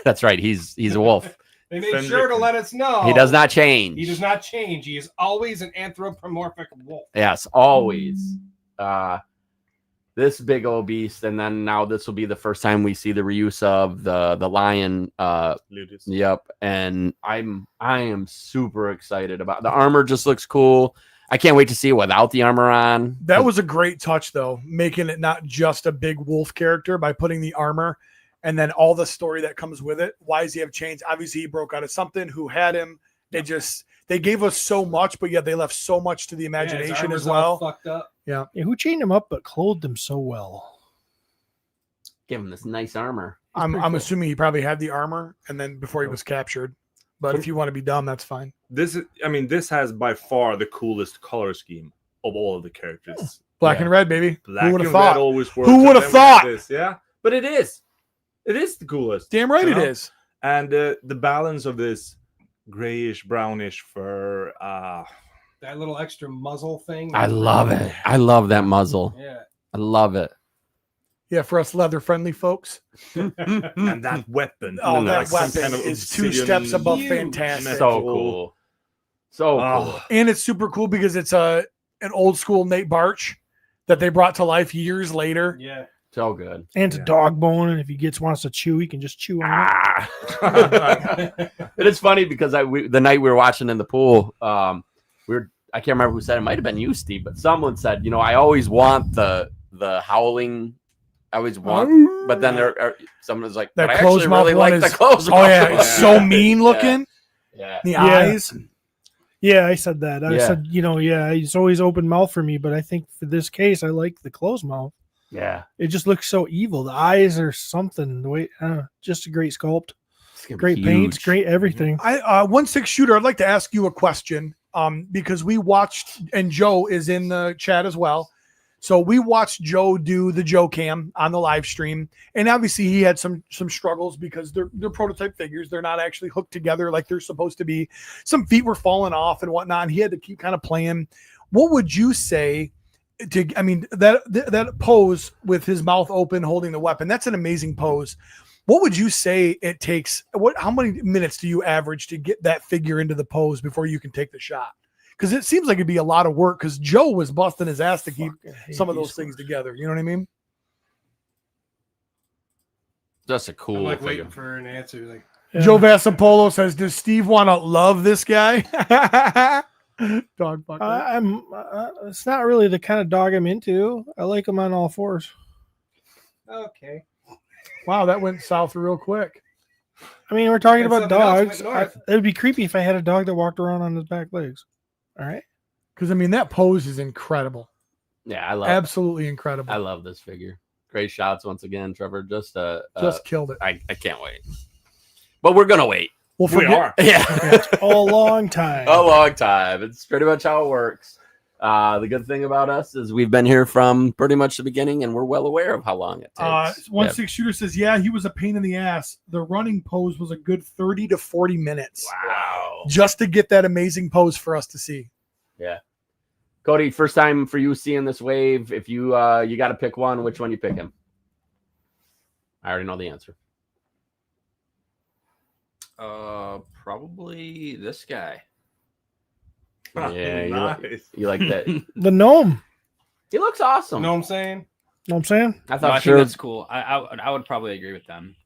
That's right. He's a wolf. They made Fenric. sure to let us know. He does not change. He does not change. He is always an anthropomorphic wolf. Yes, always. This big old beast, and then now this will be the first time we see the reuse of the lion. Ludus. Yep, and I am super excited about the armor. Just looks cool. I can't wait to see it without the armor on. That was a great touch, though, making it not just a big wolf character by putting the armor and then all the story that comes with it. Why does he have chains? Obviously, he broke out of something. Who had him? They gave us so much, but yet they left so much to the Yeah, his imagination armor's as all well. fucked up. Yeah, who chained him up but clothed him so well? Give him this nice armor. I'm assuming he probably had the armor and then before he was captured. But if you want to be dumb, that's fine. This has by far the coolest color scheme of all of the characters. Black Yeah. and red, baby. Black Who would and have red thought? always works. Who would have and then we thought? this, yeah, but it is the coolest. Damn right You it know? is. And the balance of this grayish brownish fur. That little extra muzzle thing. I love it. I love that muzzle. Yeah. I love it. Yeah, for us leather-friendly folks. and that weapon. Oh, No, that like some weapon kind of is 2 obsidian- steps above Huge. fantastic. So cool. So Oh. cool. And it's super cool because it's an old school Nate Barch that they brought to life years later. Yeah. So good. And it's a Yeah. dog bone, and if he wants to chew, he can just chew on it. Ah. It is funny because the night we were watching in the pool, I can't remember who said it. Might have been you, Steve, but someone said, I always want the howling. I always want, but then someone was like, That but I actually closed mouth really one like the is- closed Oh mouth yeah, one. it's so mean looking. Yeah. The Yeah. eyes. Yeah, I said that. I Yeah. said, it's always open mouth for me, but I think for this case, I like the closed mouth. Yeah. It just looks so evil. The eyes are something. The way, just a great sculpt, It's gonna be great paints, huge. great everything. I 1/6 shooter. I'd like to ask you a question. Because we watched, and Joe is in the chat as well. So we watched Joe do the Joe Cam on the live stream, and obviously he had some struggles because they're prototype figures. They're not actually hooked together like they're supposed to be. Some feet were falling off and whatnot. And he had to keep kind of playing. What would you say that pose with his mouth open, holding the weapon? That's an amazing pose. What would you say it takes? How many minutes do you average to get that figure into the pose before you can take the shot? Because it seems like it'd be a lot of work. Because Joe was busting his ass to keep Fucking hate some of these those things squares. together. You know what I mean? Just a I'm cool like figure. waiting for an answer. Like, Yeah. Joe Vassapolo says, "Does Steve want to love this guy?" Dog fucker. It's not really the kind of dog I'm into. I like him on all fours. okay. Wow, that went south real quick. I mean, we're talking And about something else went dogs. north. It would be creepy if I had a dog that walked around on his back legs. All right. Because that pose is incredible. Yeah, I love Absolutely incredible. I love this figure. Great shots once again, Trevor. Just Killed it. I can't wait. But we're gonna wait. Well, We are. Yeah. A long time. A long time. It's pretty much how it works. The good thing about us is we've been here from pretty much the beginning, and we're well aware of how long it takes. 1/6 shooter says, "Yeah, he was a pain in the ass. The running pose was a good 30 to 40 minutes Wow. just to get that amazing pose for us to see." Cody, first time for you seeing this wave. If you you got to pick one, which one you picking? I already know the answer. Probably this guy. Yeah, Nice. you like that? The gnome. He looks awesome. You know what I'm saying? Know what I'm saying? I No, thought I sure. think that's cool. I would probably agree with them.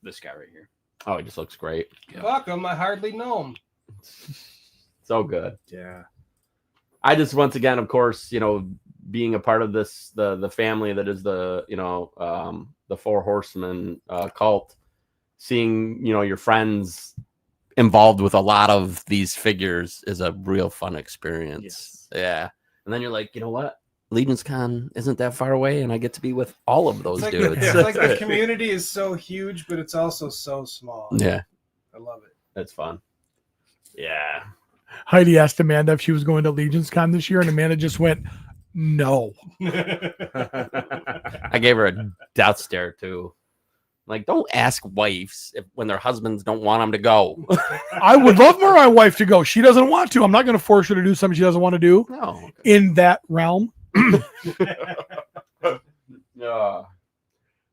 This guy right here. Oh, he just looks great. Yeah. Fuck him. I hardly know him. So good. Yeah. I just once again, of course, being a part of this, the family that is the Four Horsemen cult, seeing your friends involved with a lot of these figures is a real fun experience. Yeah. And then you're like, you know what? Legion's Con isn't that far away, and I get to be with all of those dudes. It's like the community is so huge, but it's also so small. Yeah. I love it. That's fun. Yeah. Heidi asked Amanda if she was going to Legion's Con this year, and Amanda just went, no. I gave her a death stare too. Like, don't ask wives when their husbands don't want them to go. I would love for my wife to go. She doesn't want to. I'm not going to force her to do something she doesn't want to do No. in that realm. Yeah. All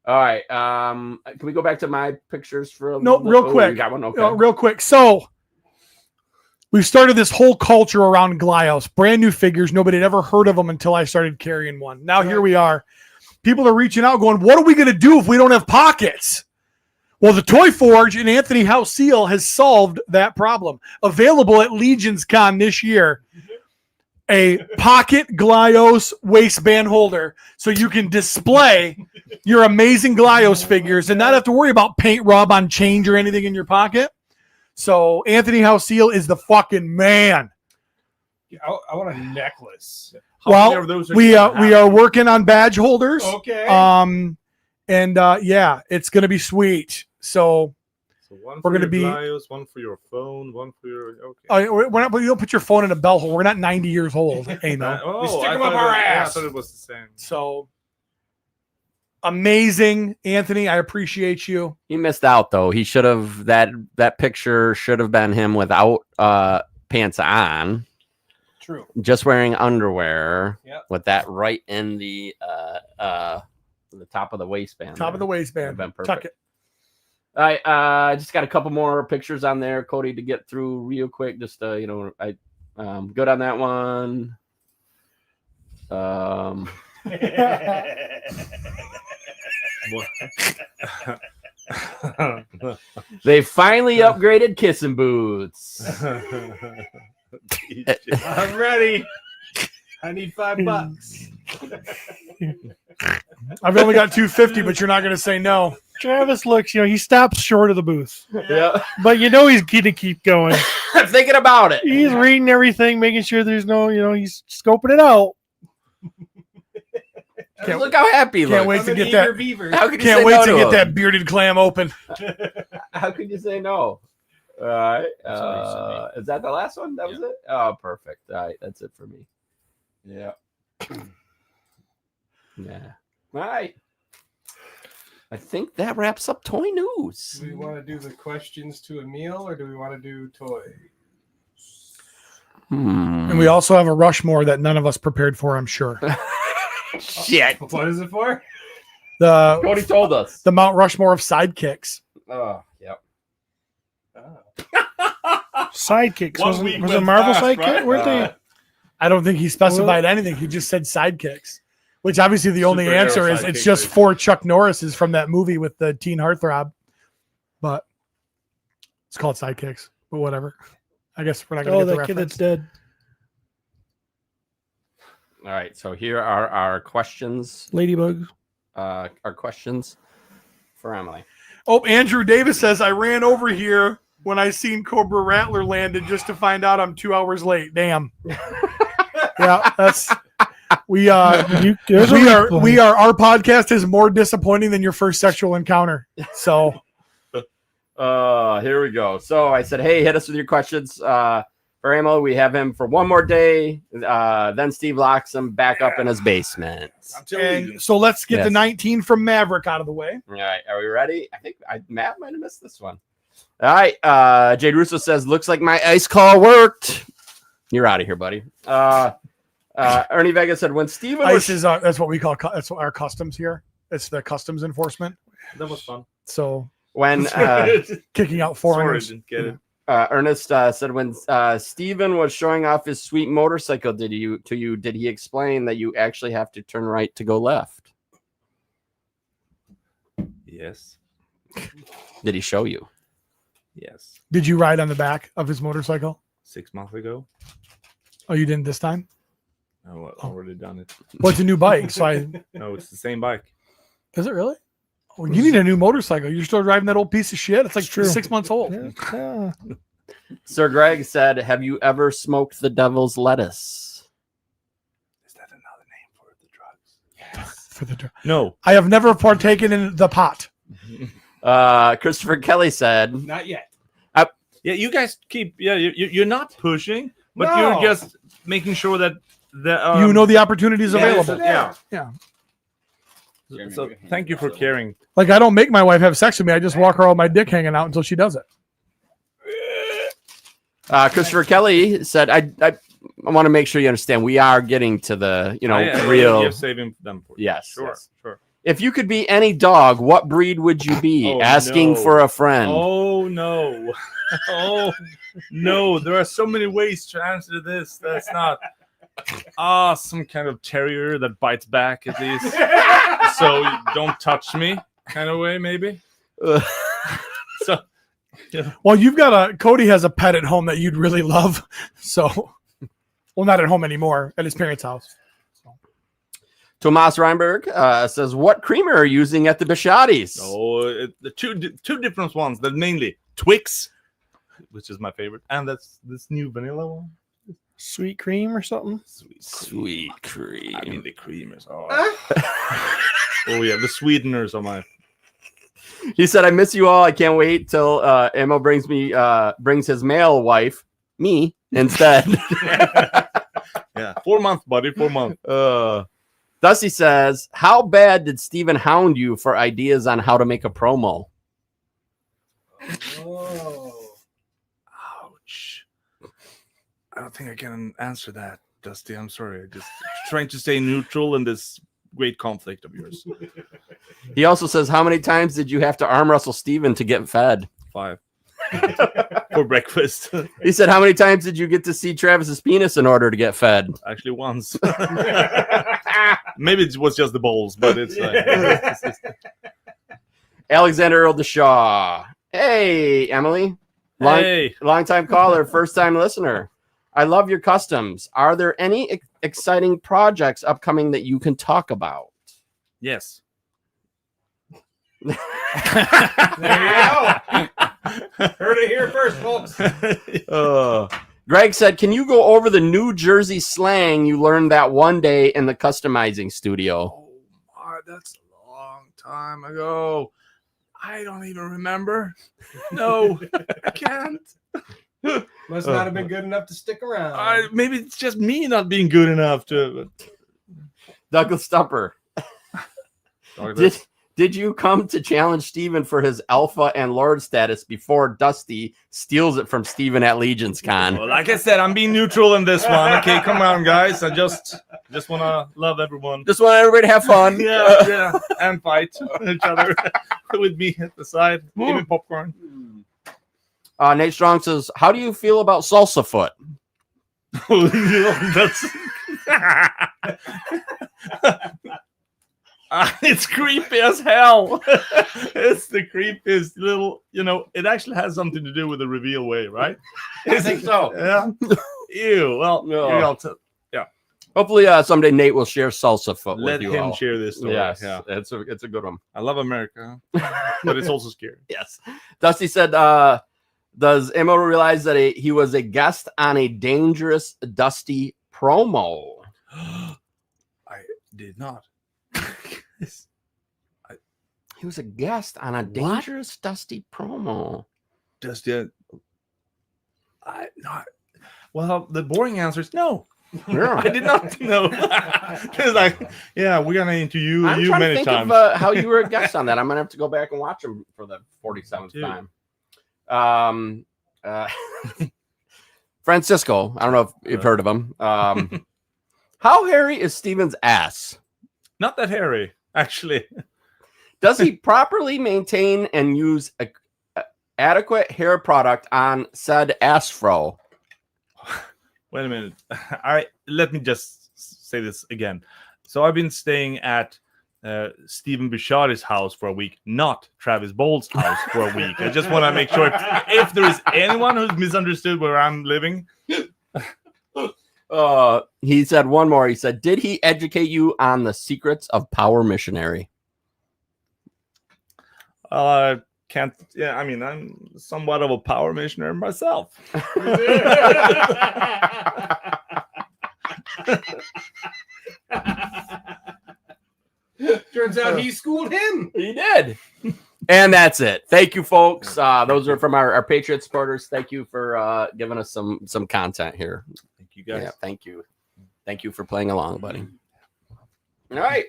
right. Can we go back to my pictures for a No, little- real oh, quick. you got one? Okay. Real quick. So we've started this whole culture around Glyos, brand new figures. Nobody had ever heard of them until I started carrying one. Now here we are. People are reaching out going, what are we going to do if we don't have pockets? Well, the Toy Forge and Anthony House Seal has solved that problem. Available at Legion's Con this year. A pocket Glyos waistband holder so you can display your amazing Glyos figures and not have to worry about paint rub on change or anything in your pocket. So Anthony House Seal is the fucking man. I want a necklace. How many of those are we you gonna we have? are working on badge holders. Okay. Yeah, it's gonna be sweet. So So one we're for gonna your be- BIOS, one for your phone, one for your. Okay. we're not. You don't put your phone in a bell hole. We're not 90 years old. Hey, no. We stick I 'em thought up our it was- yeah, I ass. thought it was the same. So amazing, Anthony. I appreciate you. He missed out though. He should have that picture should have been him without pants on, True. just wearing underwear. Yep. With that right in the top of the waistband. Top of the waistband. Would've been Tuck perfect. it. All right, I just got a couple more pictures on there, Cody, to get through real quick. Just I good on that one. They finally upgraded kissing boots. I'm ready. I need $5. I've only got 250, but you're not going to say no. Travis looks, he stops short of the booth, Yeah, but he's going to keep going. I'm thinking about it. He's reading everything, making sure there's no, he's scoping it out. Can't- Look how happy he can't looks. wait I'm to an get eager that. beaver. How could you Can't say wait no to get him? that bearded clam open. How could you say no? All right. That's what he sent Is that the last one? That was it? Oh, perfect. All right. That's it for me. Yeah. Yeah. All right. I think that wraps up toy news. Do we want to do the questions to Emil or do we want to do toys? And we also have a Rushmore that none of us prepared for, I'm sure. Shit. What is it for? The Cody told us. the Mount Rushmore of sidekicks. Oh, yep. Sidekicks. One Was week it went Marvel fast, sidekick? right? Weren't they? I don't think he specified anything. He just said sidekicks, which obviously the only Superhero answer is it's sidekick, just basically. 4 Chuck Norrises from that movie with the teen heartthrob. But it's called sidekicks, but whatever. I guess we're not going Oh, to get the that kid reference. that's dead. All right. So here are our questions. Ladybugs. Our questions for Emily. Oh, Andrew Davis says, I ran over here when I seen Cobra Rattler landed just to find out I'm 2 hours late. Damn. Yeah, that's we our podcast is more disappointing than your first sexual encounter. So Here we go. So I said, hey, hit us with your questions. For Emil, we have him for one more day. Then Steve locks him back up in his basement. and so let's get the Yes. 19 from Maverick out of the way. All right, are we ready? I think Matt might have missed this one. All right, Jade Russo says, looks like my ice call worked. You're out of here, buddy. Ernie Vega said, when Steven Ice was is that's what we call that's what our customs here. It's the customs enforcement. That was fun. So when kicking out Sorry, foreigners. didn't get it. Ernest said, when Steven was showing off his sweet motorcycle, did he explain that you actually have to turn right to go left? Yes. Did he show you? Yes. Did you ride on the back of his motorcycle? 6 months ago. Oh, you didn't this time? No, I've already done it. What's a new bike? So I No, it's the same bike. is it really? Oh, you need a new motorcycle. You're still driving that old piece of shit. It's like It's true. 6 months old. Yeah. Sir Greg said, "Have you ever smoked the devil's lettuce?" Is that another name for the drugs? For the No. I have never partaken in the pot. Christopher Kelly said, Not yet. Yeah, you guys keep. Yeah, you're not pushing, but No. you're just making sure that the You know the opportunities available. Yeah. Yeah. So thank you for caring. Like I don't make my wife have sex with me. I just walk her with my dick hanging out until she does it. Christopher Kelly said, I want to make sure you understand we are getting to the, real. You're saving them for you. Yes. Sure. Yes. Sure. If you could be any dog, what breed would you be? Oh, Asking no. for a friend. Oh no. Oh no. There are so many ways to answer this. That's not some kind of terrier that bites back at least. So don't touch me kind of way, maybe. So Well, Cody has a pet at home that you'd really love. So, well, not at home anymore, at his parents' house. Tomas Reinberg says, "What creamer are you using at the Bisciottis?" the two different ones. That mainly Twix, which is my favorite, and that's this new vanilla one. Sweet cream or something. Sweet cream. I mean the creamers. Oh yeah, the sweeteners are my. He said, "I miss you all. I can't wait till Emil brings his male wife, me, instead." Yeah, 4 months, buddy. 4 months. Dusty says, "How bad did Steven hound you for ideas on how to make a promo?" Oh. Ouch. I don't think I can answer that, Dusty. I'm sorry. Just trying to stay neutral in this great conflict of yours. He also says, "How many times did you have to arm wrestle Steven to get fed?" 5 for breakfast. He said, "How many times did you get to see Travis's penis in order to get fed?" Actually, once. Maybe it was just the balls, but it's like Alexander Earl "Hey, Emily. hey. Long time caller, first time listener. I love your customs. Are there any exciting projects upcoming that you can talk about?" Yes. There you go. Heard it here first, folks. Greg said, "Can you go over the New Jersey slang you learned that one day in the customizing studio?" Oh my, that's a long time ago. I don't even remember. No, I can't. Must not have been good enough to stick around. Maybe it's just me not being good enough to. Douglas Stumper. Did you come to challenge Steven for his alpha and lord status before Dusty steals it from Steven at Legion's Con? Well, like I said, I'm being neutral in this one. Okay, come on, guys. I just want to love everyone. Just want everybody to have fun. Yeah, and fight each other with me at the side, even popcorn. Nate Strong says, "How do you feel about salsa foot?" That's it's creepy as hell. It's the creepiest little, it actually has something to do with the reveal way, right? I think so. Yeah. Ew. Well, No. Hopefully someday Nate will share salsa foot let with you him all. share this story. Yes, Yeah. it's a good one. I love America, but it's also scary. Yes. Dusty said, does Emil realize that he was a guest on a Dangerous Dusty promo? I did not. He was a guest on a Dangerous Dusty promo. Just yet. Well, the boring answer is no. Yeah. I did not know. It's like, yeah, we're gonna interview I'm you trying many to think times. of how you were a guest on that. I'm gonna have to go back and watch him for the 47th time. Francisco, I don't know if you've heard of him. How hairy is Steven's ass? Not that hairy, actually. Does he properly maintain and use adequate hair product on said ass fro? Wait a minute. Let me just say this again. So I've been staying at Stephen Bisciotti's house for a week, not Travis Bowles' house for a week. I just want to make sure if there is anyone who's misunderstood where I'm living. He said one more. He said, "Did he educate you on the secrets of Power Missionary?" can't. Yeah, I mean, I'm somewhat of a power missionary myself. Turns out he schooled him. He did. And that's it. Thank you, folks. Those are from our Patriot supporters. Thank you for giving us some content here. Thank you guys. Yeah, thank you. Thank you for playing along, buddy. All right.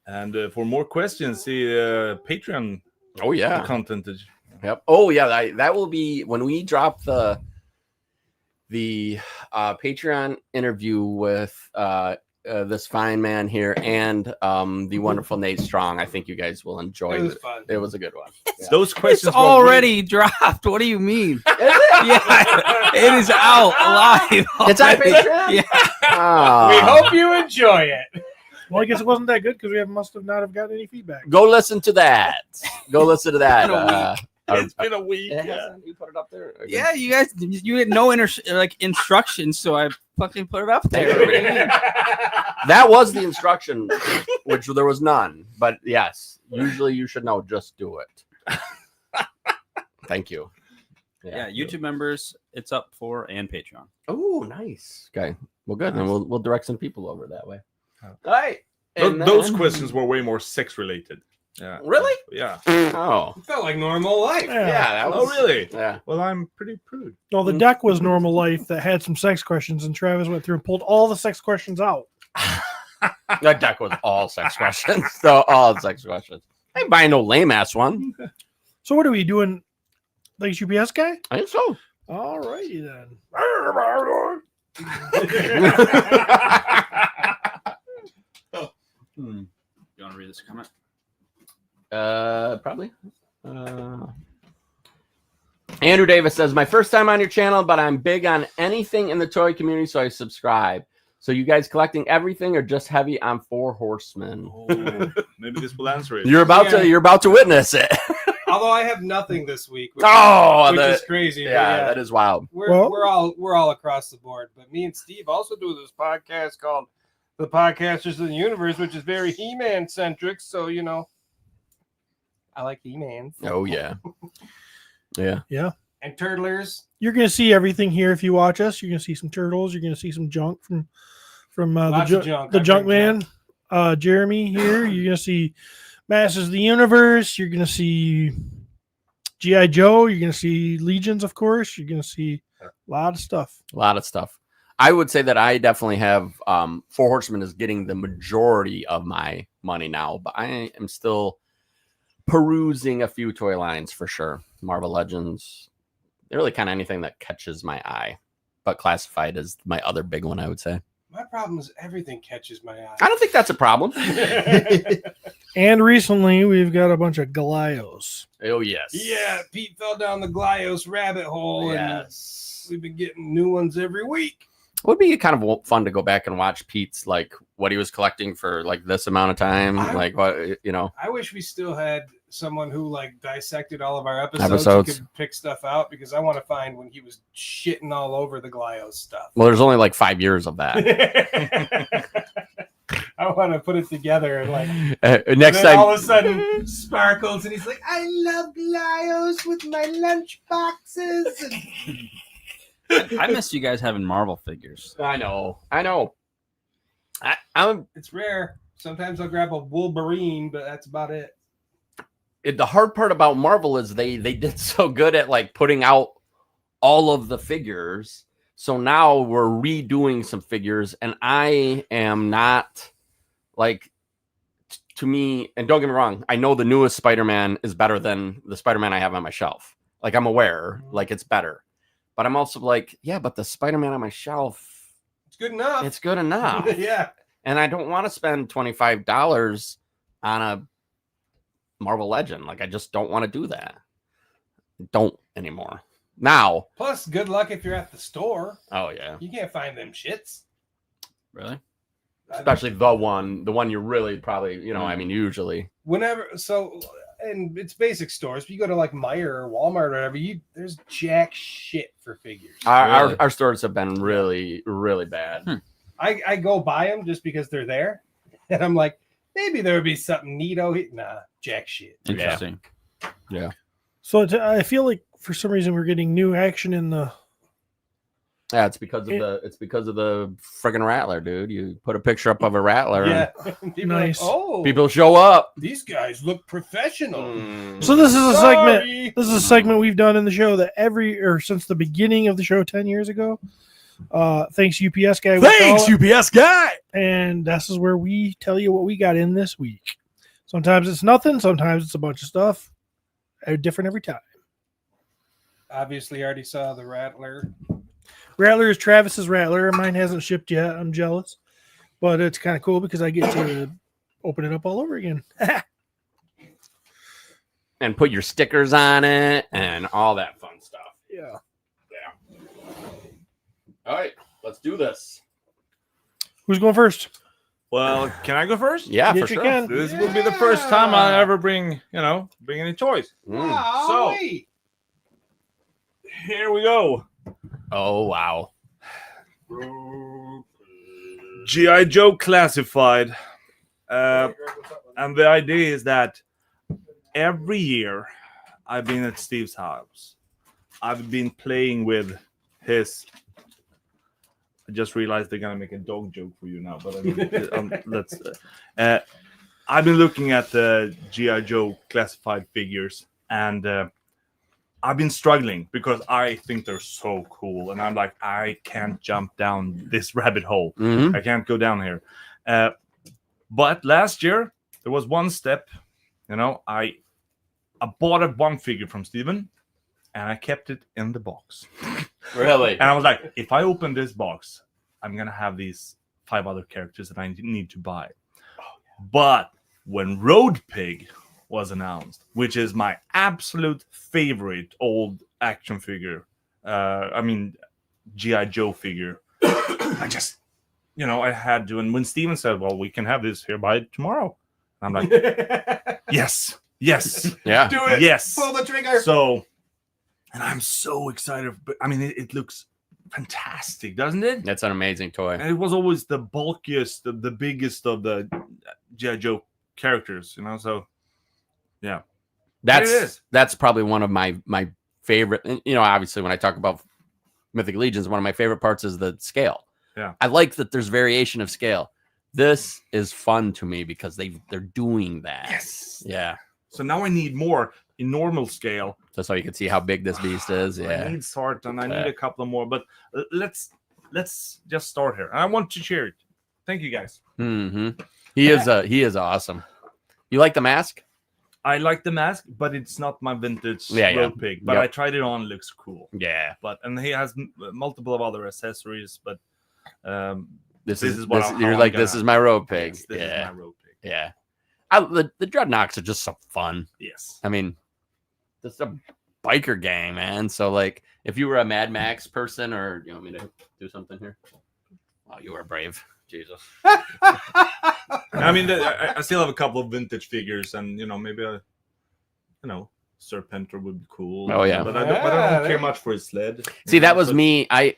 And for more questions, see Patreon. Oh yeah. Content. Yep. Oh yeah. That will be when we drop the Patreon interview with this fine man here and the wonderful Nate Strong. I think you guys will enjoy it. It was fun. It was a good one. Yeah. Those questions It's already dropped. What do you mean? Yeah, it is out live. It's on already. Patreon? Yeah. Ah. We hope you enjoy it. Well, I guess it wasn't that good because we must have not have gotten any feedback. Go listen to that. Go listen to that. It's been a week. Yeah. You put it up there. Yeah, you guys, you had no instructions, so I fucking put it up there. What do you mean? That was the instruction, which there was none. But yes, usually you should know. Just do it. Thank you. Yeah, YouTube members, it's up for and Patreon. Oh, nice. Okay. Well, good. Nice. And we'll direct some people over that way. Oh. All right. Those questions were way more sex related. Yeah. Really? Yeah. Oh. It felt like normal life. Yeah. Yeah. That Oh, was really? Yeah. Well, I'm pretty prude. Well, the deck was normal life that had some sex questions, and Travis went through and pulled all the sex questions out. That deck was all sex questions. So all sex questions. I ain't buying no lame ass one. So what are we doing? Like UPS guy? I think so. All righty then. You want to read this comment? Probably. Andrew Davis says, my first time on your channel, but I'm big on anything in the toy community, so I subscribe. So you guys collecting everything or just heavy on Four Horsemen? Oh, maybe this will answer it. You're about to witness it. Although I have nothing this week, which, Oh, is crazy. but yeah, that is wild. we're all across the board. But me and Steve also do this podcast called The Podcasters of the Universe, which is very He-Man centric. So I like He-Man. Oh yeah, yeah. And Turtlers. You're going to see everything here if you watch us. You're going to see some turtles. You're going to see some junk from Lots of junk. the I junk bring man, Jeremy here. You're going to see Masters of the Universe. You're going to see G.I. Joe. You're going to see Legions, of course. You're going to see a lot of stuff. A lot of stuff. I would say that I definitely have Four Horsemen is getting the majority of my money now, but I am still perusing a few toy lines for sure. Marvel Legends, really kind of anything that catches my eye, but Classified is my other big one, I would say. My problem is everything catches my eye. I don't think that's a problem. And recently, we've got a bunch of Golios. Oh, yes. Yeah, Pete fell down the Glyos rabbit hole, Yes. and we've been getting new ones every week. It would be kind of fun to go back and watch Pete's, like, what he was collecting for, like, this amount of time. Like, what, you know. I wish we still had someone who, like, dissected all of our episodes. Who could pick stuff out, because I want to find when he was shitting all over the Glyos stuff. Well, there's only, like, 5 years of that. I want to put it together and, like, Next and then time. all of a sudden sparkles, and he's like, I love Glyos with my lunch boxes. And I miss you guys having Marvel figures. I know. it's rare. Sometimes I'll grab a Wolverine, but that's about it. The hard part about Marvel is they did so good at like putting out all of the figures. So now we're redoing some figures, and I am not like, to me, and don't get me wrong, I know the newest Spider-Man is better than the Spider-Man I have on my shelf. Like, I'm aware, like, it's better. But I'm also like, yeah, but the Spider-Man on my shelf, It's good enough. it's good enough. Yeah. And I don't want to spend $25 on a Marvel Legend. Like, I just don't want to do that. Don't anymore. Now. Plus, good luck if you're at the store. Oh, yeah. You can't find them shits. Really? Especially the one you really probably, you know, I mean, usually. Whenever, so, and it's basic stores. If you go to like Meijer or Walmart or whatever, there's jack shit for figures. Our stores have been really, really bad. I go buy them just because they're there. And I'm like, maybe there would be something neato. Nah, jack shit. Interesting. Yeah. So I feel like for some reason we're getting new action in the. Yeah, it's because of the friggin' Rattler, dude. You put a picture up of a Rattler, Yeah. and People are like, Nice. oh, people show up. these guys look professional. So this is a segment. Sorry. This is a segment we've done in the show that since the beginning of the show 10 years ago. Thanks UPS guy. Thanks, UPS guy. And this is where we tell you what we got in this week. Sometimes it's nothing. Sometimes it's a bunch of stuff. Different every time. Obviously, I already saw the Rattler. Rattler is Travis's Rattler. Mine hasn't shipped yet. I'm jealous. But it's kind of cool because I get to open it up all over again. And put your stickers on it and all that fun stuff. Yeah. All right, let's do this. Who's going first? Well, can I go first? Yeah, Yes, for you sure. can. This will be the first time I ever bring any toys. Mm. So- Wait. Here we go. Oh wow. G.I. Joe Classified. And the idea is that every year I've been at Steve's house. I've been playing with his. I just realized they're gonna make a dog joke for you now, but I mean, let's. I've been looking at the G.I. Joe Classified figures, and I've been struggling because I think they're so cool, and I'm like, I can't jump down this rabbit hole. Mhm. I can't go down here. But last year there was one step. I bought one figure from Steven, and I kept it in the box. Really? And I was like, if I open this box, I'm gonna have these 5 other characters that I need to buy. But when Road Pig was announced, which is my absolute favorite old action figure, G.I. Joe figure, I just, I had to. And when Steven said, well, we can have this here by tomorrow, I'm like, yes, Yeah. Do it. yes. Pull the trigger. So, and I'm so excited. But I mean, it looks fantastic, doesn't it? That's an amazing toy. And it was always the bulkiest, the biggest of the G.I. Joe characters, So, yeah, it is. That's probably one of my favorite. Obviously, when I talk about Mythic Legions, one of my favorite parts is the scale. Yeah. I like that there's variation of scale. This is fun to me because they're doing that. Yes. Yeah. So now I need more in normal scale. Just so you can see how big this beast is. I Yeah. need Sart and I Yeah. need a couple more, but let's just start here. And I want to cheer it. Thank you guys. Mm-hmm. He is awesome. You like the mask? I like the mask, but it's not my vintage Yeah. Road Pig. But Yep. I tried it on; it looks cool. Yeah. And he has multiple of other accessories. But This This is is what this, I'm- you're how like I'm this gonna- is my road pig. yes, this Yeah. is my Road Pig. Yeah. The Dreadnoks are just so fun. Yes. I mean, just a biker gang, man. So like, if you were a Mad Max person, or you want me to do something here? Oh, you are brave, Jesus. I mean, I still have a couple of vintage figures, and maybe Serpentor would be cool. Oh, yeah. but I don't care much for his sled. See, that was But- me. I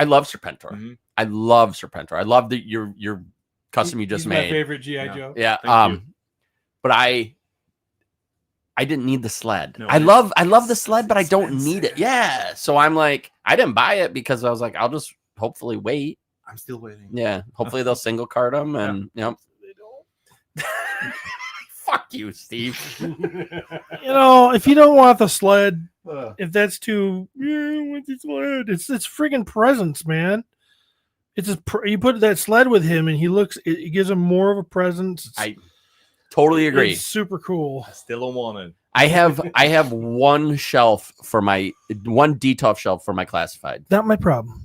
love Serpentor. Mhm. I love Serpentor. I love your custom you just He's made. my favorite GI Yeah. Joe. Yeah. Thank you. But I didn't need the sled. No, I love the sled, but I don't need it. expensive. Yeah. So I'm like, I didn't buy it because I was like, I'll just hopefully wait. I'm still waiting. Yeah. Hopefully they'll single card them, and fuck you, Steve. If you don't want the sled, if that's too, want the sled. It's friggin' presents, man. It's you put that sled with him, and it gives him more of a presence. I totally agree. It's super cool. I still don't want it. I have one detov shelf for my classified. Not my problem.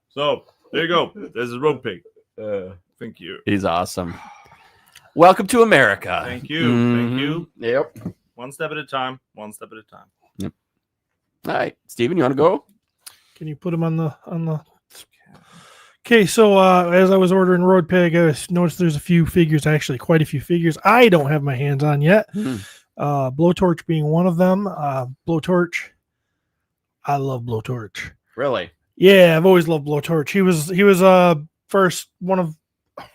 So there you go. There's a Road Pig. Thank you. He's awesome. Welcome to America. Thank you. Thank you. Yep. One step at a time. One step at a time. All right, Steven, you want to go? Can you put him on the? Okay, so as I was ordering Road Pig, I noticed there's a few figures, actually quite a few figures I don't have my hands on yet. Blowtorch being one of them. Blowtorch, I love Blowtorch. Really? Yeah, I've always loved Blowtorch. He was first one of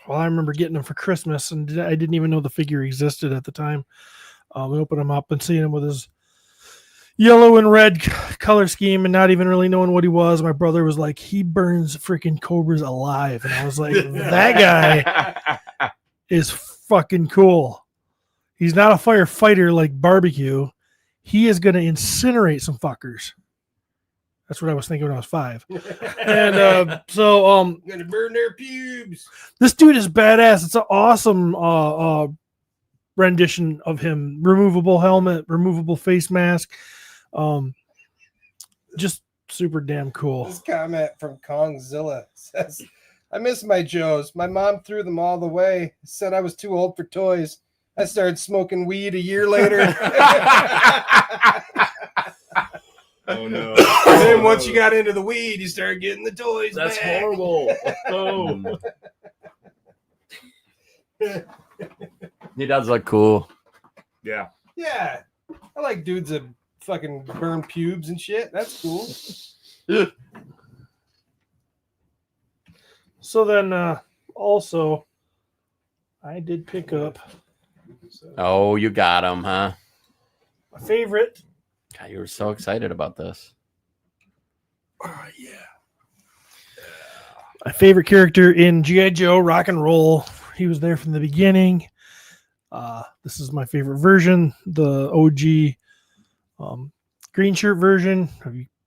Well, I remember getting them for Christmas, and I didn't even know the figure existed at the time. We opened him up and seeing him with his yellow and red color scheme and not even really knowing what he was. My brother was like, he burns freaking cobras alive. And I was like, that guy is fucking cool. He's not a firefighter like Barbecue. He is going to incinerate some fuckers. That's what I was thinking when I was 5. And Gonna burn their pubes. this dude is badass. It's an awesome rendition of him. Removable helmet, removable face mask. Just super damn cool. This comment from Kongzilla says, I miss my Joes. My mom threw them all away. Said I was too old for toys. I started smoking weed a year later. Oh no! And then once you got into the weed, you started getting the toys. That's back. horrible. Oh. He does look cool. Yeah. Yeah, I like dudes that fucking burn pubes and shit. That's cool. So then also I did pick up Oh, you got him, huh? my favorite. God, you were so excited about this. My favorite character in G.I. Joe Rock and Roll. He was there from the beginning. This is my favorite version, the OG green shirt version.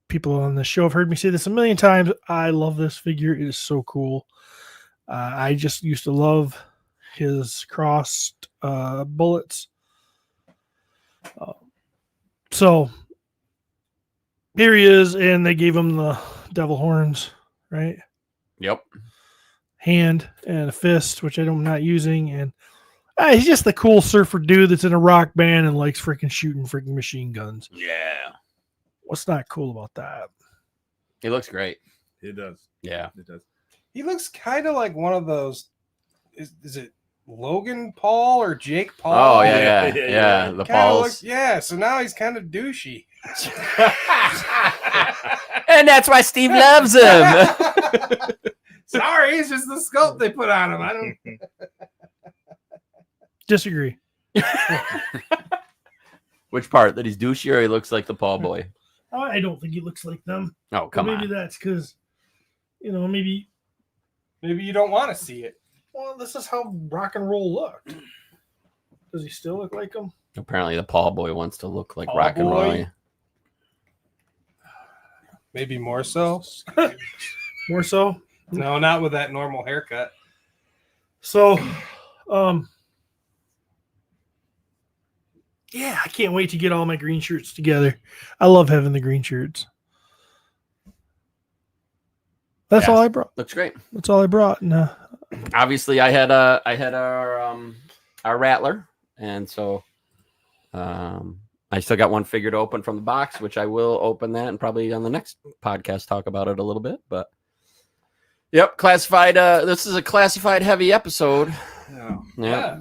People on the show have heard me say this a million times. I love this figure. It is so cool. I just used to love his crossed bullets. So here he is, and they gave him the devil horns, right? Yep. Hand and a fist, which I'm not using, and he's just the cool surfer dude that's in a rock band and likes freaking shooting freaking machine guns. Yeah. What's not cool about that? He looks great. It does. Yeah. It does. He looks kind of like one of those. Is it Logan Paul or Jake Paul? Oh, yeah. The Kinda balls. looks- yeah, so now he's kind of douchey. And that's why Steve loves him. Sorry, it's just the sculpt they put on him. I don't. Disagree. Which part? That he's douchey or he looks like the Paul boy? I don't think he looks like them. Oh, come maybe on. that's because, maybe. Maybe you don't want to see it. Well, this is how rock and roll looked. Does he still look like him? Apparently the Paul boy wants to look like Paul rock and roll. boy? Maybe more so. More so. No, not with that normal haircut. So, yeah, I can't wait to get all my green shirts together. I love having the green shirts. That's Yeah. all I brought. Looks great. That's all I brought. And, Obviously I had our Rattler, and so I still got one figure to open from the box, which I will open that and probably on the next podcast talk about it a little bit. But yep, classified. This is a classified heavy episode. Yeah.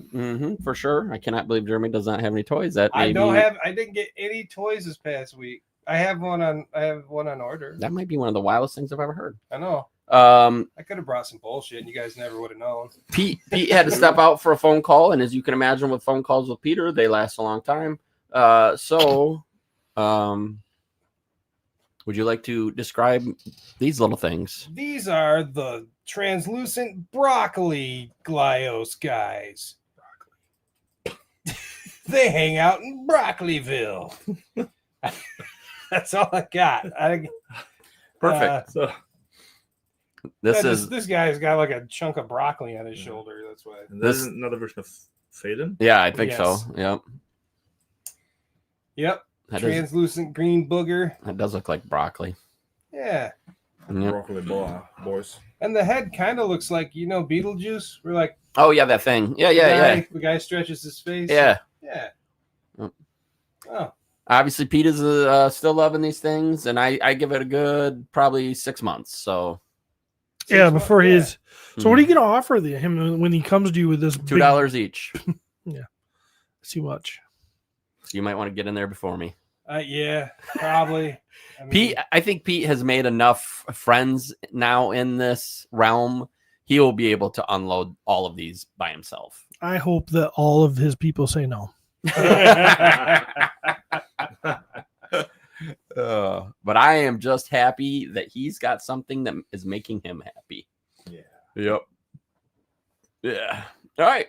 For sure. I cannot believe Jeremy does not have any toys. That I may don't be, have. I didn't get any toys this past week. I have one on order. that might be one of the wildest things I've ever heard. I know. Um, I could have brought some bullshit, and you gues never would have known. Pete had to step out for a phone call, and as you can imagine, with phone calls with Peter, they last a long time. Would you like to describe these little things? These are the translucent broccoli Glyos guys. They hang out in Broccolieville. That's all I got. Perfect. So This guy's got like a chunk of broccoli on his shoulder. That's why. there's another version of Faden. Yeah, I think Yes. so. Yep. Yep. That, Translucent green booger. that does look like broccoli. Yeah. Yep. Broccoli boys. And the head kind of looks like, Beetlejuice. We're like, Oh, yeah, that thing. Yeah. the guy stretches his face. Yeah. Yeah. Yep. Oh. Obviously, Pete is still loving these things, and I give it a good probably 6 months. So yeah, before yeah. his. So, what are you going to offer him when he comes to you with this? $2 each. Too much. So you might want to get in there before me. Yeah, probably. I mean, Pete, I think Pete has made enough friends now in this realm. he will be able to unload all of these by himself. I hope that all of his people say no. But I am just happy that he's got something that is making him happy. Yeah. Yep. Yeah. All right.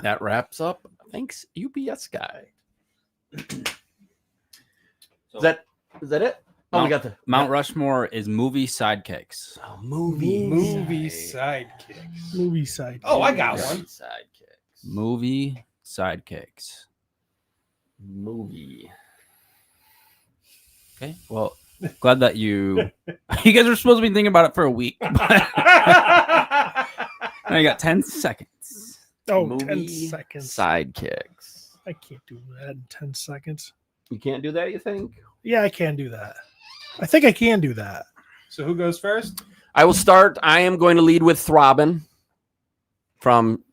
That wraps up. Thanks, UPS guy. Is that it? Oh, we got the Mount Rushmore is movie sidekicks. Movie sidekicks. Movie side. Oh, I got one. Sidekicks. Movie sidekicks. Movie. Okay. Well, glad that you guys were supposed to be thinking about it for a week. But I got 10 seconds. Oh, Movie 10 seconds. Sidekicks. I can't do that in 10 seconds. You can't do that, you think? Yeah, I can do that. I think I can do that. So who goes first? I will start. I am going to lead with Throbbin from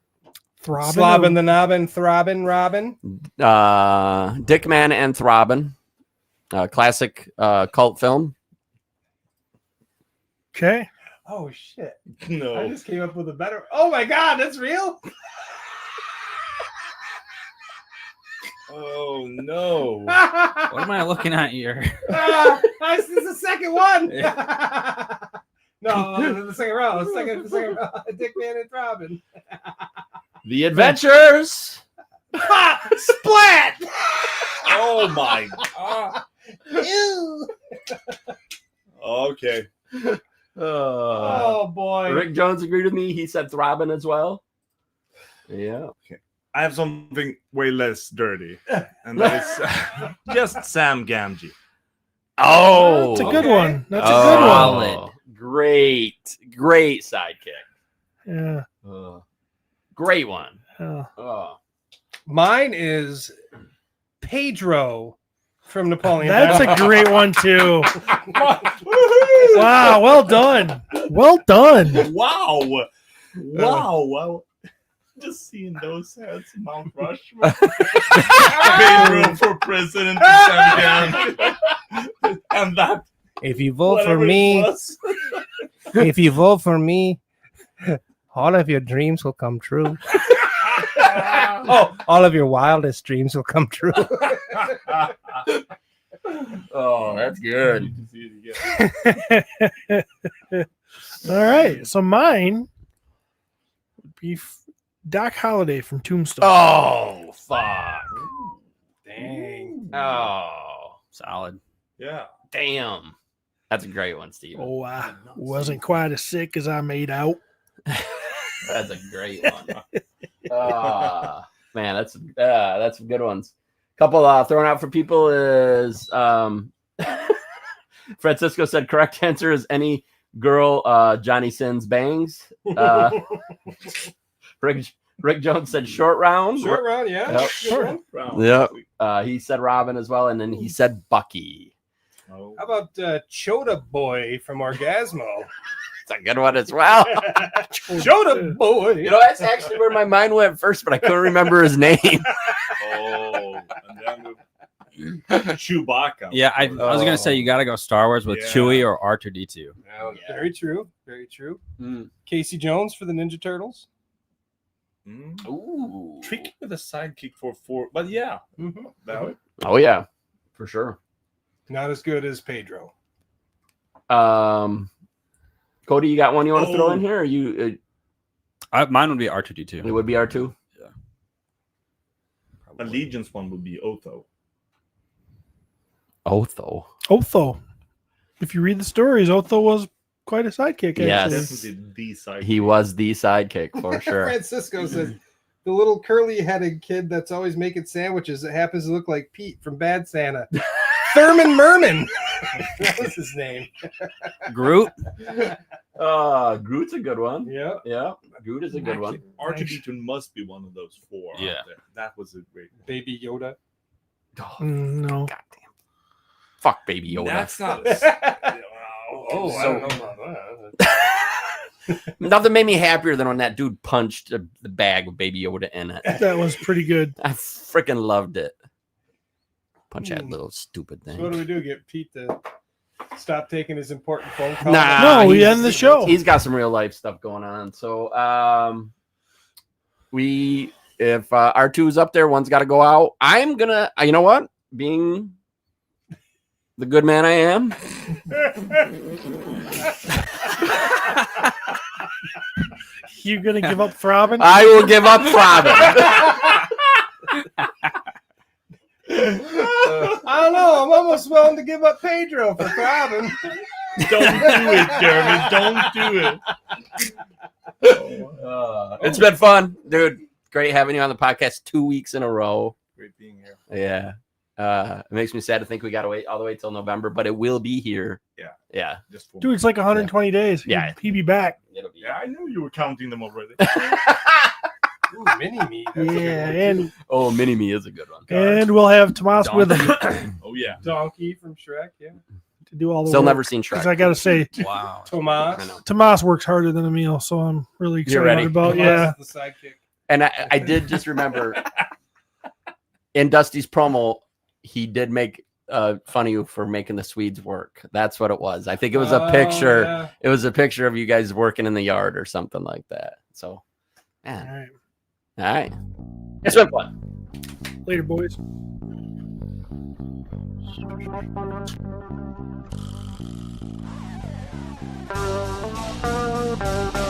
Throbbing. Slobbin the Nobbin, Throbbin, Robin. Dickman and Throbbin. Classic cult film. Okay. Oh shit! I No. just came up with a better. Oh my god, that's real. Oh no. What am I looking at here? This is the second one. No, the second row. The second row. Dickman and Throbbin. The Adventures. Splat. Oh my god. Ew. Okay. Oh boy. Rick Jones agreed with me. He said Throbbin as well. Yeah. I have something way less dirty, and that is just Sam Gamgee. Oh, That's a good okay. one. That's a good one. Solid. Great sidekick. Yeah. Great one. Yeah. Oh. Mine is Pedro from Napoleon. That's a Dynamite. great one too. Wow, well done. Well done. Wow. Wow. Just seeing those heads, Mount Rushmore. Pedro for president in Sam Gamgee. And that, If you vote for whatever it me, was. if you vote for me, all of your dreams will come true. Oh, all of your wildest dreams will come true. Oh, that's good. All right. So mine would be Doc Holliday from Tombstone. Oh, fuck. Dang. Oh, Solid. Yeah. damn. That's a great one, Steve. Oh, I wasn't quite as sick as I made out. That's a great one. Man, that's some good ones. Couple thrown out for people is Francisco said correct answer is any girl Johnny Sins bangs. Rick Jones said short round. Short round, yeah. Yep. Good one. Round. Yep. He said Robin as well, and then he said Bucky. Oh. How about Chota Boy from Orgasmo? It's a good one as well. Chota Boy. You know, that's actually where my mind went first, but I couldn't remember his name. Oh, and then with Chewbacca. Yeah, I was gonna say you got to go Star Wars with Yeah. Chewie or R2D2. Oh, very true. Very true. Mm. Casey Jones for the Ninja Turtles. Mm. Ooh. Tricky with a sidekick for four, but yeah, Mm-hmm. that would. Oh yeah, for sure. Not as good as Pedro. Cody, you got one you want to throw in here? Or you? Mine would be R2D2. It would be R2. Allegiance one would be Otho. Otho. Otho. If you read the stories, Otho was quite a sidekick. Yes. Actually. Definitely the sidekick. He was the sidekick for sure. Francisco says the little curly-headed kid that's always making sandwiches that happens to look like Pete from Bad Santa. Thurman Merman. That was his name. Groot. Groot's a good one. Yep. Yeah, Groot is a good one. R2D2 must be one of those four. out Yeah. there. That was a great one. Baby Yoda. No. Goddamn. Fuck Baby Yoda. That's not. Oh, I don't know about that. Nothing made me happier than when that dude punched the bag with Baby Yoda in it. That was pretty good. I freaking loved it. Punch that little stupid So what do thing. we do? Get Pete to Stop taking his important phone call. No, we he's- end the show. He's got some real life stuff going on. So if R2's up there, one's got to go out. I'm gonna, you know what? Being the good man I am, You gonna give up throbbing? I will give up throbbing. I don't know. I'm almost willing to give up Pedro for throbbing. Don't do it, Jeremy. Don't do it. It's been fun, dude. Great having you on the podcast 2 weeks in a row. Great being here. Yeah. It makes me sad to think we got to wait all the way till November, but it will be here. Yeah. Yeah. Just Dude, it's like 120 days. Yeah. He'd be back. It'll be. Yeah, I knew you were counting them already. Ooh, mini me. That's a good Yeah, one. and Oh, Mini Me is a good one. we'll have Tomas with him Oh yeah. Donkey from Shrek. Yeah. to do all the Still work. never seen Because Shrek. I gotta say, Wow. I Tomas. know. Tomas works harder than Emil, so I'm really You're excited ready. about. Tomas Yeah, is the sidekick. And I did just remember in Dusty's promo, he did make fun of you for making the Swedes work. That's what it was. I think it was a Oh, picture. yeah. It was a picture of you guys working in the yard or something like that. So, all man. right, All right. It's been fun. later, boys. Thank you.